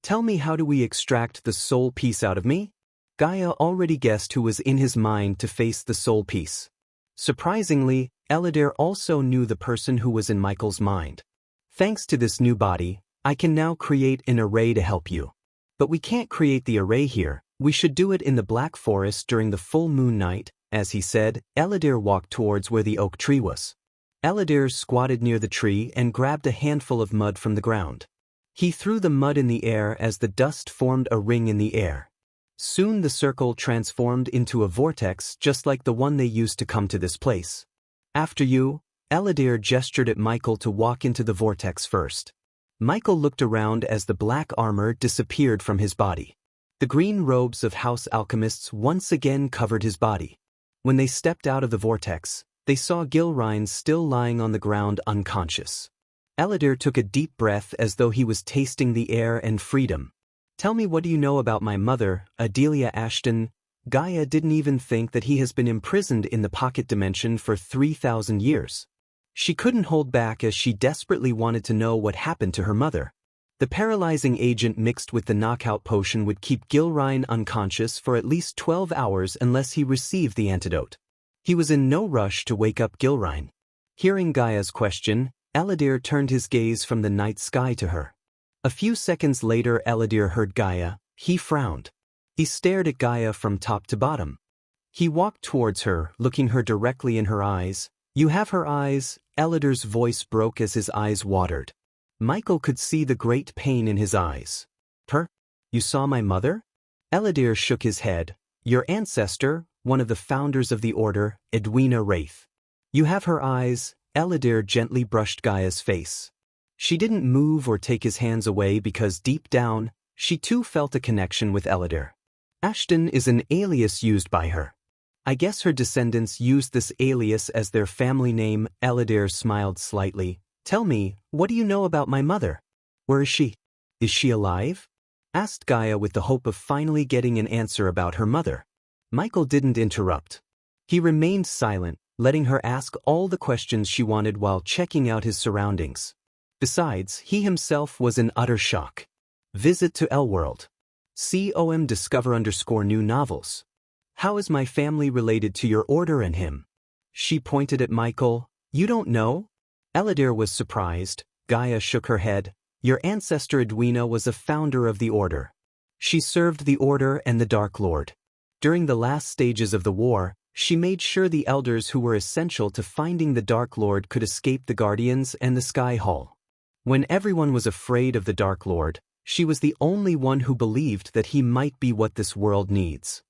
Tell me, how do we extract the soul piece out of me? Gaia already guessed who was in his mind to face the soul piece. Surprisingly, Eladir also knew the person who was in Michael's mind. Thanks to this new body, I can now create an array to help you. But we can't create the array here, we should do it in the Black Forest during the full moon night. As he said, Eladir walked towards where the oak tree was. Eladir squatted near the tree and grabbed a handful of mud from the ground. He threw the mud in the air as the dust formed a ring in the air. Soon the circle transformed into a vortex just like the one they used to come to this place. After you, Eladir gestured at Michael to walk into the vortex first. Michael looked around as the black armor disappeared from his body. The green robes of house alchemists once again covered his body. When they stepped out of the vortex, they saw Gilrine still lying on the ground unconscious. Eladir took a deep breath as though he was tasting the air and freedom. Tell me, what do you know about my mother, Adelia Ashton? Gaia didn't even think that he has been imprisoned in the pocket dimension for 3,000 years. She couldn't hold back as she desperately wanted to know what happened to her mother. The paralyzing agent mixed with the knockout potion would keep Gilrine unconscious for at least 12 hours unless he received the antidote. He was in no rush to wake up Gilrine. Hearing Gaia's question, Eladir turned his gaze from the night sky to her. A few seconds later, Eladir heard Gaia. He frowned. He stared at Gaia from top to bottom. He walked towards her, looking her directly in her eyes. You have her eyes. Eladir's voice broke as his eyes watered. Michael could see the great pain in his eyes. You saw my mother? Eladir shook his head. Your ancestor, one of the founders of the order, Edwina Wraith. You have her eyes. Eladir gently brushed Gaia's face. She didn't move or take his hands away because deep down, she too felt a connection with Eladir. Ashton is an alias used by her. I guess her descendants used this alias as their family name. Eladir smiled slightly. Tell me, what do you know about my mother? Where is she? Is she alive? Asked Gaia with the hope of finally getting an answer about her mother. Michael didn't interrupt. He remained silent, letting her ask all the questions she wanted while checking out his surroundings. Besides, he himself was in utter shock. Visit to Elworld. COM discover _new novels. How is my family related to your order and him? She pointed at Michael. You don't know? Eladir was surprised. Gaia shook her head. Your ancestor Edwina was a founder of the order. She served the order and the Dark Lord. During the last stages of the war, she made sure the elders who were essential to finding the Dark Lord could escape the Guardians and the Sky Hall. When everyone was afraid of the Dark Lord, she was the only one who believed that he might be what this world needs.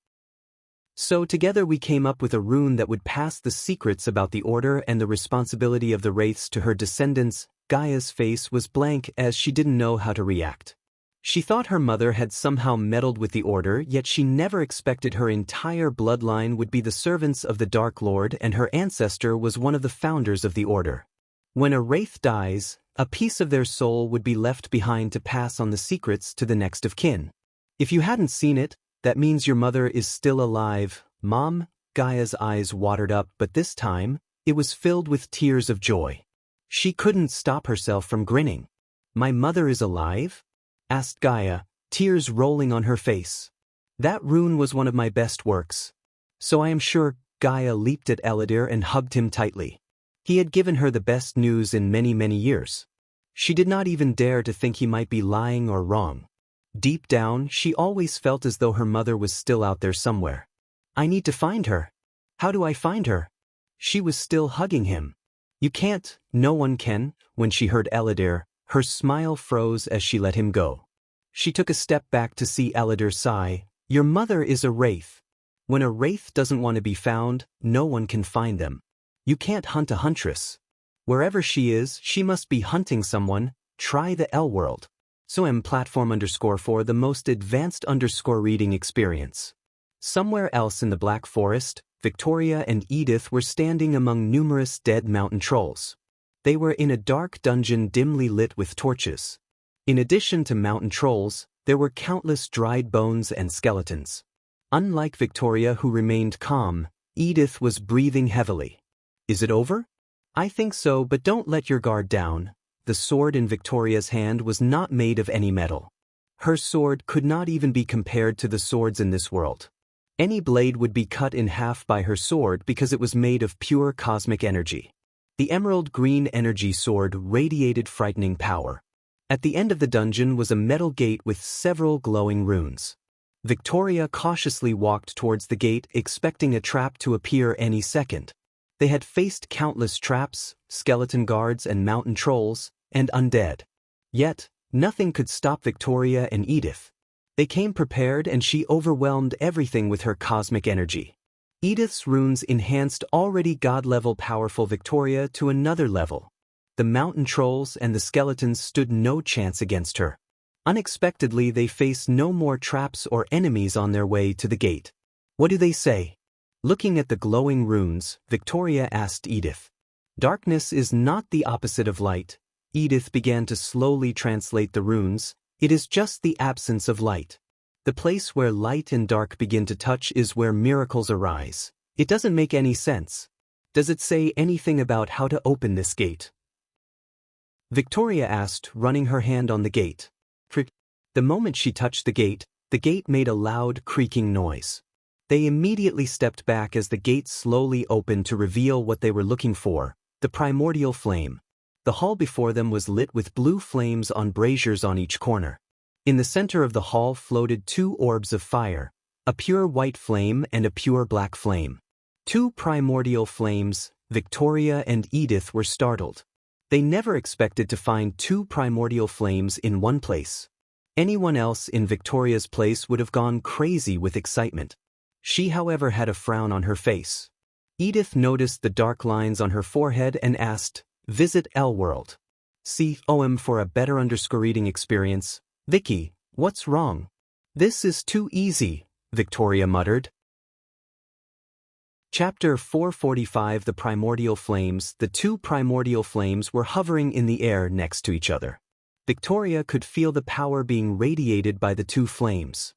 So together we came up with a rune that would pass the secrets about the order and the responsibility of the wraiths to her descendants. Gaia's face was blank as she didn't know how to react. She thought her mother had somehow meddled with the order, yet she never expected her entire bloodline would be the servants of the Dark Lord and her ancestor was one of the founders of the order. When a wraith dies, a piece of their soul would be left behind to pass on the secrets to the next of kin. If you hadn't seen it, that means your mother is still alive, Mom. Gaia's eyes watered up, but this time, it was filled with tears of joy. She couldn't stop herself from grinning. My mother is alive? Asked Gaia, tears rolling on her face. That rune was one of my best works. So I am sure. Gaia leaped at Eladir and hugged him tightly. He had given her the best news in many, many years. She did not even dare to think he might be lying or wrong. Deep down, she always felt as though her mother was still out there somewhere. I need to find her. How do I find her? She was still hugging him. You can't, no one can. When she heard Eladir, her smile froze as she let him go. She took a step back to see Eladir sigh. Your mother is a wraith. When a wraith doesn't want to be found, no one can find them. You can't hunt a huntress. Wherever she is, she must be hunting someone. Try the Elworld. So platform _4 the most advanced reading experience. Somewhere else in the Black Forest, Victoria and Edith were standing among numerous dead mountain trolls. They were in a dark dungeon dimly lit with torches. In addition to mountain trolls, there were countless dried bones and skeletons. Unlike Victoria, who remained calm, Edith was breathing heavily. Is it over? I think so, but don't let your guard down. The sword in Victoria's hand was not made of any metal. Her sword could not even be compared to the swords in this world. Any blade would be cut in half by her sword because it was made of pure cosmic energy. The emerald green energy sword radiated frightening power. At the end of the dungeon was a metal gate with several glowing runes. Victoria cautiously walked towards the gate, expecting a trap to appear any second. They had faced countless traps, skeleton guards and mountain trolls, and undead. Yet, nothing could stop Victoria and Edith. They came prepared and she overwhelmed everything with her cosmic energy. Edith's runes enhanced already god-level powerful Victoria to another level. The mountain trolls and the skeletons stood no chance against her. Unexpectedly, they faced no more traps or enemies on their way to the gate. What do they say? Looking at the glowing runes, Victoria asked Edith. Darkness is not the opposite of light. Edith began to slowly translate the runes. It is just the absence of light. The place where light and dark begin to touch is where miracles arise. It doesn't make any sense. Does it say anything about how to open this gate? Victoria asked, running her hand on the gate. The moment she touched the gate made a loud creaking noise. They immediately stepped back as the gate slowly opened to reveal what they were looking for, the primordial flame. The hall before them was lit with blue flames on braziers on each corner. In the center of the hall floated two orbs of fire, a pure white flame and a pure black flame. Two primordial flames. Victoria and Edith were startled. They never expected to find two primordial flames in one place. Anyone else in Victoria's place would have gone crazy with excitement. She, however, had a frown on her face. Edith noticed the dark lines on her forehead and asked, "Visit L-World. See OM for a better reading experience." "Vicky, what's wrong?" "This is too easy," Victoria muttered. Chapter 445. The Primordial Flames. The two primordial flames were hovering in the air next to each other. Victoria could feel the power being radiated by the two flames.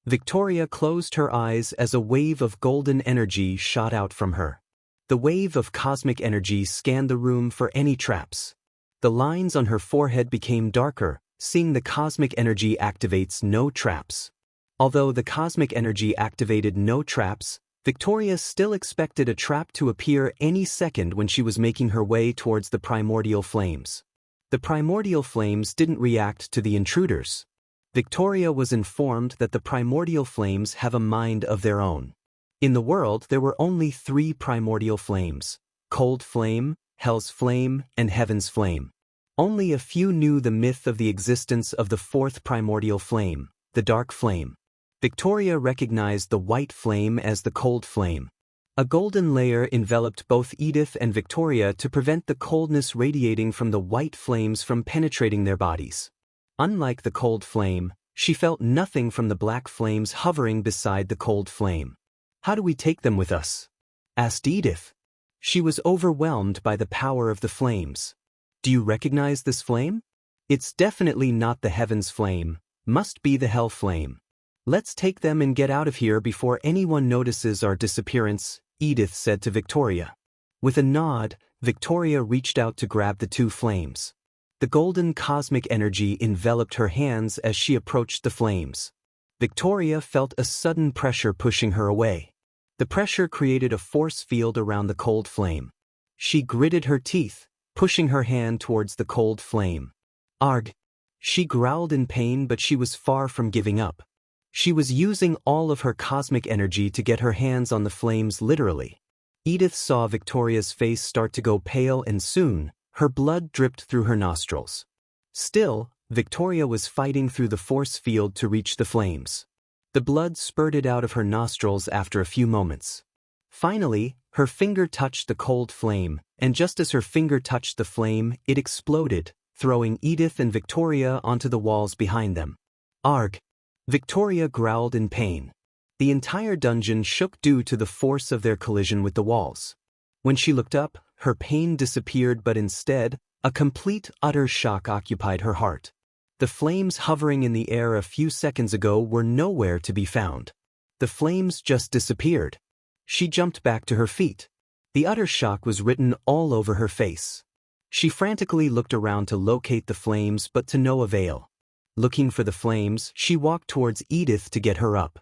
Victoria closed her eyes as a wave of golden energy shot out from her. The wave of cosmic energy scanned the room for any traps. The lines on her forehead became darker, seeing the cosmic energy activates no traps. Although the cosmic energy activated no traps, Victoria still expected a trap to appear any second when she was making her way towards the primordial flames. The primordial flames didn't react to the intruders. Victoria was informed that the primordial flames have a mind of their own. In the world there were only three primordial flames: Cold Flame, Hell's Flame, and Heaven's Flame. Only a few knew the myth of the existence of the fourth primordial flame, the Dark Flame. Victoria recognized the white flame as the Cold Flame. A golden layer enveloped both Edith and Victoria to prevent the coldness radiating from the white flames from penetrating their bodies. Unlike the Cold Flame, she felt nothing from the black flames hovering beside the Cold Flame. "How do we take them with us?" asked Edith. She was overwhelmed by the power of the flames. "Do you recognize this flame? It's definitely not the Heaven's Flame, must be the Hell Flame. Let's take them and get out of here before anyone notices our disappearance," Edith said to Victoria. With a nod, Victoria reached out to grab the two flames. The golden cosmic energy enveloped her hands as she approached the flames. Victoria felt a sudden pressure pushing her away. The pressure created a force field around the Cold Flame. She gritted her teeth, pushing her hand towards the Cold Flame. "Arg!" She growled in pain, but she was far from giving up. She was using all of her cosmic energy to get her hands on the flames literally. Edith saw Victoria's face start to go pale and soon, her blood dripped through her nostrils. Still, Victoria was fighting through the force field to reach the flames. The blood spurted out of her nostrils after a few moments. Finally, her finger touched the Cold Flame, and just as her finger touched the flame, it exploded, throwing Edith and Victoria onto the walls behind them. "Arg!" Victoria growled in pain. The entire dungeon shook due to the force of their collision with the walls. When she looked up, her pain disappeared, but instead, a complete, utter shock occupied her heart. The flames hovering in the air a few seconds ago were nowhere to be found. The flames just disappeared. She jumped back to her feet. The utter shock was written all over her face. She frantically looked around to locate the flames, but to no avail. Looking for the flames, she walked towards Edith to get her up.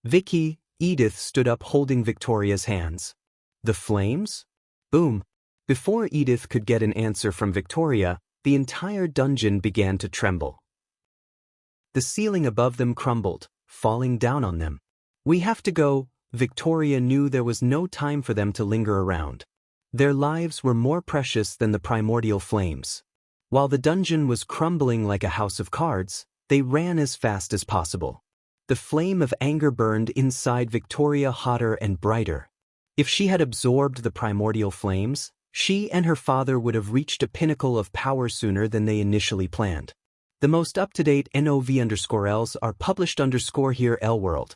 "Vicky," Edith stood up holding Victoria's hands. "The flames?" Boom. Before Edith could get an answer from Victoria, the entire dungeon began to tremble. The ceiling above them crumbled, falling down on them. "We have to go." Victoria knew there was no time for them to linger around. Their lives were more precious than the primordial flames. While the dungeon was crumbling like a house of cards, they ran as fast as possible. The flame of anger burned inside Victoria hotter and brighter. If she had absorbed the primordial flames, she and her father would have reached a pinnacle of power sooner than they initially planned. The most up-to-date NOV_Ls are published_here L-World.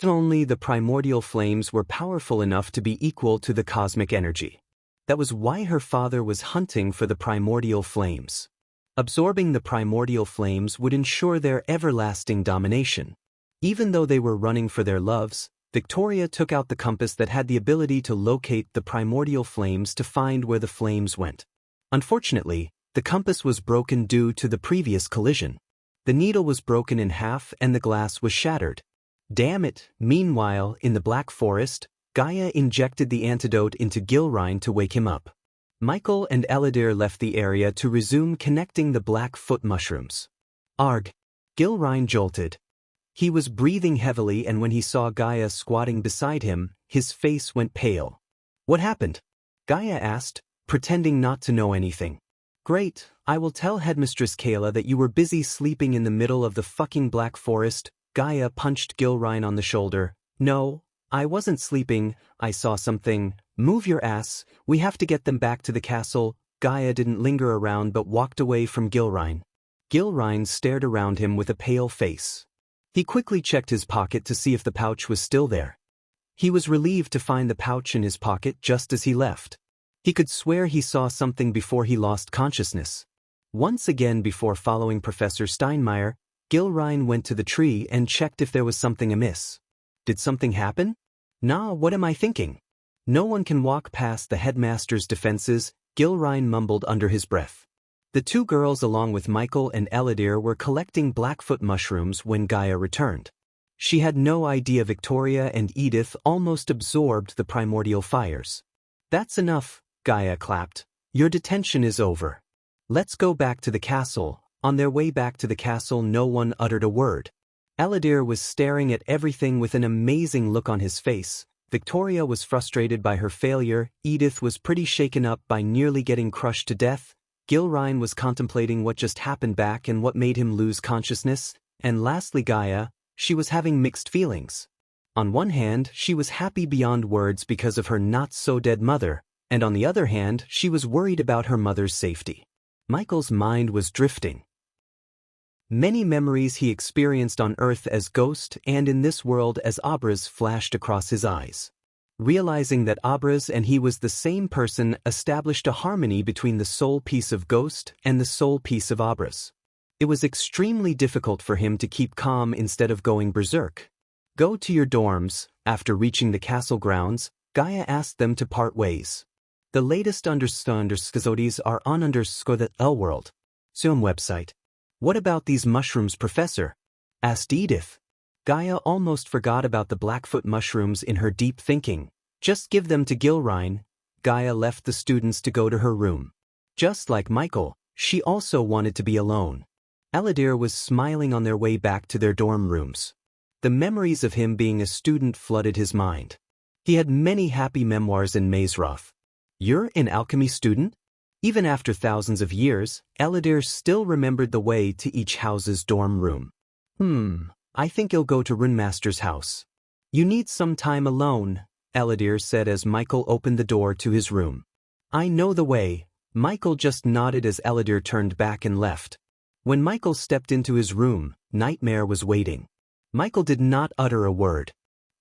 Only the primordial flames were powerful enough to be equal to the cosmic energy. That was why her father was hunting for the primordial flames. Absorbing the primordial flames would ensure their everlasting domination. Even though they were running for their loves, Victoria took out the compass that had the ability to locate the primordial flames to find where the flames went. Unfortunately, the compass was broken due to the previous collision. The needle was broken in half and the glass was shattered. Damn it! Meanwhile, in the Black Forest, Gaia injected the antidote into Gilrine to wake him up. Michael and Eladir left the area to resume connecting the Blackfoot mushrooms. Arg! Gilrine jolted. He was breathing heavily, and when he saw Gaia squatting beside him, his face went pale. "What happened?" Gaia asked, pretending not to know anything. "Great, I will tell Headmistress Kayla that you were busy sleeping in the middle of the fucking Black Forest." Gaia punched Gilrine on the shoulder. "No, I wasn't sleeping, I saw something." "Move your ass, we have to get them back to the castle." Gaia didn't linger around but walked away from Gilrine. Gilrine stared around him with a pale face. He quickly checked his pocket to see if the pouch was still there. He was relieved to find the pouch in his pocket just as he left. He could swear he saw something before he lost consciousness. Once again, before following Professor Steinmeier, Gilrine went to the tree and checked if there was something amiss. Did something happen? Nah, what am I thinking? No one can walk past the headmaster's defenses, Gilrine mumbled under his breath. The two girls along with Michael and Eladir were collecting Blackfoot mushrooms when Gaia returned. She had no idea Victoria and Edith almost absorbed the primordial fires. "That's enough," Gaia clapped. "Your detention is over. Let's go back to the castle." On their way back to the castle, no one uttered a word. Eladir was staring at everything with an amazing look on his face. Victoria was frustrated by her failure. Edith was pretty shaken up by nearly getting crushed to death. Gilrine was contemplating what just happened back and what made him lose consciousness. And lastly, Gaia, she was having mixed feelings. On one hand, she was happy beyond words because of her not-so-dead mother, and on the other hand, she was worried about her mother's safety. Michael's mind was drifting. Many memories he experienced on Earth as Ghost and in this world as Abraz flashed across his eyes. Realizing that Abraz and he was the same person established a harmony between the soul piece of Ghost and the soul piece of Abraz. It was extremely difficult for him to keep calm instead of going berserk. "Go to your dorms." After reaching the castle grounds, Gaia asked them to part ways. The latest understudies are on the L-World. Zoom website. "What about these mushrooms, Professor?" asked Edith. Gaia almost forgot about the Blackfoot mushrooms in her deep thinking. "Just give them to Gilrine." Gaia left the students to go to her room. Just like Michael, she also wanted to be alone. Eladir was smiling on their way back to their dorm rooms. The memories of him being a student flooded his mind. He had many happy memoirs in Mazeroth. "You're an alchemy student?" Even after thousands of years, Eladir still remembered the way to each house's dorm room. I think you'll go to Runemaster's house." "You need some time alone," Eladir said as Michael opened the door to his room. "I know the way." Michael just nodded as Eladir turned back and left. When Michael stepped into his room, Nightmare was waiting. Michael did not utter a word.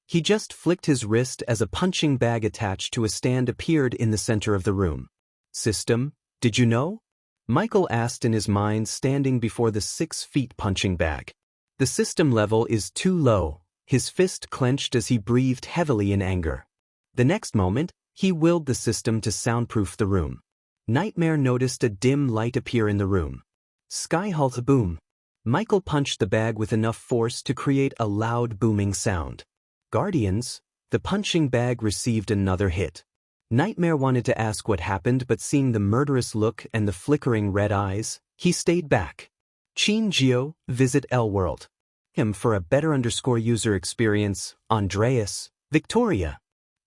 He just flicked his wrist as a punching bag attached to a stand appeared in the center of the room. "System, did you know?" Michael asked in his mind, standing before the 6 feet punching bag. "The system level is too low." His fist clenched as he breathed heavily in anger. The next moment, He willed the system to soundproof the room. Nightmare noticed a dim light appear in the room. Sky halt boom. Michael punched the bag with enough force to create a loud booming sound. Guardians, the punching bag received another hit. Nightmare wanted to ask what happened, but seeing the murderous look and the flickering red eyes, he stayed back. Chin Geo, visit L World. Him for a better user experience, Andreas, Victoria.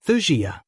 Thugia.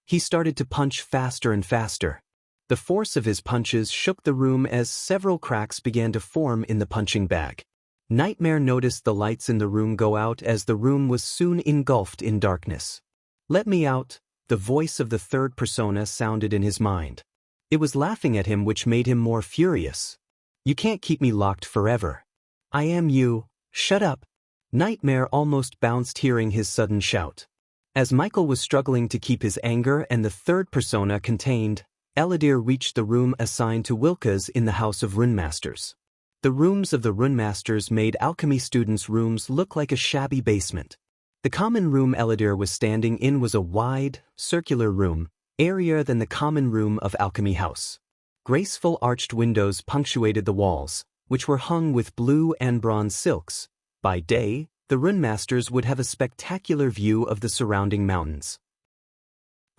He started to punch faster and faster. The force of his punches shook the room as several cracks began to form in the punching bag. Nightmare noticed the lights in the room go out as the room was soon engulfed in darkness. Let me out, the voice of the third persona sounded in his mind. It was laughing at him, which made him more furious. You can't keep me locked forever. I am you, shut up. Nightmare almost bounced hearing his sudden shout. As Michael was struggling to keep his anger and the third persona contained, Eladir reached the room assigned to Wilkas in the House of Runemasters. The rooms of the Runemasters made alchemy students' rooms look like a shabby basement. The common room Eladir was standing in was a wide, circular room, airier than the common room of Alchemy House. Graceful arched windows punctuated the walls, which were hung with blue and bronze silks. By day, the Runemasters would have a spectacular view of the surrounding mountains.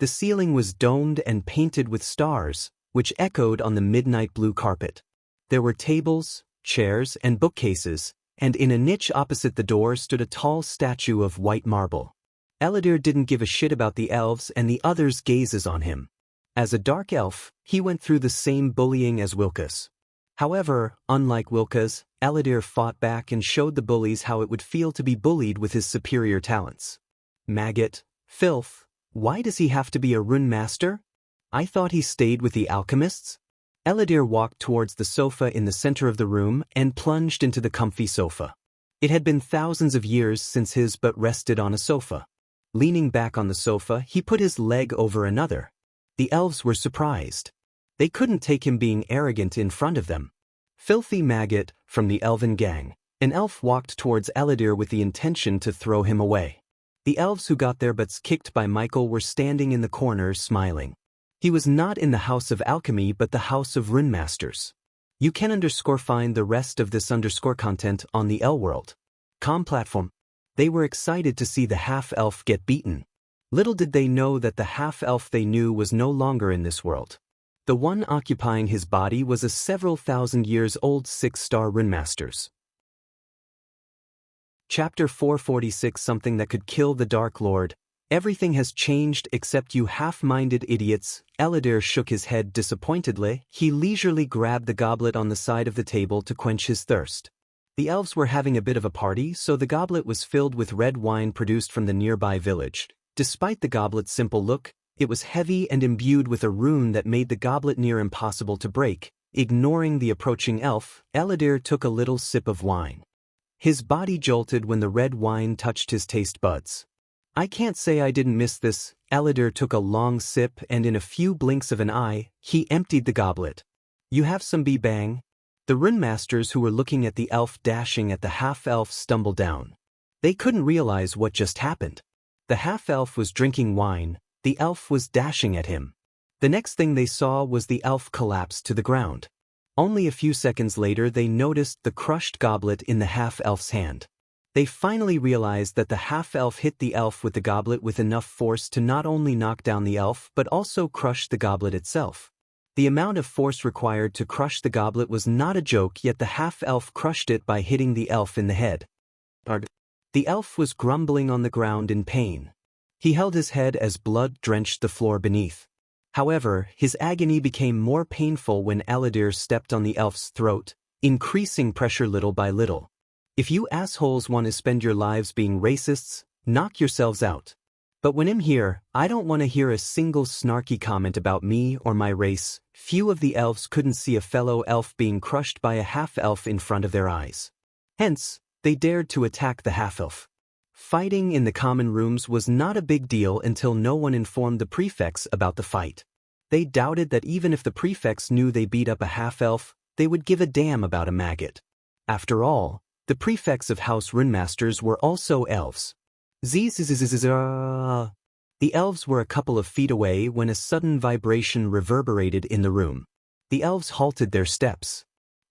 The ceiling was domed and painted with stars, which echoed on the midnight blue carpet. There were tables, chairs, and bookcases, and in a niche opposite the door stood a tall statue of white marble. Eladir didn't give a shit about the elves and the others' gazes on him. As a dark elf, he went through the same bullying as Wilkas. However, unlike Wilkas, Eladir fought back and showed the bullies how it would feel to be bullied with his superior talents. Maggot, filth, why does he have to be a rune master? I thought he stayed with the alchemists? Eladir walked towards the sofa in the center of the room and plunged into the comfy sofa. It had been thousands of years since his but rested on a sofa. Leaning back on the sofa, he put his leg over another. The elves were surprised. They couldn't take him being arrogant in front of them. Filthy maggot, from the elven gang, an elf walked towards Eladir with the intention to throw him away. The elves who got their butts kicked by Michael were standing in the corner smiling. He was not in the House of Alchemy but the House of Runemasters. You can find the rest of this content on the L World platform. They were excited to see the half-elf get beaten. Little did they know that the half-elf they knew was no longer in this world. The one occupying his body was a several thousand years old 6-star Runemasters. Chapter 446. Something that could kill the Dark Lord. Everything has changed except you half-minded idiots. Eladir shook his head disappointedly. He leisurely grabbed the goblet on the side of the table to quench his thirst. The elves were having a bit of a party, so the goblet was filled with red wine produced from the nearby village. Despite the goblet's simple look, it was heavy and imbued with a rune that made the goblet near impossible to break. Ignoring the approaching elf, Eladir took a little sip of wine. His body jolted when the red wine touched his taste buds. I can't say I didn't miss this. Eladir took a long sip and in a few blinks of an eye, he emptied the goblet. You have some bang? The Runemasters who were looking at the elf dashing at the half-elf stumbled down. They couldn't realize what just happened. The half-elf was drinking wine, the elf was dashing at him. The next thing they saw was the elf collapse to the ground. Only a few seconds later they noticed the crushed goblet in the half-elf's hand. They finally realized that the half-elf hit the elf with the goblet with enough force to not only knock down the elf but also crush the goblet itself. The amount of force required to crush the goblet was not a joke, yet the half-elf crushed it by hitting the elf in the head. The elf was grumbling on the ground in pain. He held his head as blood drenched the floor beneath. However, his agony became more painful when Eladir stepped on the elf's throat, increasing pressure little by little. If you assholes want to spend your lives being racists, knock yourselves out. But when I'm here, I don't want to hear a single snarky comment about me or my race. Few of the elves couldn't see a fellow elf being crushed by a half-elf in front of their eyes. Hence, they dared to attack the half-elf. Fighting in the common rooms was not a big deal until no one informed the prefects about the fight. They doubted that even if the prefects knew they beat up a half-elf, they would give a damn about a maggot. After all, the prefects of House Runemasters were also elves. The elves were a couple of feet away when a sudden vibration reverberated in the room. The elves halted their steps.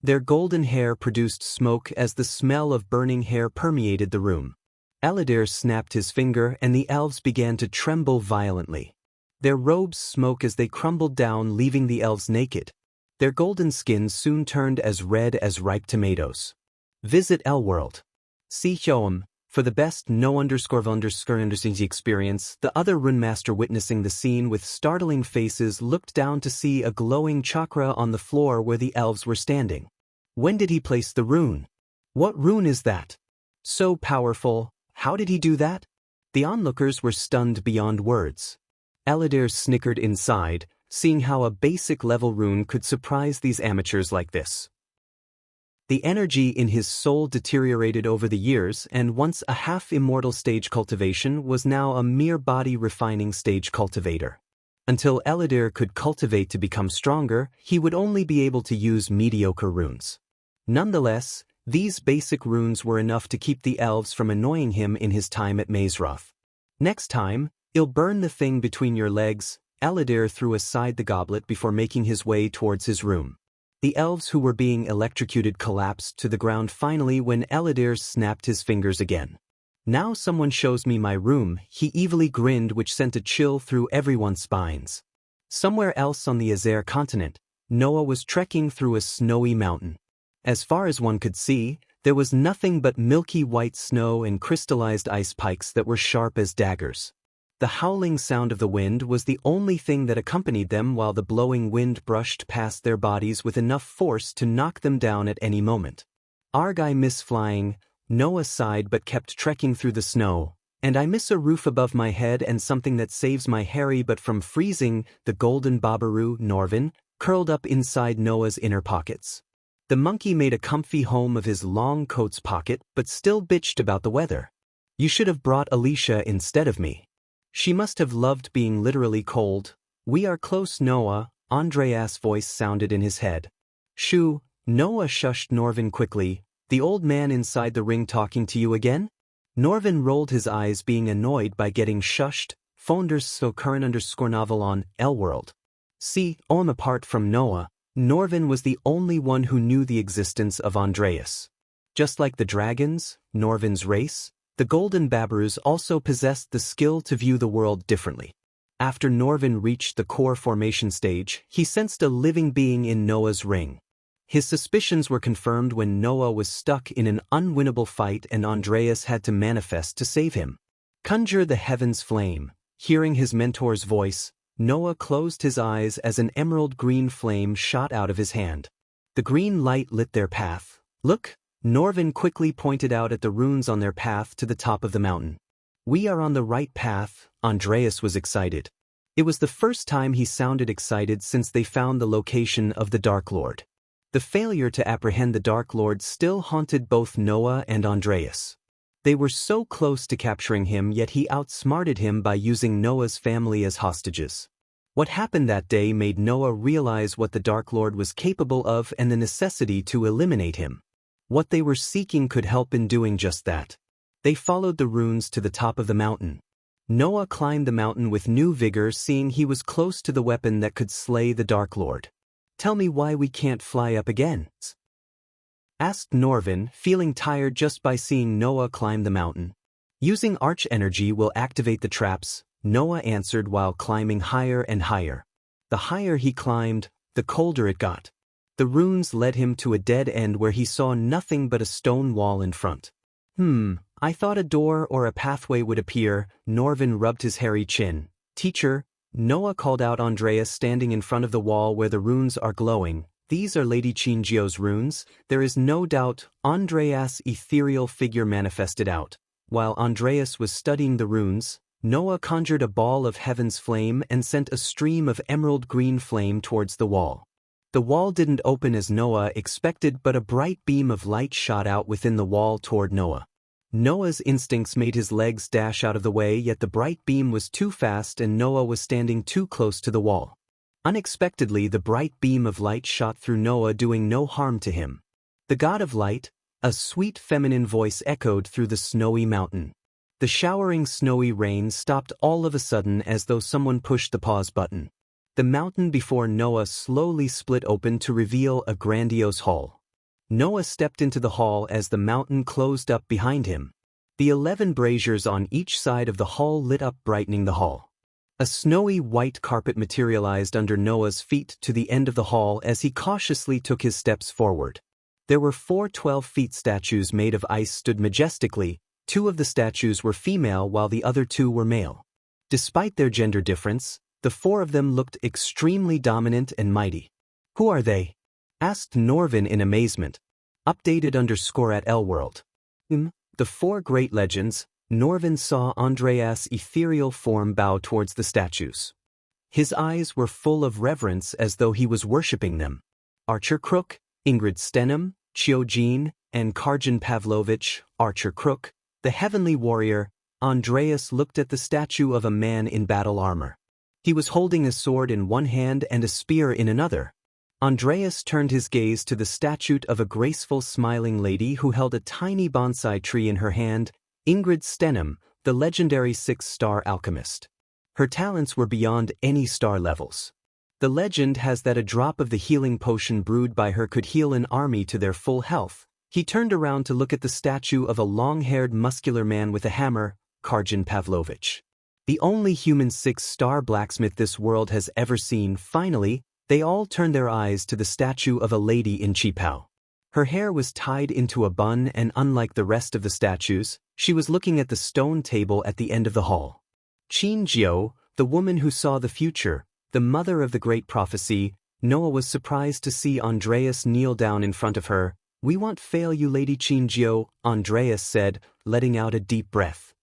Their golden hair produced smoke as the smell of burning hair permeated the room. Eladir snapped his finger and the elves began to tremble violently. Their robes smoke as they crumbled down, leaving the elves naked. Their golden skins soon turned as red as ripe tomatoes. Visit Elworld. See Hyoam. For the best no_underscore_underscore experience, the other runemaster witnessing the scene with startling faces looked down to see a glowing chakra on the floor where the elves were standing. When did he place the rune? What rune is that? So powerful, how did he do that? The onlookers were stunned beyond words. Eladir snickered inside, seeing how a basic level rune could surprise these amateurs like this. The energy in his soul deteriorated over the years, and once a half-immortal stage cultivation was now a mere body-refining stage cultivator. Until Eladir could cultivate to become stronger, he would only be able to use mediocre runes. Nonetheless, these basic runes were enough to keep the elves from annoying him in his time at Mazeroth. Next time, "I'll burn the thing between your legs," Eladir threw aside the goblet before making his way towards his room. The elves who were being electrocuted collapsed to the ground finally when Eladir snapped his fingers again. "Now someone shows me my room," he evilly grinned, which sent a chill through everyone's spines. Somewhere else on the Azer continent, Noah was trekking through a snowy mountain. As far as one could see, there was nothing but milky white snow and crystallized ice pikes that were sharp as daggers. The howling sound of the wind was the only thing that accompanied them while the blowing wind brushed past their bodies with enough force to knock them down at any moment. "Arg, I miss flying," Noah sighed but kept trekking through the snow. "And I miss a roof above my head and something that saves my Harry but from freezing," the golden Babaru, Norvin, curled up inside Noah's inner pockets. The monkey made a comfy home of his long coat's pocket but still bitched about the weather. "You should have brought Alicia instead of me. She must have loved being literally cold." "We are close, Noah," Andreas' voice sounded in his head. "Shoo," Noah shushed Norvin quickly. "The old man inside the ring talking to you again?" Norvin rolled his eyes, being annoyed by getting shushed. Founders so current_novel on Elworld. See, apart from Noah, Norvin was the only one who knew the existence of Andreas. Just like the dragons, Norvin's race, the Golden Babarus also possessed the skill to view the world differently. After Norvin reached the core formation stage, he sensed a living being in Noah's ring. His suspicions were confirmed when Noah was stuck in an unwinnable fight and Andreas had to manifest to save him. "Conjure the heavens flame." Hearing his mentor's voice, Noah closed his eyes as an emerald green flame shot out of his hand. The green light lit their path. "Look," Norvin quickly pointed out at the runes on their path to the top of the mountain. "We are on the right path," Andreas was excited. It was the first time he sounded excited since they found the location of the Dark Lord. The failure to apprehend the Dark Lord still haunted both Noah and Andreas. They were so close to capturing him, yet he outsmarted him by using Noah's family as hostages. What happened that day made Noah realize what the Dark Lord was capable of and the necessity to eliminate him. What they were seeking could help in doing just that. They followed the runes to the top of the mountain. Noah climbed the mountain with new vigor, seeing he was close to the weapon that could slay the Dark Lord. "Tell me why we can't fly up again?" asked Norvin, feeling tired just by seeing Noah climb the mountain. "Using arch energy will activate the traps," Noah answered while climbing higher and higher. The higher he climbed, the colder it got. The runes led him to a dead end where he saw nothing but a stone wall in front. I thought a door or a pathway would appear," Norvin rubbed his hairy chin. "Teacher," Noah called out Andreas standing in front of the wall where the runes are glowing. "These are Lady Qingjiu's runes." There is no doubt, Andreas' ethereal figure manifested out. While Andreas was studying the runes, Noah conjured a ball of heaven's flame and sent a stream of emerald green flame towards the wall. The wall didn't open as Noah expected, but a bright beam of light shot out within the wall toward Noah. Noah's instincts made his legs dash out of the way, yet the bright beam was too fast and Noah was standing too close to the wall. Unexpectedly, the bright beam of light shot through Noah, doing no harm to him. "The God of Light," a sweet feminine voice echoed through the snowy mountain. The showering snowy rain stopped all of a sudden as though someone pushed the pause button. The mountain before Noah slowly split open to reveal a grandiose hall. Noah stepped into the hall as the mountain closed up behind him. The 11 braziers on each side of the hall lit up, brightening the hall. A snowy white carpet materialized under Noah's feet to the end of the hall as he cautiously took his steps forward. There were 4 12-feet statues made of ice stood majestically. 2 of the statues were female while the other 2 were male. Despite their gender difference, the 4 of them looked extremely dominant and mighty. "Who are they?" asked Norvin in amazement. Updated _ at Elworld. The 4 great legends. Norvin saw Andreas' ethereal form bow towards the statues. His eyes were full of reverence as though he was worshipping them. Archer Crook, Ingrid Stenham, Chiojin, and Karjan Pavlovich, Archer Crook, the heavenly warrior. Andreas looked at the statue of a man in battle armor. He was holding a sword in one hand and a spear in another. Andreas turned his gaze to the statue of a graceful smiling lady who held a tiny bonsai tree in her hand, Ingrid Stenham, the legendary 6-star alchemist. Her talents were beyond any star levels. The legend has that a drop of the healing potion brewed by her could heal an army to their full health. He turned around to look at the statue of a long-haired muscular man with a hammer, Karjan Pavlovich. The only human 6-star blacksmith this world has ever seen. Finally, they all turned their eyes to the statue of a lady in Qipao. Her hair was tied into a bun and unlike the rest of the statues, she was looking at the stone table at the end of the hall. Qin Jiao, the woman who saw the future, the mother of the great prophecy. Noah was surprised to see Andreas kneel down in front of her. "We won't fail you, Lady Qin Jiao," Andreas said, letting out a deep breath.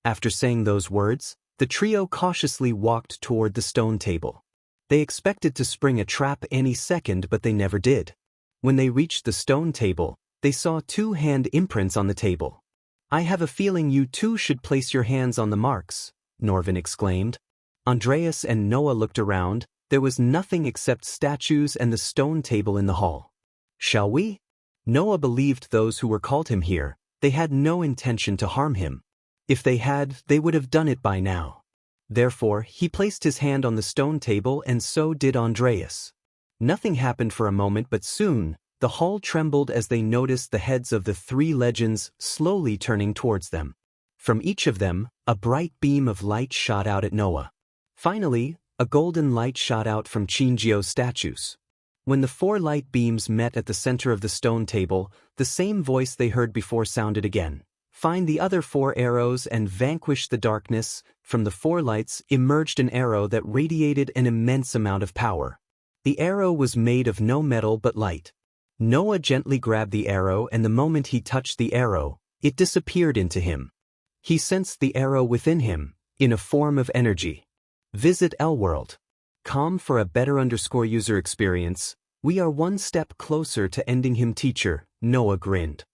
After saying those words, the trio cautiously walked toward the stone table. They expected to spring a trap any second, but they never did. When they reached the stone table, they saw 2 hand imprints on the table. "I have a feeling you two should place your hands on the marks," Norvin exclaimed. Andreas and Noah looked around. There was nothing except statues and the stone table in the hall. "Shall we?" Noah believed those who were called him here. They had no intention to harm him. If they had, they would have done it by now. Therefore, he placed his hand on the stone table and so did Andreas. Nothing happened for a moment, but soon, the hall trembled as they noticed the heads of the 3 legends slowly turning towards them. From each of them, a bright beam of light shot out at Noah. Finally, a golden light shot out from Qin Jiao's statues. When the 4 light beams met at the center of the stone table, the same voice they heard before sounded again. "Find the other 4 arrows and vanquish the darkness." From the 4 lights emerged an arrow that radiated an immense amount of power. The arrow was made of no metal but light. Noah gently grabbed the arrow, and the moment he touched the arrow, it disappeared into him. He sensed the arrow within him, in a form of energy. Visit Elworld.com for a better user experience. "We are one step closer to ending him, teacher," Noah grinned.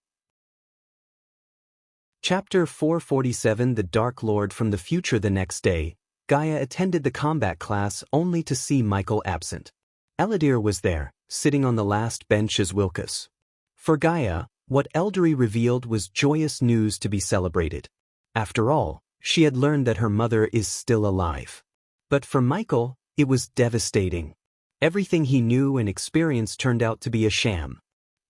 Chapter 447. The Dark Lord from the Future. The next day, Gaia attended the combat class only to see Michael absent. Eladir was there, sitting on the last bench as Wilkus. For Gaia, what Eldari revealed was joyous news to be celebrated. After all, she had learned that her mother is still alive. But for Michael, it was devastating. Everything he knew and experienced turned out to be a sham.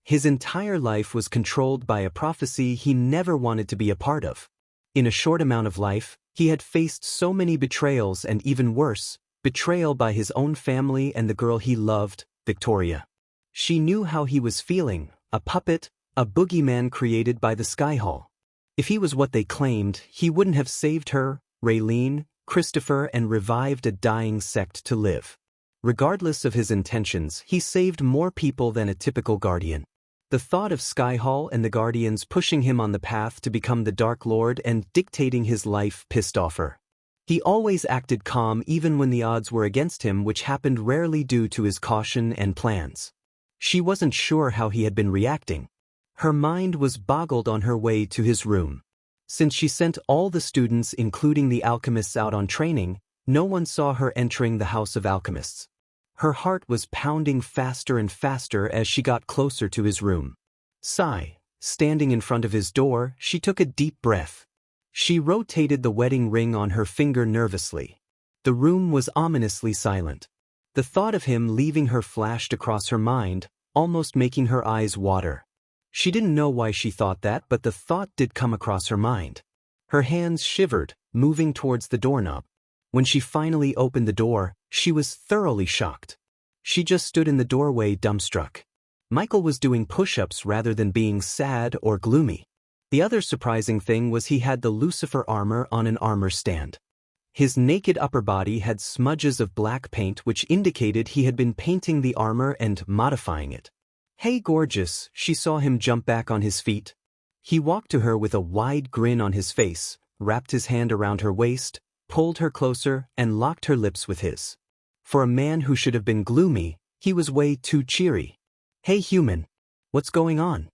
His entire life was controlled by a prophecy he never wanted to be a part of. In a short amount of life, he had faced so many betrayals and even worse, betrayal by his own family and the girl he loved, Victoria. She knew how he was feeling, a puppet, a boogeyman created by the Sky Hall. If he was what they claimed, he wouldn't have saved her, Raylene, Christopher, and revived a dying sect to live. Regardless of his intentions, he saved more people than a typical guardian. The thought of Sky Hall and the Guardians pushing him on the path to become the Dark Lord and dictating his life pissed off her. He always acted calm even when the odds were against him, which happened rarely due to his caution and plans. She wasn't sure how he had been reacting. Her mind was boggled on her way to his room. Since she sent all the students, including the alchemists, out on training, no one saw her entering the House of Alchemists. Her heart was pounding faster and faster as she got closer to his room. Sigh. Standing in front of his door, she took a deep breath. She rotated the wedding ring on her finger nervously. The room was ominously silent. The thought of him leaving her flashed across her mind, almost making her eyes water. She didn't know why she thought that, but the thought did come across her mind. Her hands shivered, moving towards the doorknob. When she finally opened the door, she was thoroughly shocked. She just stood in the doorway dumbstruck. Michael was doing push-ups rather than being sad or gloomy. The other surprising thing was he had the Lucifer armor on an armor stand. His naked upper body had smudges of black paint which indicated he had been painting the armor and modifying it. "Hey gorgeous," she saw him jump back on his feet. He walked to her with a wide grin on his face, wrapped his hand around her waist, pulled her closer, and locked her lips with his. For a man who should have been gloomy, he was way too cheery. "Hey human. What's going on?"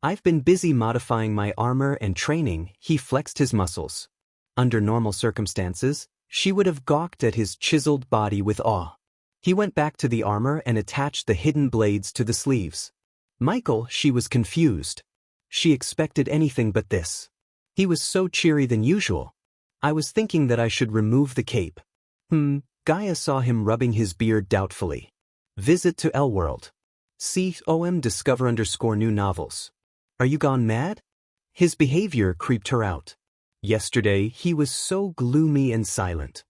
"I've been busy modifying my armor and training," he flexed his muscles. Under normal circumstances, she would have gawked at his chiseled body with awe. He went back to the armor and attached the hidden blades to the sleeves. Michael, she was confused. She expected anything but this. He was so cheery than usual. "I was thinking that I should remove the cape." Gaia saw him rubbing his beard doubtfully. Visit to L-World. COM discover_new novels. Are you gone mad? His behavior creeped her out. Yesterday, he was so gloomy and silent.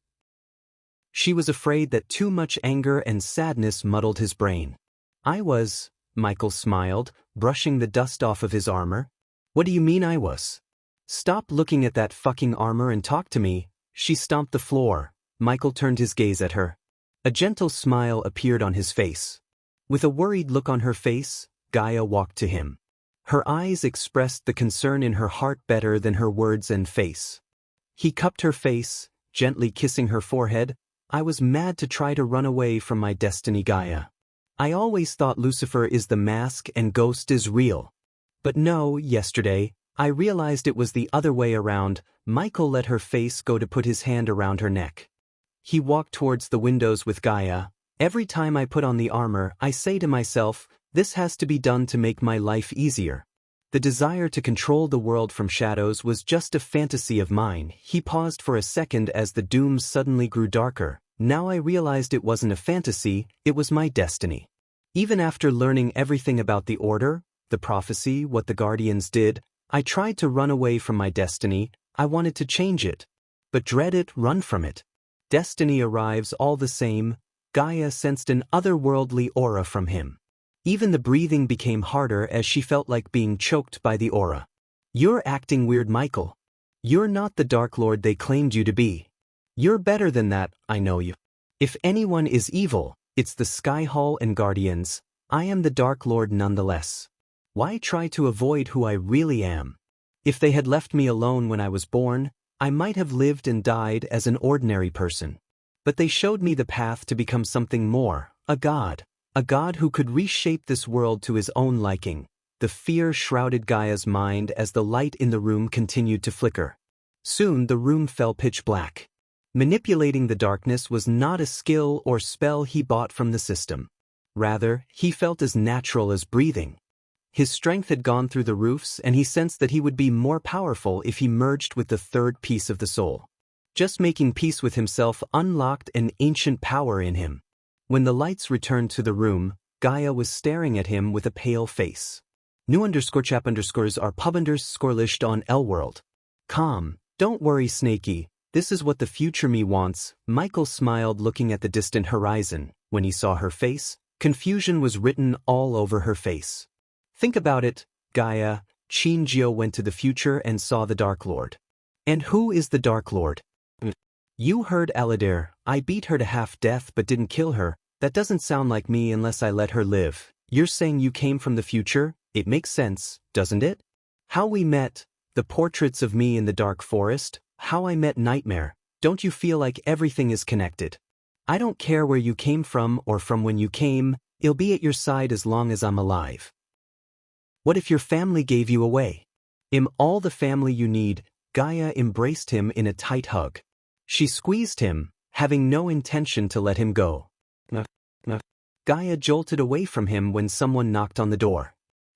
She was afraid that too much anger and sadness muddled his brain. Michael smiled, brushing the dust off of his armor. "What do you mean I was?" "Stop looking at that fucking armor and talk to me." She stomped the floor. Michael turned his gaze at her. A gentle smile appeared on his face. With a worried look on her face, Gaia walked to him. Her eyes expressed the concern in her heart better than her words and face. He cupped her face, gently kissing her forehead. "I was mad to try to run away from my destiny, Gaia. I always thought Lucifer is the mask and Ghost is real. But no, yesterday, I realized it was the other way around." Michael let her face go to put his hand around her neck. He walked towards the windows with Gaia. "Every time I put on the armor, I say to myself, this has to be done to make my life easier. The desire to control the world from shadows was just a fantasy of mine." He paused for a second as the dooms suddenly grew darker. "Now I realized it wasn't a fantasy, it was my destiny. Even after learning everything about the Order, the prophecy, what the Guardians did, I tried to run away from my destiny. I wanted to change it. But dread it, run from it. Destiny arrives all the same." Gaia sensed an otherworldly aura from him. Even the breathing became harder as she felt like being choked by the aura. "You're acting weird, Michael. You're not the Dark Lord they claimed you to be. You're better than that, I know you. If anyone is evil, it's the Sky Hall and Guardians. I am the Dark Lord nonetheless. Why try to avoid who I really am? If they had left me alone when I was born, I might have lived and died as an ordinary person. But they showed me the path to become something more, a god who could reshape this world to his own liking." The fear shrouded Gaia's mind as the light in the room continued to flicker. Soon the room fell pitch black. Manipulating the darkness was not a skill or spell he bought from the system. Rather, he felt as natural as breathing. His strength had gone through the roofs, and he sensed that he would be more powerful if he merged with the third piece of the soul. Just making peace with himself unlocked an ancient power in him. When the lights returned to the room, Gaia was staring at him with a pale face. New_chap_ are pub_lished on L-World. Calm, don't worry Snakey, this is what the future me wants. Michael smiled looking at the distant horizon. When he saw her face, confusion was written all over her face. "Think about it, Gaia." Shinjio went to the future and saw the Dark Lord. "And who is the Dark Lord?" "You heard Aladir. I beat her to half-death but didn't kill her. That doesn't sound like me unless I let her live." "You're saying you came from the future? It makes sense, doesn't it? How we met, the portraits of me in the dark forest, how I met Nightmare. Don't you feel like everything is connected? I don't care where you came from or from when you came, I'll be at your side as long as I'm alive. What if your family gave you away? I'm all the family you need." Gaia embraced him in a tight hug. She squeezed him, having no intention to let him go. Gaia jolted away from him when someone knocked on the door.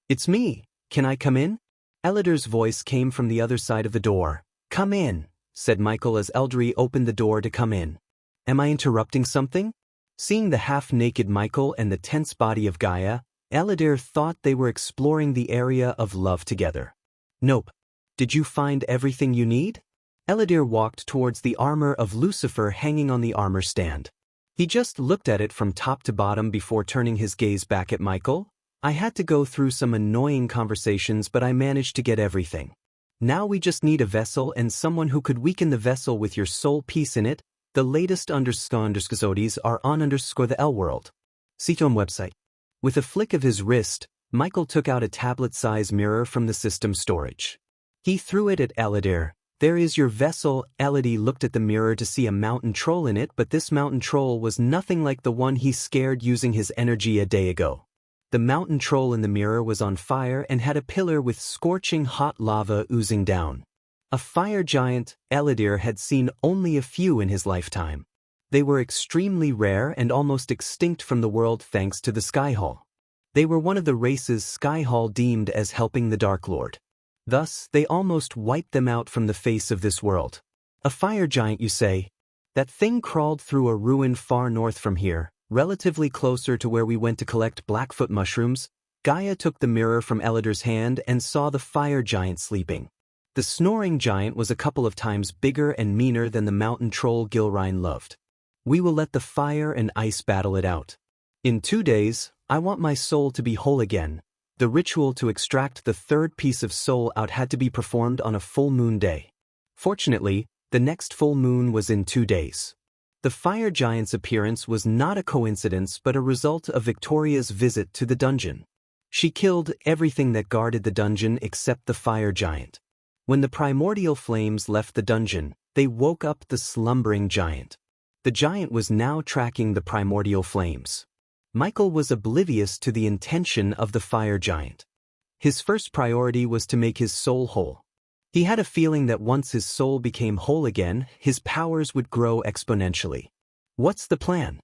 "It's me, can I come in?" Elidar's voice came from the other side of the door. "Come in," said Michael as Eldry opened the door to come in. "Am I interrupting something?" Seeing the half-naked Michael and the tense body of Gaia, Eladir thought they were exploring the area of love together. "Nope. Did you find everything you need?" Eladir walked towards the armor of Lucifer hanging on the armor stand. He just looked at it from top to bottom before turning his gaze back at Michael. "I had to go through some annoying conversations, but I managed to get everything. Now we just need a vessel and someone who could weaken the vessel with your soul piece in it. The latest __zodies are on _the L world. CTOM website." With a flick of his wrist, Michael took out a tablet-size mirror from the system storage. He threw it at Eladir. "There is your vessel." Eladir looked at the mirror to see a mountain troll in it, but this mountain troll was nothing like the one he scared using his energy a day ago. The mountain troll in the mirror was on fire and had a pillar with scorching hot lava oozing down. A fire giant. Eladir had seen only a few in his lifetime. They were extremely rare and almost extinct from the world thanks to the Skyhall. They were one of the races Skyhall deemed as helping the Dark Lord. Thus, they almost wiped them out from the face of this world. "A fire giant, you say? That thing crawled through a ruin far north from here, relatively closer to where we went to collect Blackfoot mushrooms." Gaia took the mirror from Eladir's hand and saw the fire giant sleeping. The snoring giant was a couple of times bigger and meaner than the mountain troll Gilrine loved. "We will let the fire and ice battle it out. In 2 days, I want my soul to be whole again." The ritual to extract the third piece of soul out had to be performed on a full moon day. Fortunately, the next full moon was in 2 days. The fire giant's appearance was not a coincidence but a result of Victoria's visit to the dungeon. She killed everything that guarded the dungeon except the fire giant. When the primordial flames left the dungeon, they woke up the slumbering giant. The giant was now tracking the primordial flames. Michael was oblivious to the intention of the fire giant. His first priority was to make his soul whole. He had a feeling that once his soul became whole again, his powers would grow exponentially. "What's the plan?"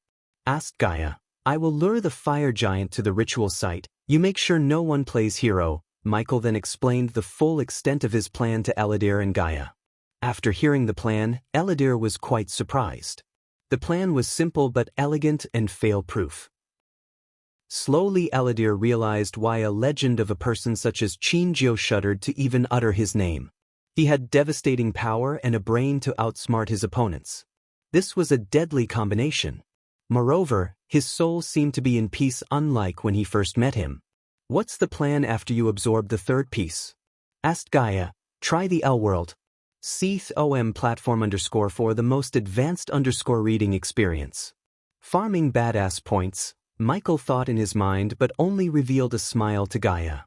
asked Gaia. "I will lure the fire giant to the ritual site. You make sure no one plays hero." Michael then explained the full extent of his plan to Eladir and Gaia. After hearing the plan, Eladir was quite surprised. The plan was simple but elegant and fail-proof. Slowly Eladir realized why a legend of a person such as Chinjio shuddered to even utter his name. He had devastating power and a brain to outsmart his opponents. This was a deadly combination. Moreover, his soul seemed to be in peace unlike when he first met him. "What's the plan after you absorb the third piece?" asked Gaia. "Try the L world. CTOM platform _for the most advanced reading experience." Farming badass points, Michael thought in his mind but only revealed a smile to Gaia.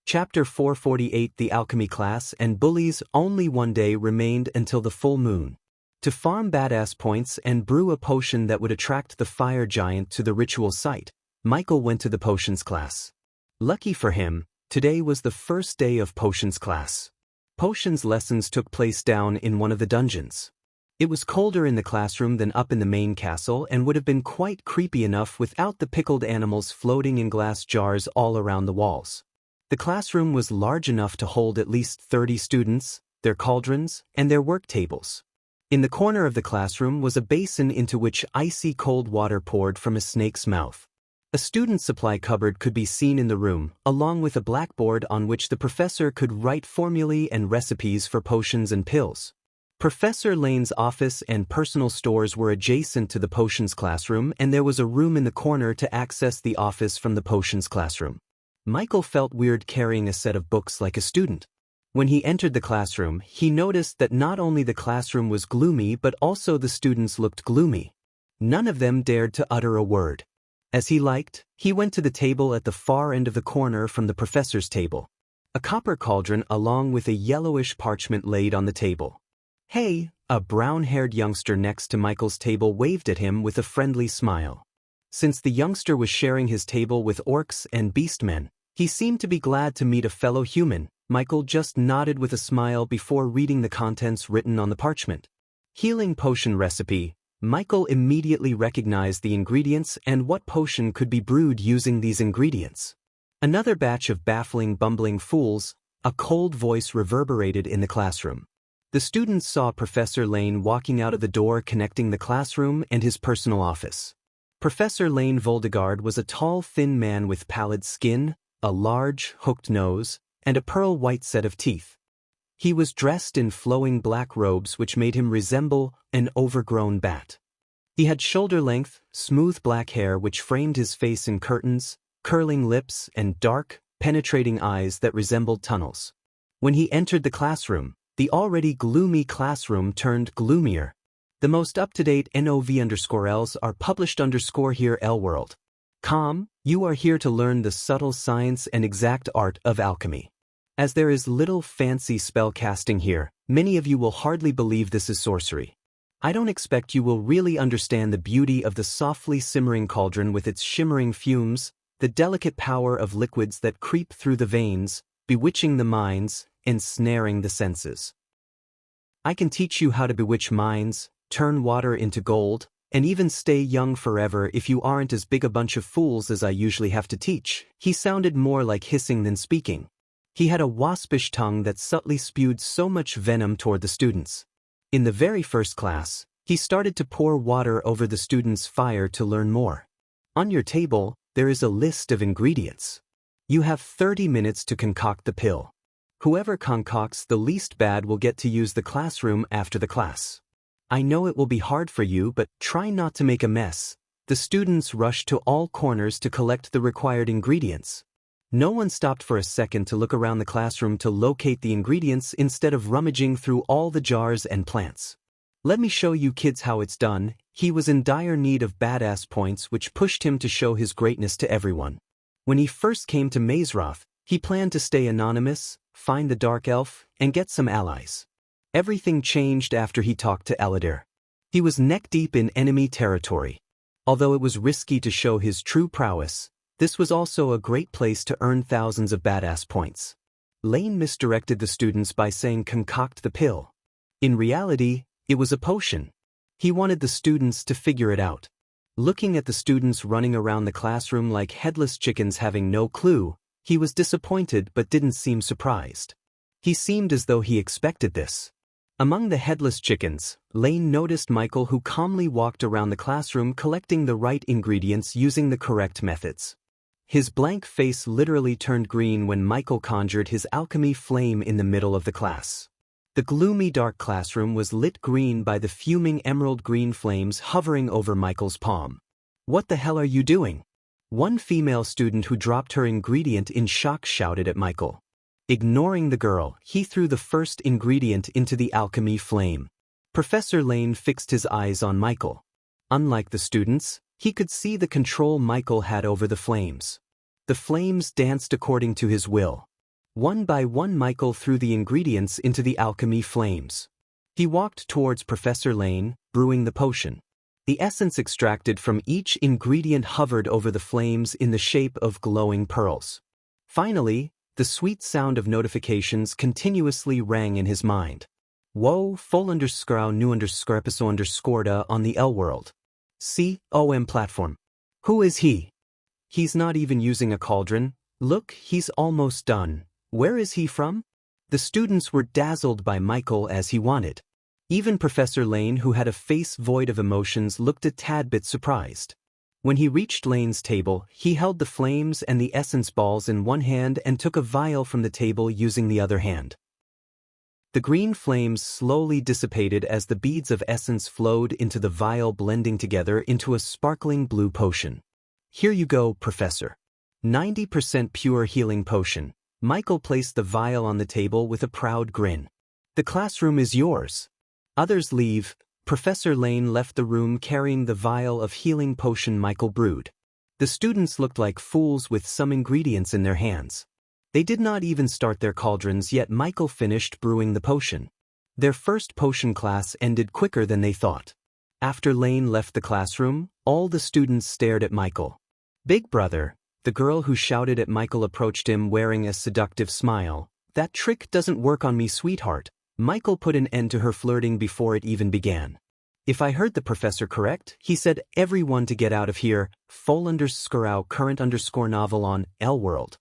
Chapter 448 The Alchemy Class and Bullies. Only 1 day remained until the full moon. To farm badass points and brew a potion that would attract the fire giant to the ritual site, Michael went to the potions class. Lucky for him, today was the first day of potions class. Potions lessons took place down in one of the dungeons. It was colder in the classroom than up in the main castle and would have been quite creepy enough without the pickled animals floating in glass jars all around the walls. The classroom was large enough to hold at least 30 students, their cauldrons, and their work tables. In the corner of the classroom was a basin into which icy cold water poured from a snake's mouth. A student supply cupboard could be seen in the room, along with a blackboard on which the professor could write formulae and recipes for potions and pills. Professor Lane's office and personal stores were adjacent to the potions classroom, and there was a room in the corner to access the office from the potions classroom. Michael felt weird carrying a set of books like a student. When he entered the classroom, he noticed that not only the classroom was gloomy but also the students looked gloomy. None of them dared to utter a word. As he liked, he went to the table at the far end of the corner from the professor's table. A copper cauldron along with a yellowish parchment laid on the table. "Hey," a brown-haired youngster next to Michael's table waved at him with a friendly smile. Since the youngster was sharing his table with orcs and beastmen, he seemed to be glad to meet a fellow human. Michael just nodded with a smile before reading the contents written on the parchment. Healing potion recipe. Michael immediately recognized the ingredients and what potion could be brewed using these ingredients. Another batch of baffling bumbling fools. A cold voice reverberated in the classroom. The students saw Professor Lane walking out of the door connecting the classroom and his personal office. Professor Lane Voldegard was a tall, thin man with pallid skin, a large, hooked nose, and a pearl-white set of teeth. He was dressed in flowing black robes which made him resemble an overgrown bat. He had shoulder-length, smooth black hair which framed his face in curtains, curling lips, and dark, penetrating eyes that resembled tunnels. When he entered the classroom, the already gloomy classroom turned gloomier. The most up-to-date NOV_Ls are published here L-World. You are here to learn the subtle science and exact art of alchemy. As there is little fancy spell casting here, many of you will hardly believe this is sorcery. I don't expect you will really understand the beauty of the softly simmering cauldron with its shimmering fumes, the delicate power of liquids that creep through the veins, bewitching the minds, ensnaring the senses. I can teach you how to bewitch minds, turn water into gold, and even stay young forever if you aren't as big a bunch of fools as I usually have to teach. He sounded more like hissing than speaking. He had a waspish tongue that subtly spewed so much venom toward the students. In the very first class, he started to pour water over the students' fire to learn more. On your table, there is a list of ingredients. You have 30 minutes to concoct the pill. Whoever concocts the least bad will get to use the classroom after the class. I know it will be hard for you, but try not to make a mess. The students rushed to all corners to collect the required ingredients. No one stopped for a second to look around the classroom to locate the ingredients instead of rummaging through all the jars and plants. Let me show you kids how it's done. He was in dire need of badass points which pushed him to show his greatness to everyone. When he first came to Mazeroth, he planned to stay anonymous, find the Dark Elf, and get some allies. Everything changed after he talked to Eladir. He was neck-deep in enemy territory. Although it was risky to show his true prowess, this was also a great place to earn thousands of badass points. Lane misdirected the students by saying concoct the pill. In reality, it was a potion. He wanted the students to figure it out. Looking at the students running around the classroom like headless chickens having no clue, he was disappointed but didn't seem surprised. He seemed as though he expected this. Among the headless chickens, Lane noticed Michael, who calmly walked around the classroom collecting the right ingredients using the correct methods. His blank face literally turned green when Michael conjured his alchemy flame in the middle of the class. The gloomy dark classroom was lit green by the fuming emerald green flames hovering over Michael's palm. "What the hell are you doing?" One female student who dropped her ingredient in shock shouted at Michael. Ignoring the girl, he threw the first ingredient into the alchemy flame. Professor Lane fixed his eyes on Michael. Unlike the students, he could see the control Michael had over the flames. The flames danced according to his will. One by one, Michael threw the ingredients into the alchemy flames. He walked towards Professor Lane, brewing the potion. The essence extracted from each ingredient hovered over the flames in the shape of glowing pearls. Finally, the sweet sound of notifications continuously rang in his mind. Whoa, full_new_episode_da on the L-World. COM platform. Who is he? He's not even using a cauldron. Look, he's almost done. Where is he from? The students were dazzled by Michael as he wanted. Even Professor Lane, who had a face void of emotions, looked a tad bit surprised. When he reached Lane's table, he held the flames and the essence balls in one hand and took a vial from the table using the other hand. The green flames slowly dissipated as the beads of essence flowed into the vial, blending together into a sparkling blue potion. Here you go, Professor. 90% pure healing potion. Michael placed the vial on the table with a proud grin. The classroom is yours. Others leave. Professor Lane left the room carrying the vial of healing potion Michael brewed. The students looked like fools with some ingredients in their hands. They did not even start their cauldrons yet Michael finished brewing the potion. Their first potion class ended quicker than they thought. After Lane left the classroom, all the students stared at Michael. Big brother, the girl who shouted at Michael approached him wearing a seductive smile. That trick doesn't work on me, sweetheart. Michael put an end to her flirting before it even began. If I heard the professor correct, he said everyone to get out of here. Full_current_novel on L-World.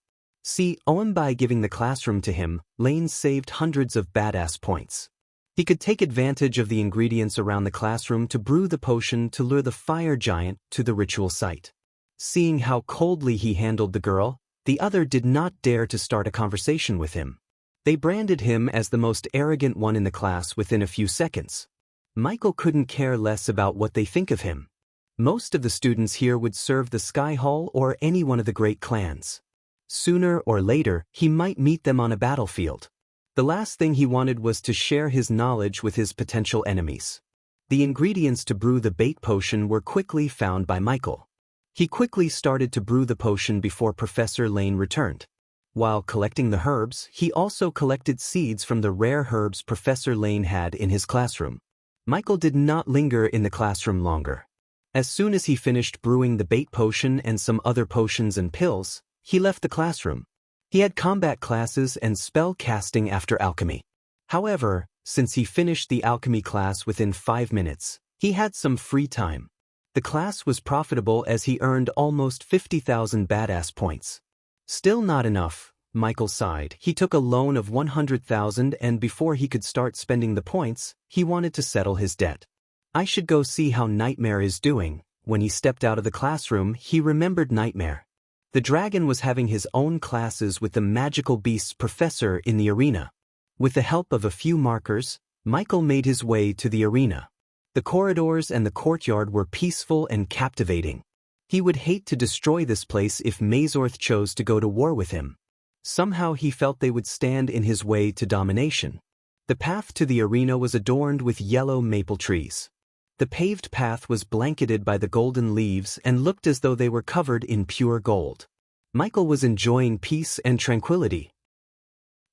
See, by giving the classroom to him, Lane saved hundreds of badass points. He could take advantage of the ingredients around the classroom to brew the potion to lure the fire giant to the ritual site. Seeing how coldly he handled the girl, the other did not dare to start a conversation with him. They branded him as the most arrogant one in the class within a few seconds. Michael couldn't care less about what they think of him. Most of the students here would serve the Sky Hall or any one of the great clans. Sooner or later, he might meet them on a battlefield. The last thing he wanted was to share his knowledge with his potential enemies. The ingredients to brew the bait potion were quickly found by Michael. He quickly started to brew the potion before Professor Lane returned. While collecting the herbs, he also collected seeds from the rare herbs Professor Lane had in his classroom. Michael did not linger in the classroom longer. As soon as he finished brewing the bait potion and some other potions and pills, he left the classroom. He had combat classes and spell casting after alchemy. However, since he finished the alchemy class within 5 minutes, he had some free time. The class was profitable as he earned almost 50,000 badass points. Still not enough, Michael sighed. He took a loan of 100,000 and before he could start spending the points, he wanted to settle his debt. I should go see how Nightmare is doing. When he stepped out of the classroom, he remembered Nightmare. The dragon was having his own classes with the magical beasts professor in the arena. With the help of a few markers, Michael made his way to the arena. The corridors and the courtyard were peaceful and captivating. He would hate to destroy this place if Mazorth chose to go to war with him. Somehow he felt they would stand in his way to domination. The path to the arena was adorned with yellow maple trees. The paved path was blanketed by the golden leaves and looked as though they were covered in pure gold. Michael was enjoying peace and tranquility.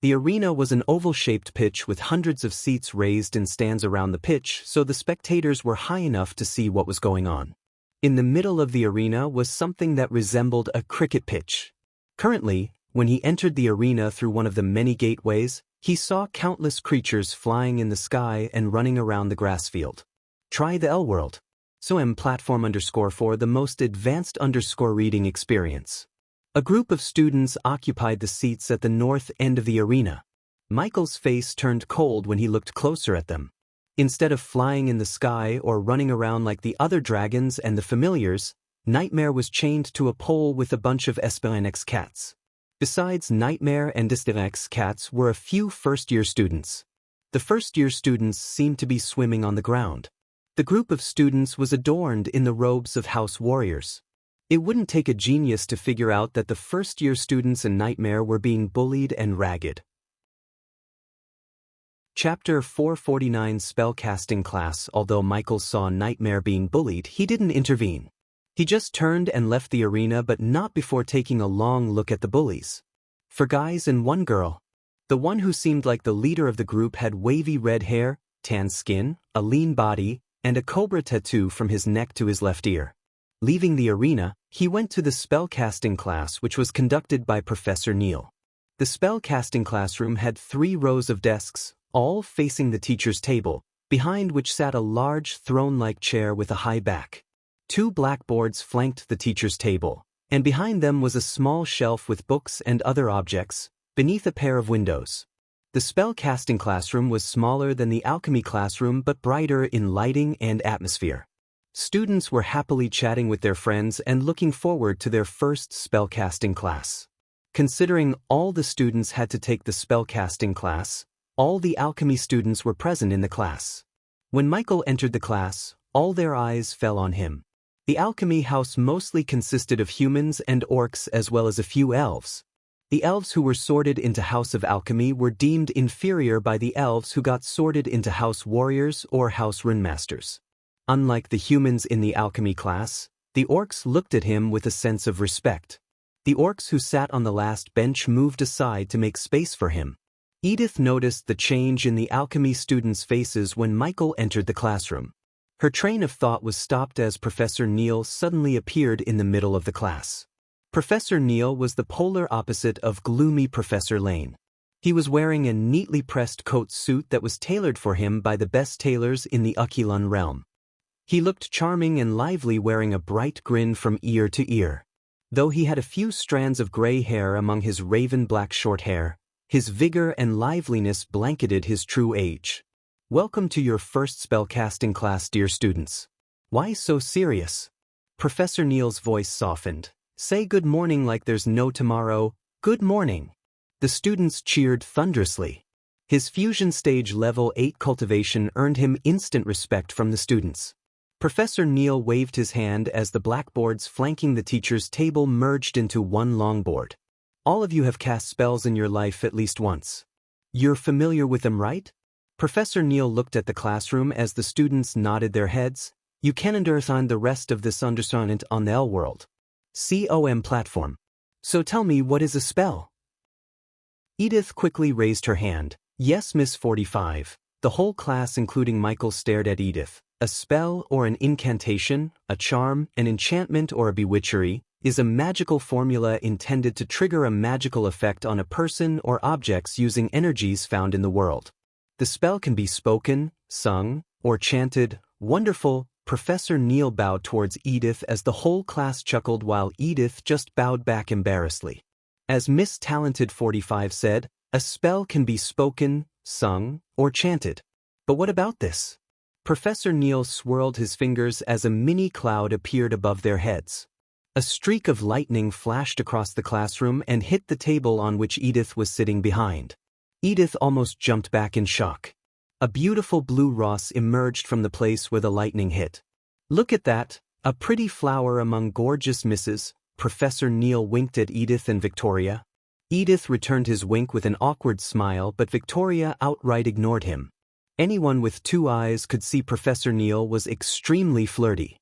The arena was an oval-shaped pitch with hundreds of seats raised in stands around the pitch, so the spectators were high enough to see what was going on. In the middle of the arena was something that resembled a cricket pitch. Currently, when he entered the arena through one of the many gateways, he saw countless creatures flying in the sky and running around the grass field. Try the L World. Platform_4 the most advanced reading experience. A group of students occupied the seats at the north end of the arena. Michael's face turned cold when he looked closer at them. Instead of flying in the sky or running around like the other dragons and the familiars, Nightmare was chained to a pole with a bunch of Esperanx cats. Besides Nightmare and Esperanx cats were a few first-year students. The first-year students seemed to be swimming on the ground. The group of students was adorned in the robes of house warriors. It wouldn't take a genius to figure out that the first-year students in Nightmare were being bullied and ragged. Chapter 449 Spellcasting Class. Although Michael saw Nightmare being bullied, he didn't intervene. He just turned and left the arena, but not before taking a long look at the bullies. 4 guys and 1 girl. The one who seemed like the leader of the group had wavy red hair, tan skin, a lean body, and a cobra tattoo from his neck to his left ear. Leaving the arena, he went to the spellcasting class, which was conducted by Professor Neil. The spellcasting classroom had 3 rows of desks, all facing the teacher's table, behind which sat a large throne-like chair with a high back. 2 blackboards flanked the teacher's table, and behind them was a small shelf with books and other objects, beneath a pair of windows. The spellcasting classroom was smaller than the alchemy classroom but brighter in lighting and atmosphere. Students were happily chatting with their friends and looking forward to their first spellcasting class. Considering all the students had to take the spellcasting class, all the alchemy students were present in the class. When Michael entered the class, all their eyes fell on him. The alchemy house mostly consisted of humans and orcs as well as a few elves. The elves who were sorted into House of Alchemy were deemed inferior by the elves who got sorted into House Warriors or House Runemasters. Unlike the humans in the alchemy class, the orcs looked at him with a sense of respect. The orcs who sat on the last bench moved aside to make space for him. Edith noticed the change in the alchemy students' faces when Michael entered the classroom. Her train of thought was stopped as Professor Neil suddenly appeared in the middle of the class. Professor Neil was the polar opposite of gloomy Professor Lane. He was wearing a neatly pressed coat suit that was tailored for him by the best tailors in the Aquilon realm. He looked charming and lively, wearing a bright grin from ear to ear. Though he had a few strands of gray hair among his raven-black short hair, his vigor and liveliness blanketed his true age. Welcome to your first spellcasting class, dear students. Why so serious? Professor Neil's voice softened. Say good morning like there's no tomorrow. Good morning. The students cheered thunderously. His fusion stage level 8 cultivation earned him instant respect from the students. Professor Neil waved his hand as the blackboards flanking the teacher's table merged into one long board. All of you have cast spells in your life at least once. You're familiar with them, right? Professor Neil looked at the classroom as the students nodded their heads. You can understand the rest of this understanding on the L world. COM platform. So tell me, what is a spell? Edith quickly raised her hand. Yes, Miss 45. The whole class, including Michael, stared at Edith. A spell or an incantation, a charm, an enchantment or a bewitchery, is a magical formula intended to trigger a magical effect on a person or objects using energies found in the world. The spell can be spoken, sung, or chanted. Wonderful. Professor Neil bowed towards Edith as the whole class chuckled while Edith just bowed back embarrassedly. As Miss Talented 45 said, a spell can be spoken, sung, or chanted. But what about this? Professor Neil swirled his fingers as a mini cloud appeared above their heads. A streak of lightning flashed across the classroom and hit the table on which Edith was sitting behind. Edith almost jumped back in shock. A beautiful blue rose emerged from the place where the lightning hit. Look at that, a pretty flower among gorgeous misses. Professor Neil winked at Edith and Victoria. Edith returned his wink with an awkward smile, but Victoria outright ignored him. Anyone with 2 eyes could see Professor Neil was extremely flirty.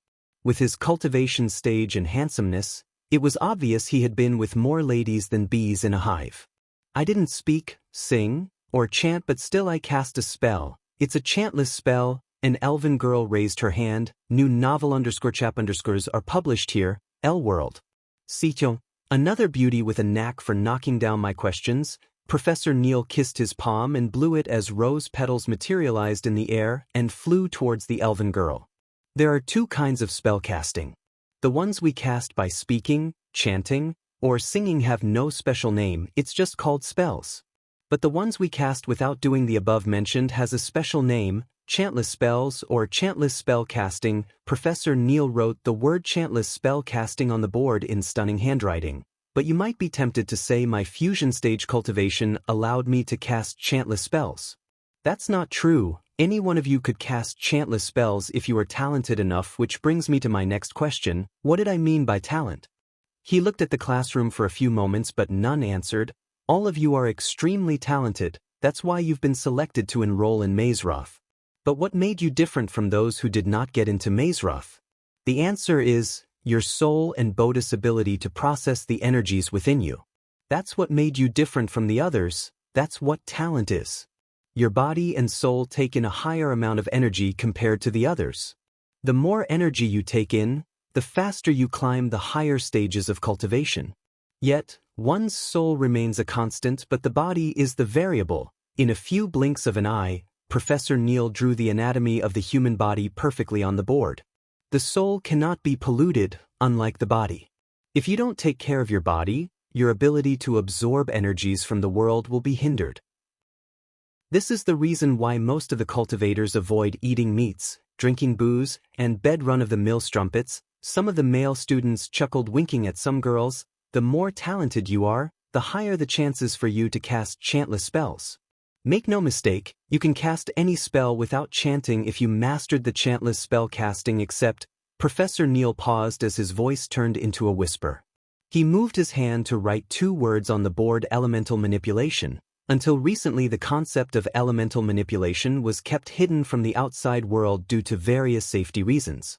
With his cultivation stage and handsomeness, it was obvious he had been with more ladies than bees in a hive. I didn't speak, sing, or chant, but still I cast a spell. It's a chantless spell. An elven girl raised her hand. New novel _chap_ are published here. L World. Sityo. Another beauty with a knack for knocking down my questions. Professor Neil kissed his palm and blew it as rose petals materialized in the air and flew towards the elven girl. There are 2 kinds of spellcasting. The ones we cast by speaking, chanting, or singing have no special name, it's just called spells. But the ones we cast without doing the above mentioned has a special name, chantless spells or chantless spell casting. Professor Neil wrote the word chantless spell casting on the board in stunning handwriting. But you might be tempted to say my fusion stage cultivation allowed me to cast chantless spells. That's not true. Any one of you could cast chantless spells if you are talented enough, which brings me to my next question. What did I mean by talent? He looked at the classroom for a few moments, but none answered. All of you are extremely talented. That's why you've been selected to enroll in Mazeroth. But what made you different from those who did not get into Mazeroth? The answer is your soul and Bodhi's ability to process the energies within you. That's what made you different from the others. That's what talent is. Your body and soul take in a higher amount of energy compared to the others. The more energy you take in, the faster you climb the higher stages of cultivation. Yet, one's soul remains a constant, but the body is the variable. In a few blinks of an eye, Professor Neil drew the anatomy of the human body perfectly on the board. The soul cannot be polluted, unlike the body. If you don't take care of your body, your ability to absorb energies from the world will be hindered. This is the reason why most of the cultivators avoid eating meats, drinking booze, and bed run-of-the-mill strumpets. Some of the male students chuckled, winking at some girls. The more talented you are, the higher the chances for you to cast chantless spells. Make no mistake, you can cast any spell without chanting if you mastered the chantless spell casting, except. Professor Neil paused as his voice turned into a whisper. He moved his hand to write 2 words on the board: elemental manipulation. Until recently, the concept of elemental manipulation was kept hidden from the outside world due to various safety reasons.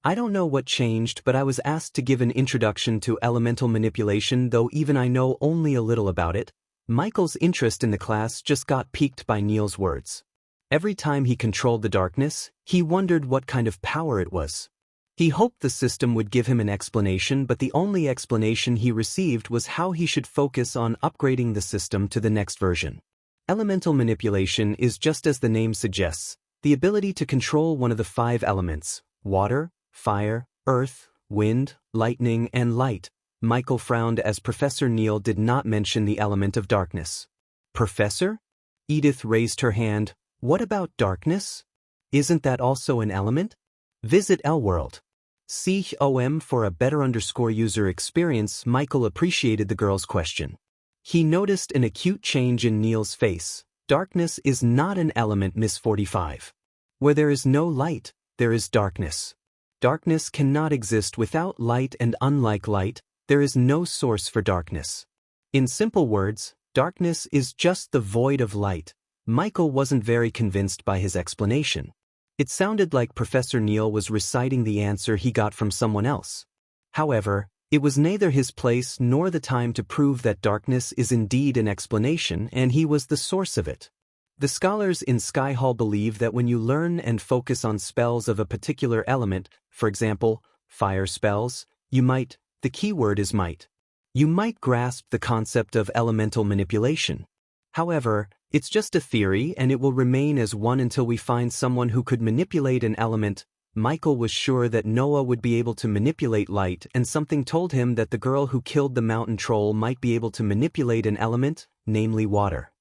I don't know what changed, but I was asked to give an introduction to elemental manipulation, though even I know only a little about it. Michael's interest in the class just got piqued by Neil's words. Every time he controlled the darkness, he wondered what kind of power it was. He hoped the system would give him an explanation, but the only explanation he received was how he should focus on upgrading the system to the next version. Elemental manipulation is just as the name suggests, the ability to control one of the 5 elements: water, fire, earth, wind, lightning, and light. Michael frowned as Professor Neil did not mention the element of darkness. Professor? Edith raised her hand. What about darkness? Isn't that also an element? Visit Elworld. COM for a better user experience. Michael appreciated the girl's question. He noticed an acute change in Neil's face. Darkness is not an element, Miss 45. Where there is no light, there is darkness. Darkness cannot exist without light, and unlike light, there is no source for darkness. In simple words, darkness is just the void of light. Michael wasn't very convinced by his explanation. It sounded like Professor Neil was reciting the answer he got from someone else. However, it was neither his place nor the time to prove that darkness is indeed an explanation and he was the source of it. The scholars in Sky Hall believe that when you learn and focus on spells of a particular element, for example, fire spells, the key word is might. You might grasp the concept of elemental manipulation. However, it's just a theory and it will remain as one until we find someone who could manipulate an element. Michael was sure that Noah would be able to manipulate light, and something told him that the girl who killed the mountain troll might be able to manipulate an element, namely water.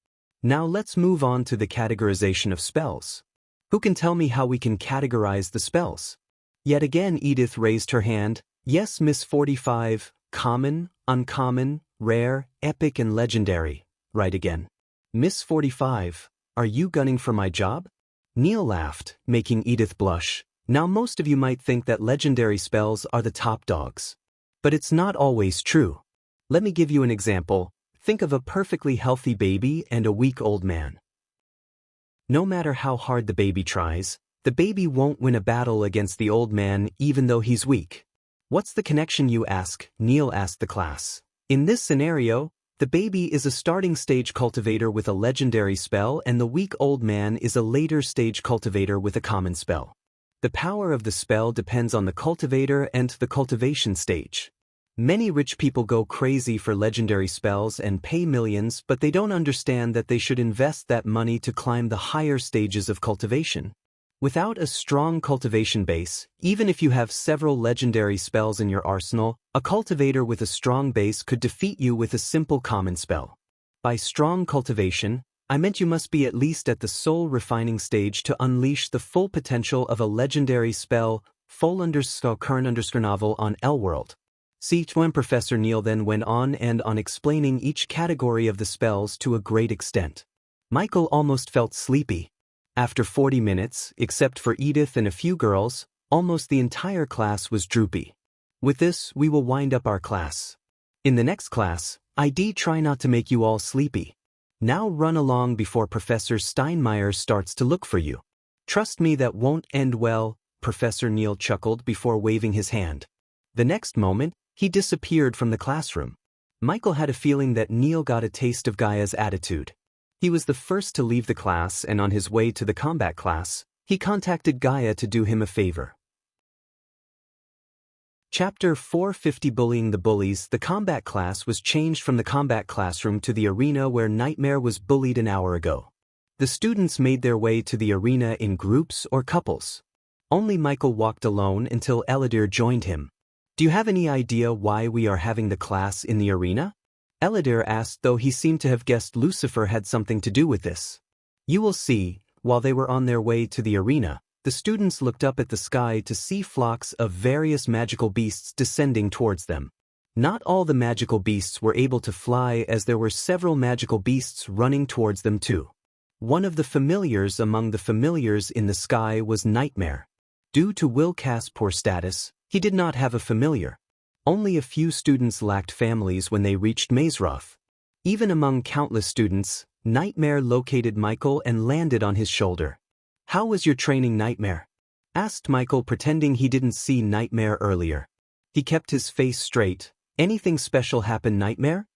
Now let's move on to the categorization of spells. Who can tell me how we can categorize the spells? Yet again Edith raised her hand. Yes, Miss 45, common, uncommon, rare, epic and legendary. Right again. Miss 45, are you gunning for my job? Neil laughed, making Edith blush. Now most of you might think that legendary spells are the top dogs. But it's not always true. Let me give you an example. Think of a perfectly healthy baby and a weak old man. No matter how hard the baby tries, the baby won't win a battle against the old man even though he's weak. What's the connection, you ask? Neil asked the class. In this scenario, the baby is a starting stage cultivator with a legendary spell and the weak old man is a later stage cultivator with a common spell. The power of the spell depends on the cultivator and the cultivation stage. Many rich people go crazy for legendary spells and pay millions, but they don't understand that they should invest that money to climb the higher stages of cultivation. Without a strong cultivation base, even if you have several legendary spells in your arsenal, a cultivator with a strong base could defeat you with a simple common spell. By strong cultivation, I meant you must be at least at the soul refining stage to unleash the full potential of a legendary spell. Full_current_novel on Elworld. When Professor Neil then went on explaining each category of the spells to a great extent. Michael almost felt sleepy. After 40 minutes, except for Edith and a few girls, almost the entire class was droopy. With this, we will wind up our class. In the next class, try not to make you all sleepy. Now run along before Professor Steinmeier starts to look for you. Trust me, that won't end well, Professor Neil chuckled before waving his hand. The next moment, he disappeared from the classroom. Michael had a feeling that Neil got a taste of Gaia's attitude. He was the first to leave the class, and on his way to the combat class, he contacted Gaia to do him a favor. Chapter 450 Bullying the Bullies. The combat class was changed from the combat classroom to the arena where Nightmare was bullied an hour ago. The students made their way to the arena in groups or couples. Only Michael walked alone until Eladir joined him. Do you have any idea why we are having the class in the arena? Eladir asked, though he seemed to have guessed Lucifer had something to do with this. You will see. While they were on their way to the arena, the students looked up at the sky to see flocks of various magical beasts descending towards them. Not all the magical beasts were able to fly, as there were several magical beasts running towards them too. One of the familiars among the familiars in the sky was Nightmare. Due to Wilcast's poor status, he did not have a familiar. Only a few students lacked families when they reached Mazeroth. Even among countless students, Nightmare located Michael and landed on his shoulder. How was your training, Nightmare? Asked Michael, pretending he didn't see Nightmare earlier. He kept his face straight. Anything special happen, Nightmare?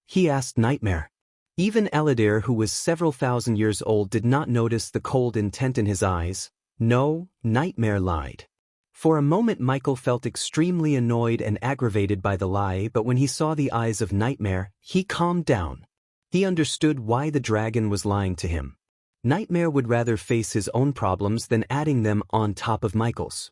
He asked Nightmare. Even Eladir, who was several thousand years old, did not notice the cold intent in his eyes. No, Nightmare lied. For a moment Michael felt extremely annoyed and aggravated by the lie, but when he saw the eyes of Nightmare, he calmed down. He understood why the dragon was lying to him. Nightmare would rather face his own problems than adding them on top of Michael's.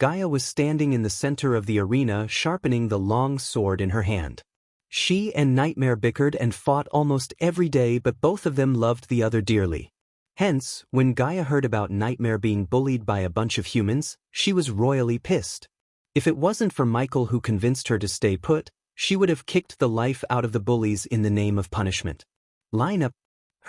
Gaia was standing in the center of the arena sharpening the long sword in her hand. She and Nightmare bickered and fought almost every day, but both of them loved the other dearly. Hence, when Gaia heard about Nightmare being bullied by a bunch of humans, she was royally pissed. If it wasn't for Michael who convinced her to stay put, she would have kicked the life out of the bullies in the name of punishment. "Line up!"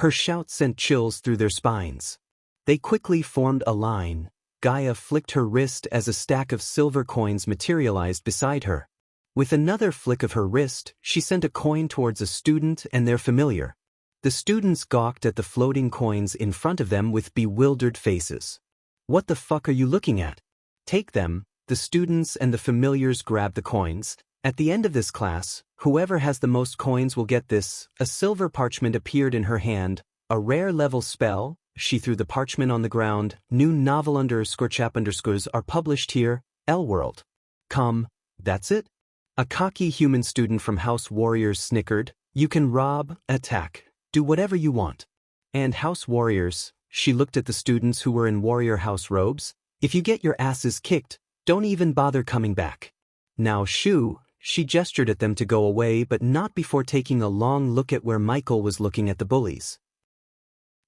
Her shout sent chills through their spines. They quickly formed a line. Gaia flicked her wrist as a stack of silver coins materialized beside her. With another flick of her wrist, she sent a coin towards a student and their familiar. The students gawked at the floating coins in front of them with bewildered faces. "What the fuck are you looking at?" "Take them." The students and the familiars grabbed the coins. "At the end of this class, whoever has the most coins will get this." A silver parchment appeared in her hand. "A rare level spell." She threw the parchment on the ground. "New novel _chap_ are published here, L-World. Come, that's it?" A cocky human student from House Warriors snickered. "You can rob, attack, do whatever you want." "And House Warriors," she looked at the students who were in Warrior House robes, "if you get your asses kicked, don't even bother coming back. Now shoo." She gestured at them to go away, but not before taking a long look at where Michael was looking at the bullies.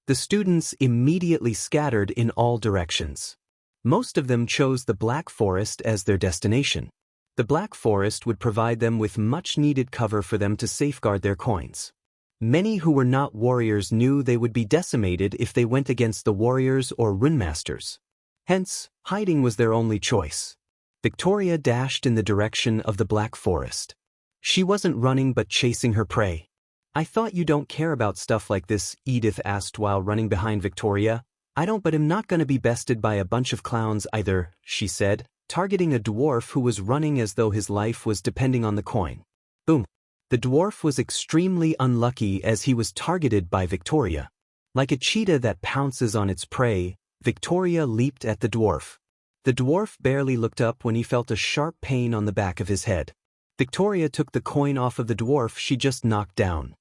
The students immediately scattered in all directions. Most of them chose the Black Forest as their destination. The Black Forest would provide them with much-needed cover for them to safeguard their coins. Many who were not warriors knew they would be decimated if they went against the warriors or runemasters. Hence, hiding was their only choice. Victoria dashed in the direction of the Black Forest. She wasn't running but chasing her prey. "I thought you don't care about stuff like this," Edith asked while running behind Victoria. "I don't, but I'm not gonna be bested by a bunch of clowns either," she said, targeting a dwarf who was running as though his life was depending on the coin. Boom. The dwarf was extremely unlucky as he was targeted by Victoria. Like a cheetah that pounces on its prey, Victoria leaped at the dwarf. The dwarf barely looked up when he felt a sharp pain on the back of his head. Victoria took the coin off of the dwarf she just knocked down.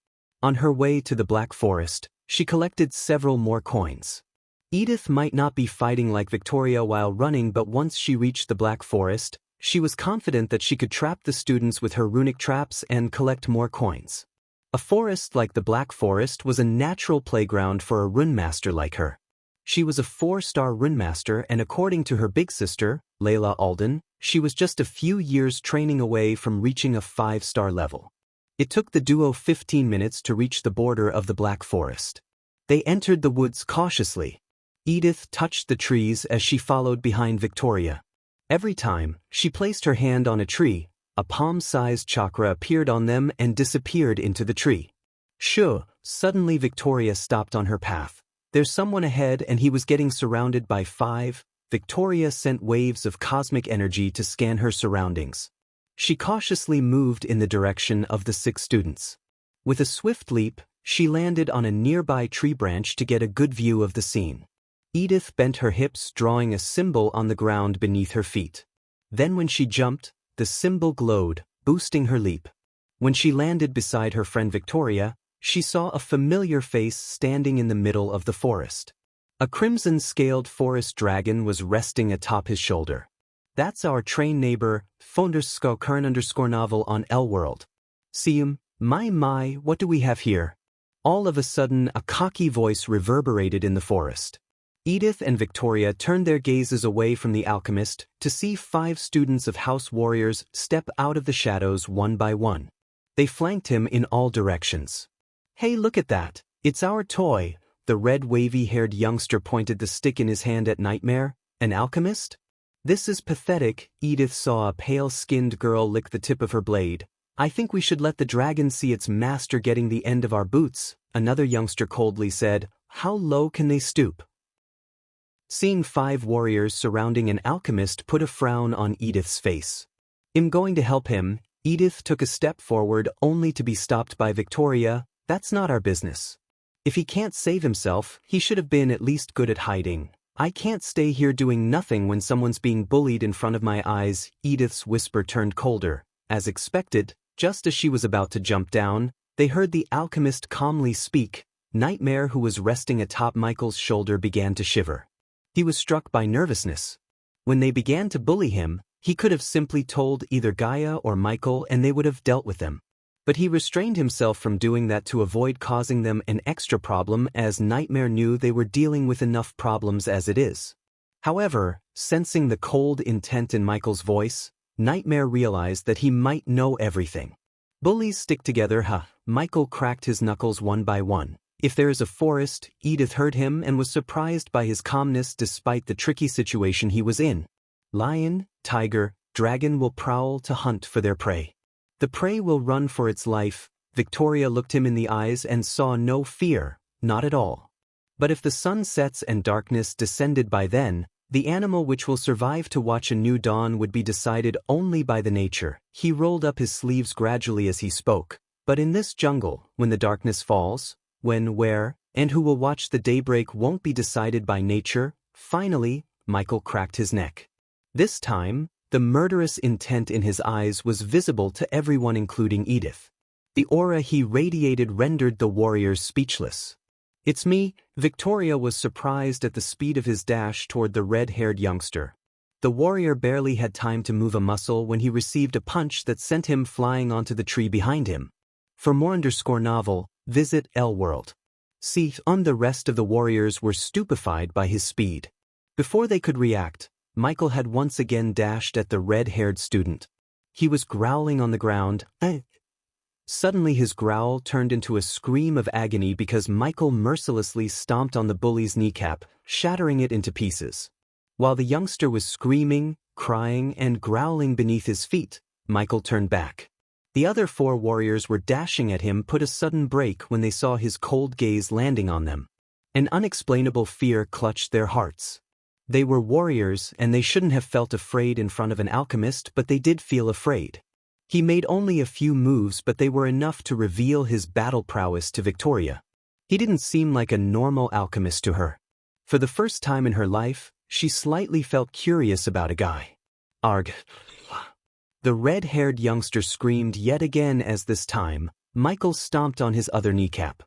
On her way to the Black Forest, she collected several more coins. Edith might not be fighting like Victoria while running, but once she reached the Black Forest, she was confident that she could trap the students with her runic traps and collect more coins. A forest like the Black Forest was a natural playground for a runemaster like her. She was a 4-star runemaster, and according to her big sister, Layla Alden, she was just a few years training away from reaching a 5-star level. It took the duo 15 minutes to reach the border of the Black Forest. They entered the woods cautiously. Edith touched the trees as she followed behind Victoria. Every time she placed her hand on a tree, a palm-sized chakra appeared on them and disappeared into the tree. Shoo! Suddenly Victoria stopped on her path. There's someone ahead and he was getting surrounded by 5. Victoria sent waves of cosmic energy to scan her surroundings. She cautiously moved in the direction of the 6 students. With a swift leap, she landed on a nearby tree branch to get a good view of the scene. Edith bent her hips, drawing a symbol on the ground beneath her feet. Then when she jumped, the symbol glowed, boosting her leap. When she landed beside her friend Victoria, she saw a familiar face standing in the middle of the forest. A crimson-scaled forest dragon was resting atop his shoulder. "That's our train neighbor, _Kern_novel on L-World. See him? My, what do we have here?" All of a sudden, a cocky voice reverberated in the forest. Edith and Victoria turned their gazes away from the alchemist to see 5 students of House Warriors step out of the shadows one by one. They flanked him in all directions. "Hey, look at that! It's our toy!" The red wavy-haired youngster pointed the stick in his hand at Nightmare. "An alchemist? This is pathetic." Edith saw a pale-skinned girl lick the tip of her blade. "I think we should let the dragon see its master getting the end of our boots," another youngster coldly said. "How low can they stoop?" Seeing 5 warriors surrounding an alchemist put a frown on Edith's face. "I'm going to help him." Edith took a step forward only to be stopped by Victoria. "That's not our business. If he can't save himself, he should have been at least good at hiding. I can't stay here doing nothing when someone's being bullied in front of my eyes." Edith's whisper turned colder. As expected, just as she was about to jump down, they heard the alchemist calmly speak. Nightmare, who was resting atop Michael's shoulder, began to shiver. He was struck by nervousness. When they began to bully him, he could have simply told either Gaia or Michael and they would have dealt with them. But he restrained himself from doing that to avoid causing them an extra problem, as Nightmare knew they were dealing with enough problems as it is. However, sensing the cold intent in Michael's voice, Nightmare realized that he might know everything. Bullies stick together, huh? Michael cracked his knuckles one by one. If there is a forest, Edith heard him and was surprised by his calmness despite the tricky situation he was in. Lion, tiger, dragon will prowl to hunt for their prey. The prey will run for its life. Victoria looked him in the eyes and saw no fear, not at all. But if the sun sets and darkness descended by then, the animal which will survive to watch a new dawn would be decided only by the nature. He rolled up his sleeves gradually as he spoke. But in this jungle, when the darkness falls, when, where, and who will watch the daybreak won't be decided by nature. Finally, Michael cracked his neck. This time, the murderous intent in his eyes was visible to everyone, including Edith. The aura he radiated rendered the warriors speechless. "It's me." Victoria was surprised at the speed of his dash toward the red-haired youngster. The warrior barely had time to move a muscle when he received a punch that sent him flying onto the tree behind him. For more novel, visit L-World. See, the rest of the warriors were stupefied by his speed. Before they could react, Michael had once again dashed at the red-haired student. He was growling on the ground. Suddenly his growl turned into a scream of agony because Michael mercilessly stomped on the bully's kneecap, shattering it into pieces. While the youngster was screaming, crying, and growling beneath his feet, Michael turned back. The other 4 warriors were dashing at him put a sudden break when they saw his cold gaze landing on them. An unexplainable fear clutched their hearts. They were warriors and they shouldn't have felt afraid in front of an alchemist, but they did feel afraid. He made only a few moves, but they were enough to reveal his battle prowess to Victoria. He didn't seem like a normal alchemist to her. For the first time in her life, she slightly felt curious about a guy. Arg. The red-haired youngster screamed yet again as this time, Michael stomped on his other kneecap.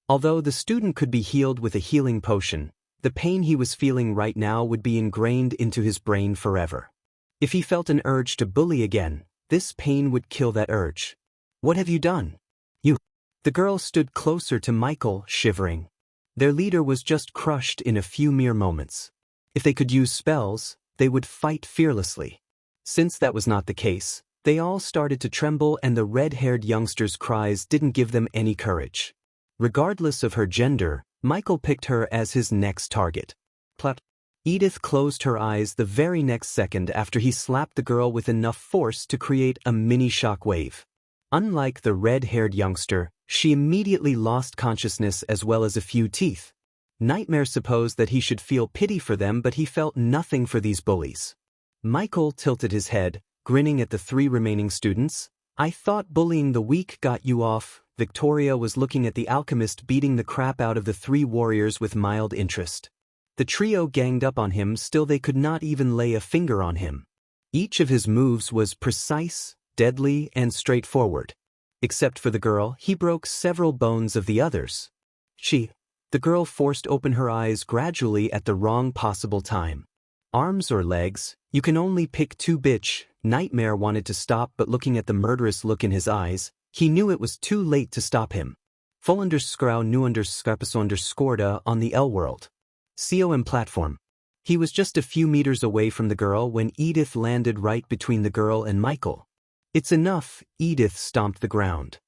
Although the student could be healed with a healing potion, the pain he was feeling right now would be ingrained into his brain forever. If he felt an urge to bully again, this pain would kill that urge. "What have you done?" "You." The girl stood closer to Michael, shivering. Their leader was just crushed in a few mere moments. If they could use spells, they would fight fearlessly. Since that was not the case, they all started to tremble and the red-haired youngster's cries didn't give them any courage. Regardless of her gender, Michael picked her as his next target. Plot. Edith closed her eyes the very next second after he slapped the girl with enough force to create a mini shock wave. Unlike the red-haired youngster, she immediately lost consciousness as well as a few teeth. Nightmare supposed that he should feel pity for them, but he felt nothing for these bullies. Michael tilted his head, grinning at the 3 remaining students. "I thought bullying the weak got you off." Victoria was looking at the alchemist beating the crap out of the 3 warriors with mild interest. The trio ganged up on him, still they could not even lay a finger on him. Each of his moves was precise, deadly, and straightforward. Except for the girl, he broke several bones of the others. The girl forced open her eyes gradually at the wrong possible time. "Arms or legs, you can only pick 2, bitch." Nightmare wanted to stop, but looking at the murderous look in his eyes, he knew it was too late to stop him. _new_scorda on the L-World. COM platform. He was just a few meters away from the girl when Edith landed right between the girl and Michael. "It's enough." Edith stomped the ground.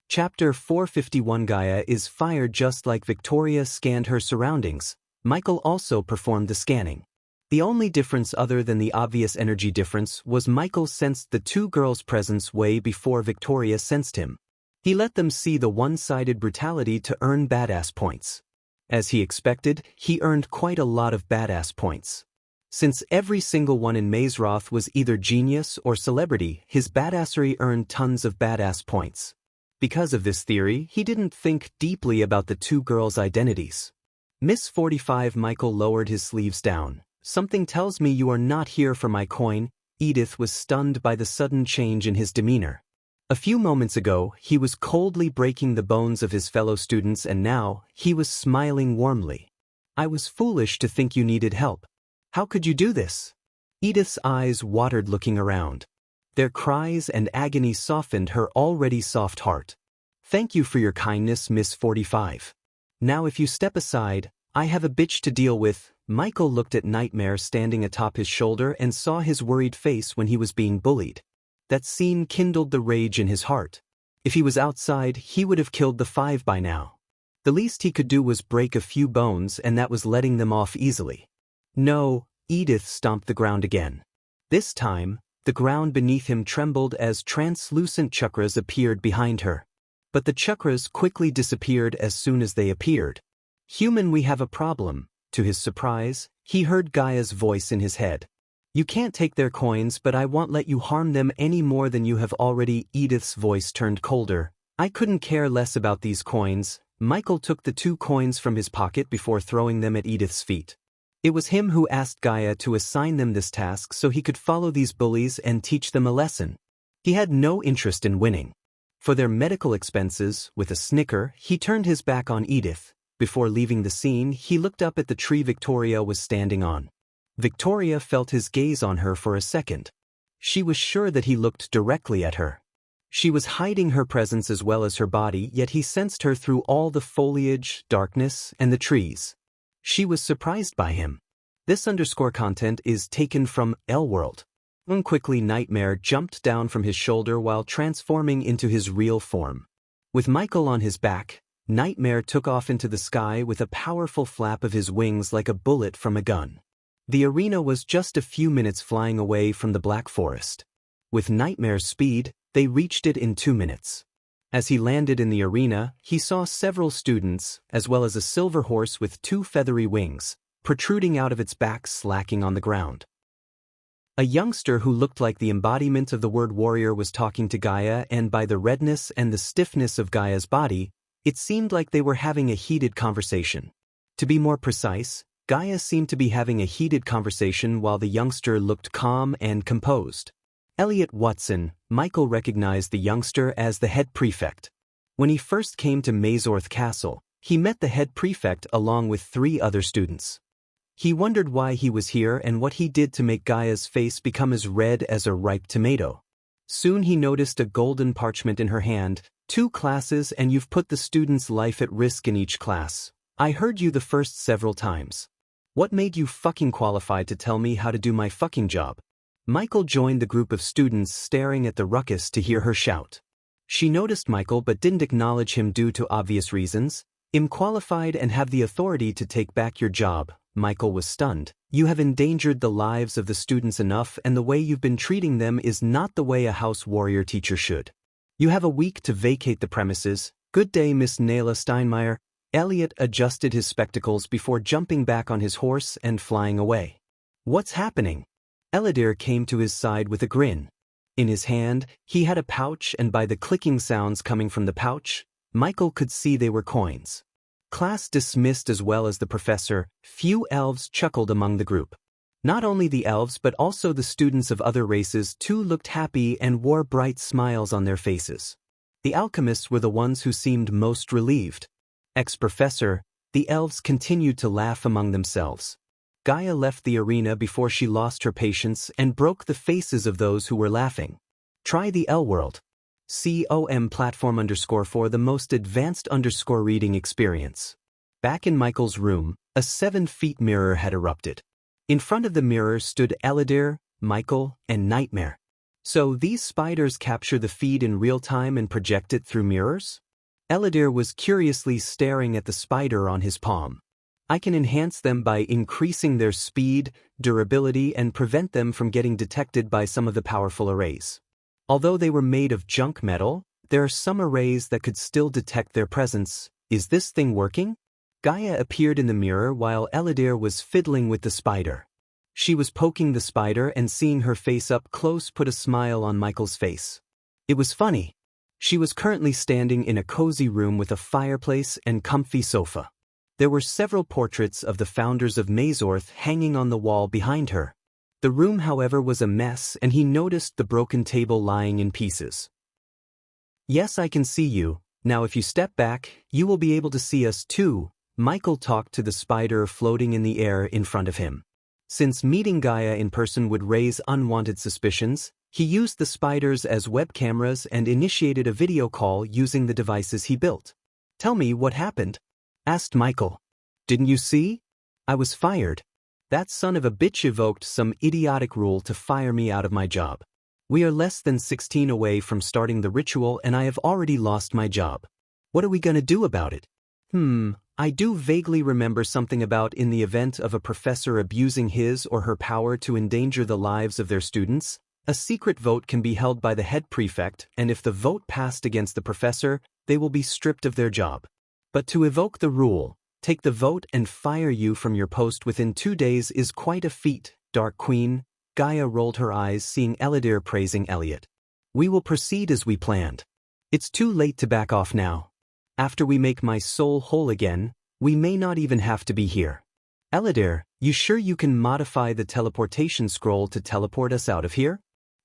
Chapter 451. Gaia is fired. Just like Victoria scanned her surroundings, Michael also performed the scanning. The only difference other than the obvious energy difference was Michael sensed the 2 girls' presence way before Victoria sensed him. He let them see the one-sided brutality to earn badass points. As he expected, he earned quite a lot of badass points. Since every single one in Mazeroth was either genius or celebrity, his badassery earned tons of badass points. Because of this theory, he didn't think deeply about the 2 girls' identities. Miss 45. Michael lowered his sleeves down. "Something tells me you are not here for my coin." Edith was stunned by the sudden change in his demeanor. A few moments ago, he was coldly breaking the bones of his fellow students, and now, he was smiling warmly. I was foolish to think you needed help. How could you do this? Edith's eyes watered looking around. Their cries and agony softened her already soft heart. Thank you for your kindness, Miss 45. Now if you step aside, I have a bitch to deal with. Michael looked at Nightmare standing atop his shoulder and saw his worried face when he was being bullied. That scene kindled the rage in his heart. If he was outside, he would have killed the 5 by now. The least he could do was break a few bones, and that was letting them off easily. No, Edith stomped the ground again. This time, the ground beneath him trembled as translucent chakras appeared behind her. But the chakras quickly disappeared as soon as they appeared. Human, we have a problem. To his surprise, he heard Gaia's voice in his head. You can't take their coins, but I won't let you harm them any more than you have already. Edith's voice turned colder. I couldn't care less about these coins. Michael took the 2 coins from his pocket before throwing them at Edith's feet. It was him who asked Gaia to assign them this task so he could follow these bullies and teach them a lesson. He had no interest in winning. For their medical expenses, with a snicker, he turned his back on Edith. Before leaving the scene, he looked up at the tree Victoria was standing on. Victoria felt his gaze on her for a second. She was sure that he looked directly at her. She was hiding her presence as well as her body, yet he sensed her through all the foliage, darkness, and the trees. She was surprised by him. This _ content is taken from L-World. Quickly Nightmare jumped down from his shoulder while transforming into his real form. With Michael on his back, Nightmare took off into the sky with a powerful flap of his wings like a bullet from a gun. The arena was just a few minutes flying away from the Black Forest. With Nightmare's speed, they reached it in 2 minutes. As he landed in the arena, he saw several students, as well as a silver horse with 2 feathery wings, protruding out of its back slacking on the ground. A youngster who looked like the embodiment of the word warrior was talking to Gaia, and by the redness and the stiffness of Gaia's body, it seemed like they were having a heated conversation. To be more precise, Gaia seemed to be having a heated conversation while the youngster looked calm and composed. Elliot Watson, Michael recognized the youngster as the head prefect. When he first came to Mazorth Castle, he met the head prefect along with 3 other students. He wondered why he was here and what he did to make Gaia's face become as red as a ripe tomato. Soon he noticed a golden parchment in her hand. 2 classes, and you've put the student's life at risk in each class. I heard you the first several times. What made you fucking qualified to tell me how to do my fucking job? Michael joined the group of students staring at the ruckus to hear her shout. She noticed Michael but didn't acknowledge him due to obvious reasons. I'm qualified and have the authority to take back your job. Michael was stunned. You have endangered the lives of the students enough, and the way you've been treating them is not the way a house warrior teacher should. You have a week to vacate the premises. Good day, Miss Nayla Steinmeier. Elliot adjusted his spectacles before jumping back on his horse and flying away. What's happening? Eladir came to his side with a grin. In his hand, he had a pouch, and by the clicking sounds coming from the pouch, Michael could see they were coins. Class dismissed as well as the professor. Few elves chuckled among the group. Not only the elves but also the students of other races too looked happy and wore bright smiles on their faces. The alchemists were the ones who seemed most relieved. Ex-professor, the elves continued to laugh among themselves. Gaia left the arena before she lost her patience and broke the faces of those who were laughing. Try the L-World. COM platform _for the most advanced reading experience. Back in Michael's room, a 7-foot mirror had erupted. In front of the mirror stood Eladir, Michael, and Nightmare. So these spiders capture the feed in real time and project it through mirrors? Eladir was curiously staring at the spider on his palm. I can enhance them by increasing their speed, durability, and prevent them from getting detected by some of the powerful arrays. Although they were made of junk metal, there are some arrays that could still detect their presence. Is this thing working? Gaia appeared in the mirror while Eladir was fiddling with the spider. She was poking the spider, and seeing her face up close put a smile on Michael's face. It was funny. She was currently standing in a cozy room with a fireplace and comfy sofa. There were several portraits of the founders of Mazorth hanging on the wall behind her. The room, however, was a mess, and he noticed the broken table lying in pieces. Yes, I can see you. Now if you step back, you will be able to see us too. Michael talked to the spider floating in the air in front of him. Since meeting Gaia in person would raise unwanted suspicions, he used the spiders as web cameras and initiated a video call using the devices he built. "Tell me what happened?" asked Michael. "Didn't you see? I was fired. That son of a bitch evoked some idiotic rule to fire me out of my job. We are less than 16 away from starting the ritual and I have already lost my job. What are we gonna do about it?" I do vaguely remember something about in the event of a professor abusing his or her power to endanger the lives of their students, a secret vote can be held by the head prefect, and if the vote passed against the professor, they will be stripped of their job. But to evoke the rule, take the vote and fire you from your post within 2 days is quite a feat, Dark Queen. Gaia rolled her eyes seeing Eladir praising Elliot. "We will proceed as we planned. It's too late to back off now. After we make my soul whole again, we may not even have to be here. Eladir, you sure you can modify the teleportation scroll to teleport us out of here?"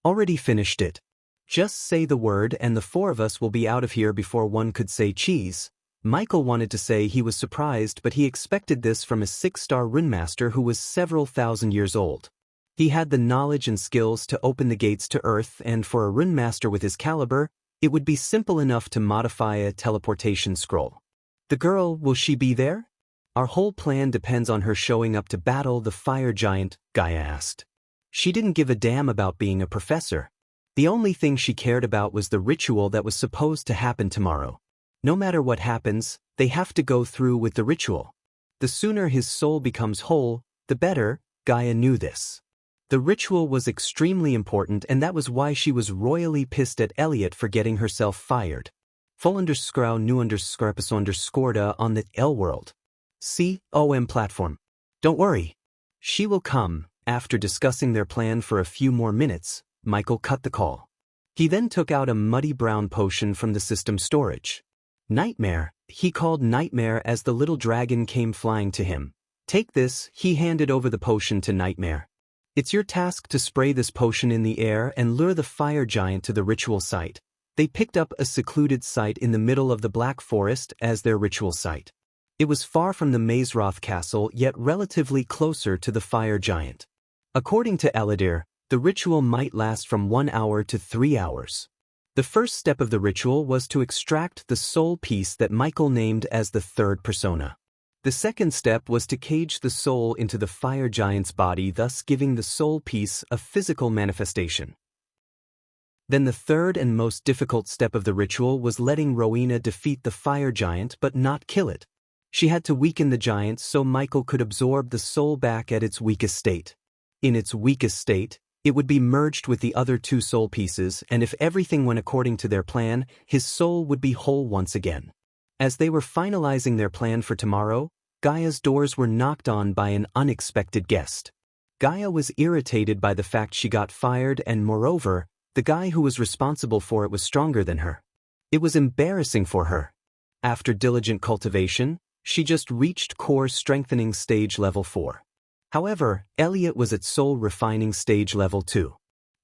"Already finished it. Just say the word and the 4 of us will be out of here before one could say cheese." Michael wanted to say he was surprised, but he expected this from a 6-star runemaster who was several thousand years old. He had the knowledge and skills to open the gates to Earth, and for a runemaster with his caliber, it would be simple enough to modify a teleportation scroll. "The girl, will she be there? Our whole plan depends on her showing up to battle the fire giant," Gaia asked. She didn't give a damn about being a professor. The only thing she cared about was the ritual that was supposed to happen tomorrow. No matter what happens, they have to go through with the ritual. The sooner his soul becomes whole, the better. Gaia knew this. The ritual was extremely important, and that was why she was royally pissed at Elliot for getting herself fired. _new_episode_ on the L World COM platform. "Don't worry. She will come." After discussing their plan for a few more minutes, Michael cut the call. He then took out a muddy brown potion from the system storage. "Nightmare," he called Nightmare as the little dragon came flying to him. "Take this." He handed over the potion to Nightmare. "It's your task to spray this potion in the air and lure the fire giant to the ritual site." They picked up a secluded site in the middle of the Black Forest as their ritual site. It was far from the Mazeroth castle, yet relatively closer to the fire giant. According to Eladir, the ritual might last from 1 hour to 3 hours. The first step of the ritual was to extract the soul piece that Michael named as the third persona. The second step was to cage the soul into the fire giant's body, thus giving the soul piece a physical manifestation. Then the third and most difficult step of the ritual was letting Rowena defeat the fire giant but not kill it. She had to weaken the giant so Michael could absorb the soul back at its weakest state. In its weakest state, it would be merged with the other 2 soul pieces, and if everything went according to their plan, his soul would be whole once again. As they were finalizing their plan for tomorrow, Gaia's doors were knocked on by an unexpected guest. Gaia was irritated by the fact she got fired, and moreover, the guy who was responsible for it was stronger than her. It was embarrassing for her. After diligent cultivation, she just reached core strengthening stage level 4. However, Elliot was at soul refining stage level 2.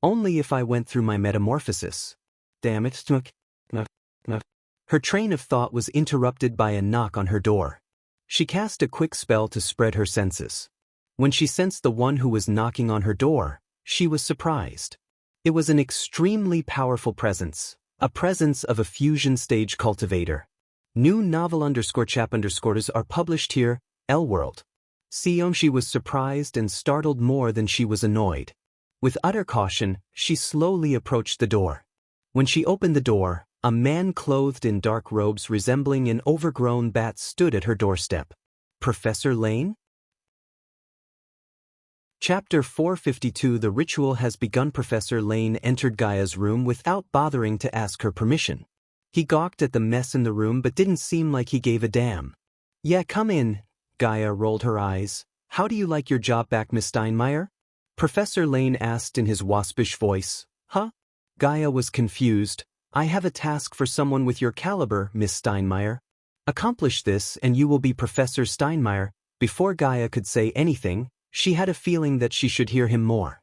"Only if I went through my metamorphosis." Damn it. Her train of thought was interrupted by a knock on her door. She cast a quick spell to spread her senses. When she sensed the one who was knocking on her door, she was surprised. It was an extremely powerful presence, a presence of a fusion stage cultivator. New novel _chap_ are published here, L World. She was surprised and startled more than she was annoyed. With utter caution, she slowly approached the door. When she opened the door, a man clothed in dark robes resembling an overgrown bat stood at her doorstep. "Professor Lane?" Chapter 452. The ritual has begun. Professor Lane entered Gaia's room without bothering to ask her permission. He gawked at the mess in the room but didn't seem like he gave a damn. "Yeah, come in." Gaia rolled her eyes. "How do you like your job back, Miss Steinmeier?" Professor Lane asked in his waspish voice. "Huh?" Gaia was confused. "I have a task for someone with your caliber, Miss Steinmeier. Accomplish this and you will be Professor Steinmeier." Before Gaia could say anything, she had a feeling that she should hear him more.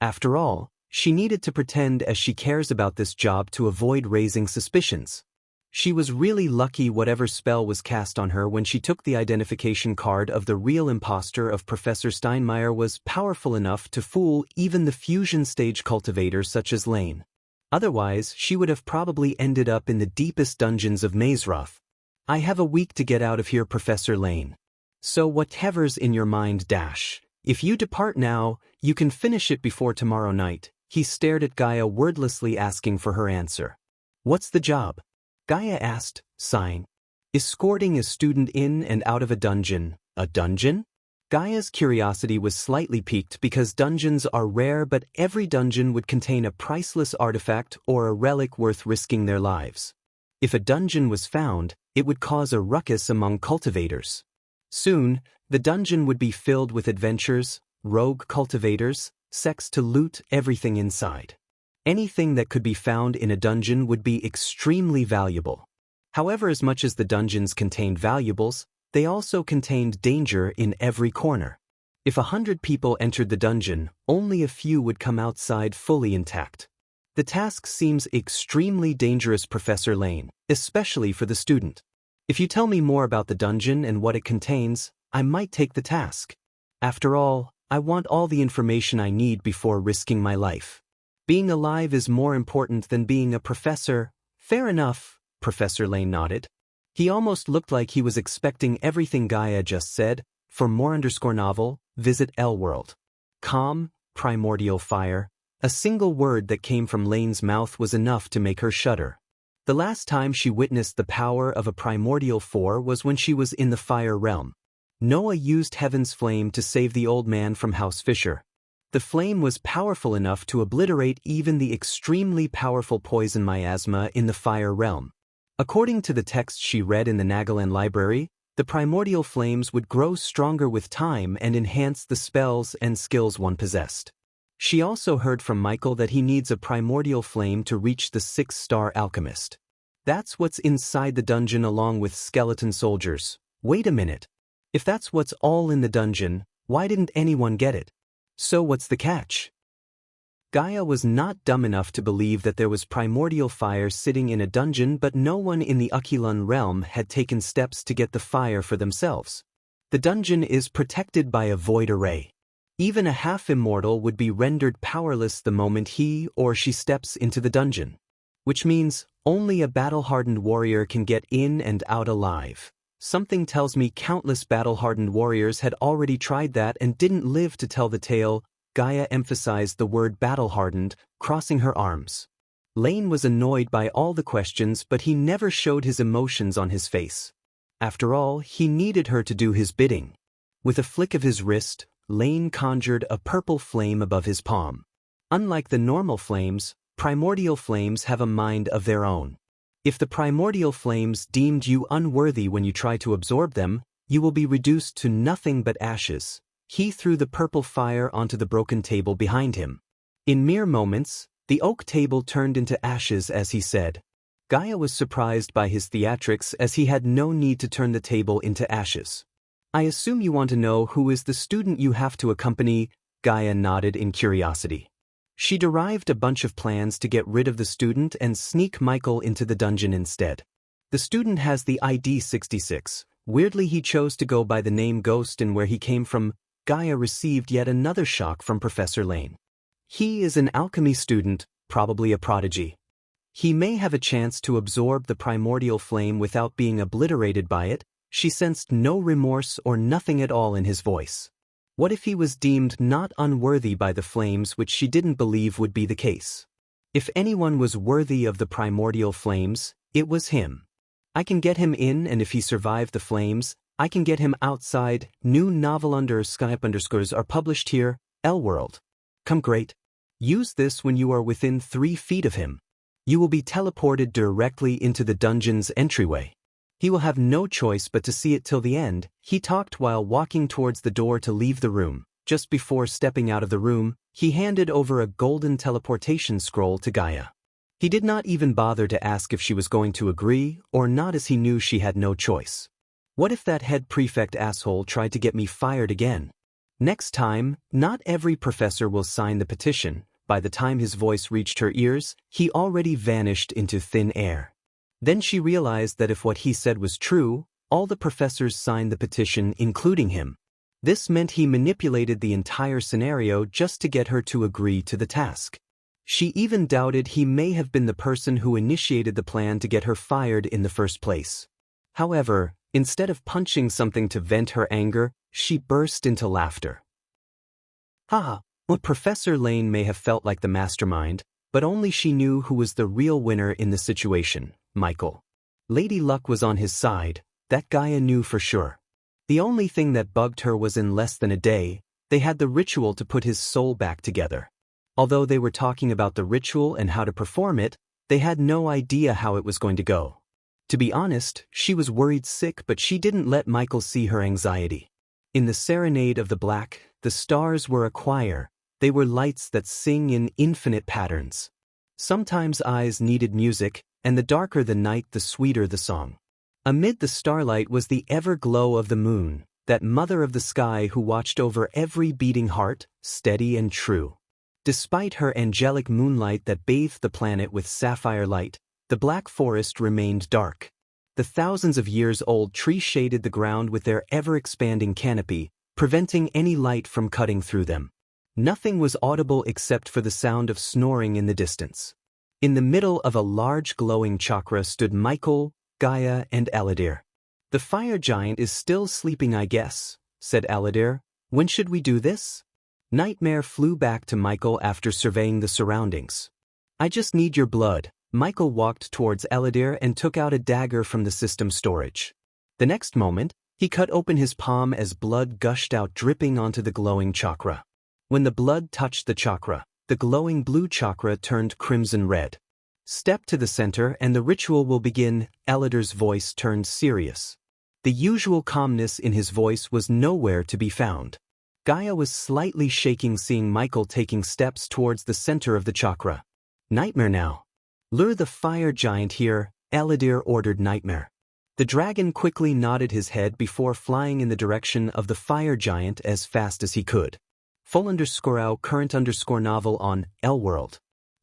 After all, she needed to pretend as she cares about this job to avoid raising suspicions. She was really lucky whatever spell was cast on her when she took the identification card of the real imposter of Professor Steinmeier was powerful enough to fool even the fusion stage cultivator such as Lane. Otherwise, she would have probably ended up in the deepest dungeons of Mazeroth. I have a week to get out of here, Professor Lane. So whatever's in your mind, Dash. If you depart now, you can finish it before tomorrow night. He stared at Gaia wordlessly asking for her answer. What's the job? Gaia asked, sighing. Escorting a student in and out of a dungeon. A dungeon? Gaia's curiosity was slightly piqued because dungeons are rare, but every dungeon would contain a priceless artifact or a relic worth risking their lives. If a dungeon was found, it would cause a ruckus among cultivators. Soon, the dungeon would be filled with adventurers, rogue cultivators, sects to loot everything inside. Anything that could be found in a dungeon would be extremely valuable. However, as much as the dungeons contained valuables, they also contained danger in every corner. If 100 people entered the dungeon, only a few would come outside fully intact. The task seems extremely dangerous, Professor Lane, especially for the student. If you tell me more about the dungeon and what it contains, I might take the task. After all, I want all the information I need before risking my life. Being alive is more important than being a professor. Fair enough, Professor Lane nodded. He almost looked like he was expecting everything Gaia just said. For more _novel, visit Elworld. Calm, primordial fire. A single word that came from Lane's mouth was enough to make her shudder. The last time she witnessed the power of a primordial four was when she was in the fire realm. Noah used Heaven's flame to save the old man from House Fisher. The flame was powerful enough to obliterate even the extremely powerful poison miasma in the fire realm. According to the text she read in the Nagaland library, the primordial flames would grow stronger with time and enhance the spells and skills one possessed. She also heard from Michael that he needs a primordial flame to reach the 6-star alchemist. That's what's inside the dungeon along with skeleton soldiers. Wait a minute. If that's what's all in the dungeon, why didn't anyone get it? So what's the catch? Gaia was not dumb enough to believe that there was primordial fire sitting in a dungeon, but no one in the Aquilon realm had taken steps to get the fire for themselves. The dungeon is protected by a void array. Even a half-immortal would be rendered powerless the moment he or she steps into the dungeon. Which means only a battle-hardened warrior can get in and out alive. Something tells me countless battle-hardened warriors had already tried that and didn't live to tell the tale. Gaia emphasized the word battle-hardened, crossing her arms. Lane was annoyed by all the questions, but he never showed his emotions on his face. After all, he needed her to do his bidding. With a flick of his wrist, Lane conjured a purple flame above his palm. Unlike the normal flames, primordial flames have a mind of their own. If the primordial flames deemed you unworthy when you try to absorb them, you will be reduced to nothing but ashes. He threw the purple fire onto the broken table behind him. In mere moments, the oak table turned into ashes as he said. Gaia was surprised by his theatrics as he had no need to turn the table into ashes. I assume you want to know who is the student you have to accompany, Gaia nodded in curiosity. She derived a bunch of plans to get rid of the student and sneak Michael into the dungeon instead. The student has the ID 66. Weirdly, he chose to go by the name Ghost, and where he came from, Gaia received yet another shock from Professor Lane. He is an alchemy student, probably a prodigy. He may have a chance to absorb the primordial flame without being obliterated by it. She sensed no remorse or nothing at all in his voice. What if he was deemed not unworthy by the flames, which she didn't believe would be the case? If anyone was worthy of the primordial flames, it was him. I can get him in, and if he survived the flames, I can get him outside. New novel _Skype_ are published here, Elworld. Come great. Use this when you are within 3 feet of him. You will be teleported directly into the dungeon's entryway. He will have no choice but to see it till the end. He talked while walking towards the door to leave the room. Just before stepping out of the room, he handed over a golden teleportation scroll to Gaia. He did not even bother to ask if she was going to agree or not, as he knew she had no choice. What if that head prefect asshole tried to get me fired again? Next time, not every professor will sign the petition. By the time his voice reached her ears, he already vanished into thin air. Then she realized that if what he said was true, all the professors signed the petition, including him. This meant he manipulated the entire scenario just to get her to agree to the task. She even doubted he may have been the person who initiated the plan to get her fired in the first place. However, instead of punching something to vent her anger, she burst into laughter. Haha, well, Professor Lane may have felt like the mastermind, but only she knew who was the real winner in the situation, Michael. Lady Luck was on his side, that Gaia knew for sure. The only thing that bugged her was in less than a day, they had the ritual to put his soul back together. Although they were talking about the ritual and how to perform it, they had no idea how it was going to go. To be honest, she was worried sick, but she didn't let Michael see her anxiety. In the Serenade of the Black, the stars were a choir. They were lights that sing in infinite patterns. Sometimes eyes needed music, and the darker the night, the sweeter the song. Amid the starlight was the ever-glow of the moon, that mother of the sky who watched over every beating heart, steady and true. Despite her angelic moonlight that bathed the planet with sapphire light, the black forest remained dark. The thousands of years old trees shaded the ground with their ever-expanding canopy, preventing any light from cutting through them. Nothing was audible except for the sound of snoring in the distance. In the middle of a large glowing chakra stood Michael, Gaia, and Aladir. "The fire giant is still sleeping, I guess," said Aladir. "When should we do this?" Nightmare flew back to Michael after surveying the surroundings. "I just need your blood." Michael walked towards Aladir and took out a dagger from the system storage. The next moment, he cut open his palm as blood gushed out, dripping onto the glowing chakra. When the blood touched the chakra, the glowing blue chakra turned crimson red. "Step to the center and the ritual will begin." Aladir's voice turned serious. The usual calmness in his voice was nowhere to be found. Gaia was slightly shaking seeing Michael taking steps towards the center of the chakra. "Nightmare now. Lure the fire giant here," Aladir ordered Nightmare. The dragon quickly nodded his head before flying in the direction of the fire giant as fast as he could. Full_out current_novel on L-World.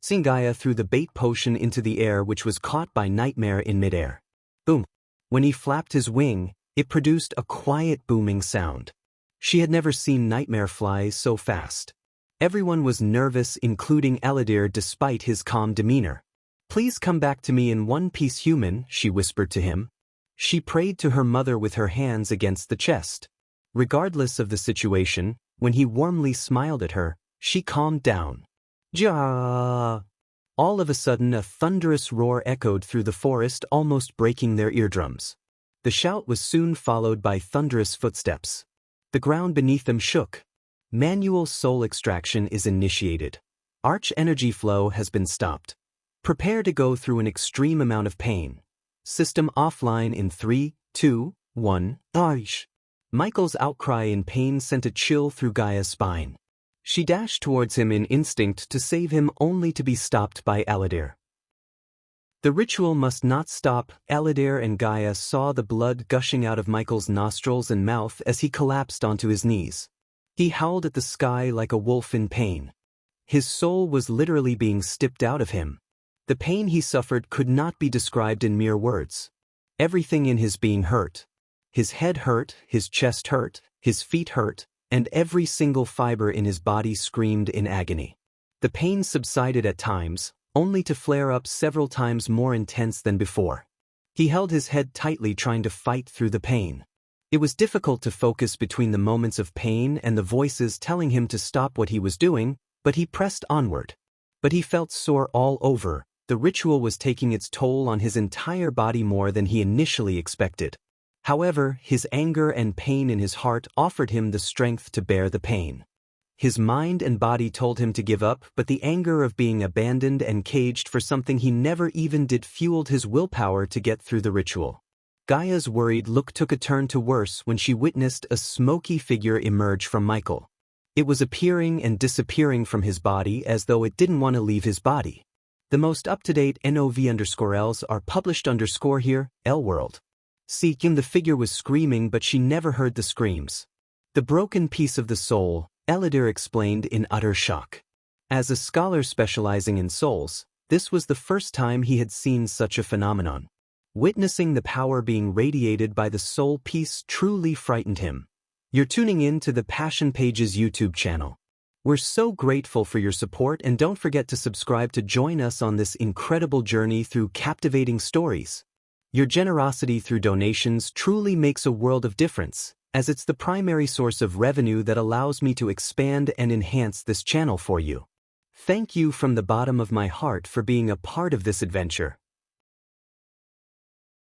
Gaia threw the bait potion into the air, which was caught by Nightmare in midair. Boom. When he flapped his wing, it produced a quiet booming sound. She had never seen Nightmare fly so fast. Everyone was nervous, including Aladir, despite his calm demeanor. "Please come back to me in one piece, human," she whispered to him. She prayed to her mother with her hands against the chest. Regardless of the situation, when he warmly smiled at her, she calmed down. Ja! All of a sudden, a thunderous roar echoed through the forest, almost breaking their eardrums. The shout was soon followed by thunderous footsteps. The ground beneath them shook. Manual soul extraction is initiated. Arch energy flow has been stopped. Prepare to go through an extreme amount of pain. System offline in 3, 2, 1. Aish! Michael's outcry in pain sent a chill through Gaia's spine. She dashed towards him in instinct to save him, only to be stopped by Aladir. The ritual must not stop. Aladir and Gaia saw the blood gushing out of Michael's nostrils and mouth as he collapsed onto his knees. He howled at the sky like a wolf in pain. His soul was literally being stripped out of him. The pain he suffered could not be described in mere words. Everything in his being hurt. His head hurt, his chest hurt, his feet hurt, and every single fiber in his body screamed in agony. The pain subsided at times, only to flare up several times more intense than before. He held his head tightly, trying to fight through the pain. It was difficult to focus between the moments of pain and the voices telling him to stop what he was doing, but he pressed onward. But he felt sore all over. The ritual was taking its toll on his entire body more than he initially expected. However, his anger and pain in his heart offered him the strength to bear the pain. His mind and body told him to give up, but the anger of being abandoned and caged for something he never even did fueled his willpower to get through the ritual. Gaia's worried look took a turn to worse when she witnessed a smoky figure emerge from Michael. It was appearing and disappearing from his body as though it didn't want to leave his body. The most up-to-date NOV_Ls are published here, L-World. The figure was screaming, but she never heard the screams. "The broken piece of the soul," Aladir explained in utter shock. As a scholar specializing in souls, this was the first time he had seen such a phenomenon. Witnessing the power being radiated by the soul piece truly frightened him. You're tuning in to the Passion Pages YouTube channel. We're so grateful for your support, and don't forget to subscribe to join us on this incredible journey through captivating stories. Your generosity through donations truly makes a world of difference, as it's the primary source of revenue that allows me to expand and enhance this channel for you. Thank you from the bottom of my heart for being a part of this adventure.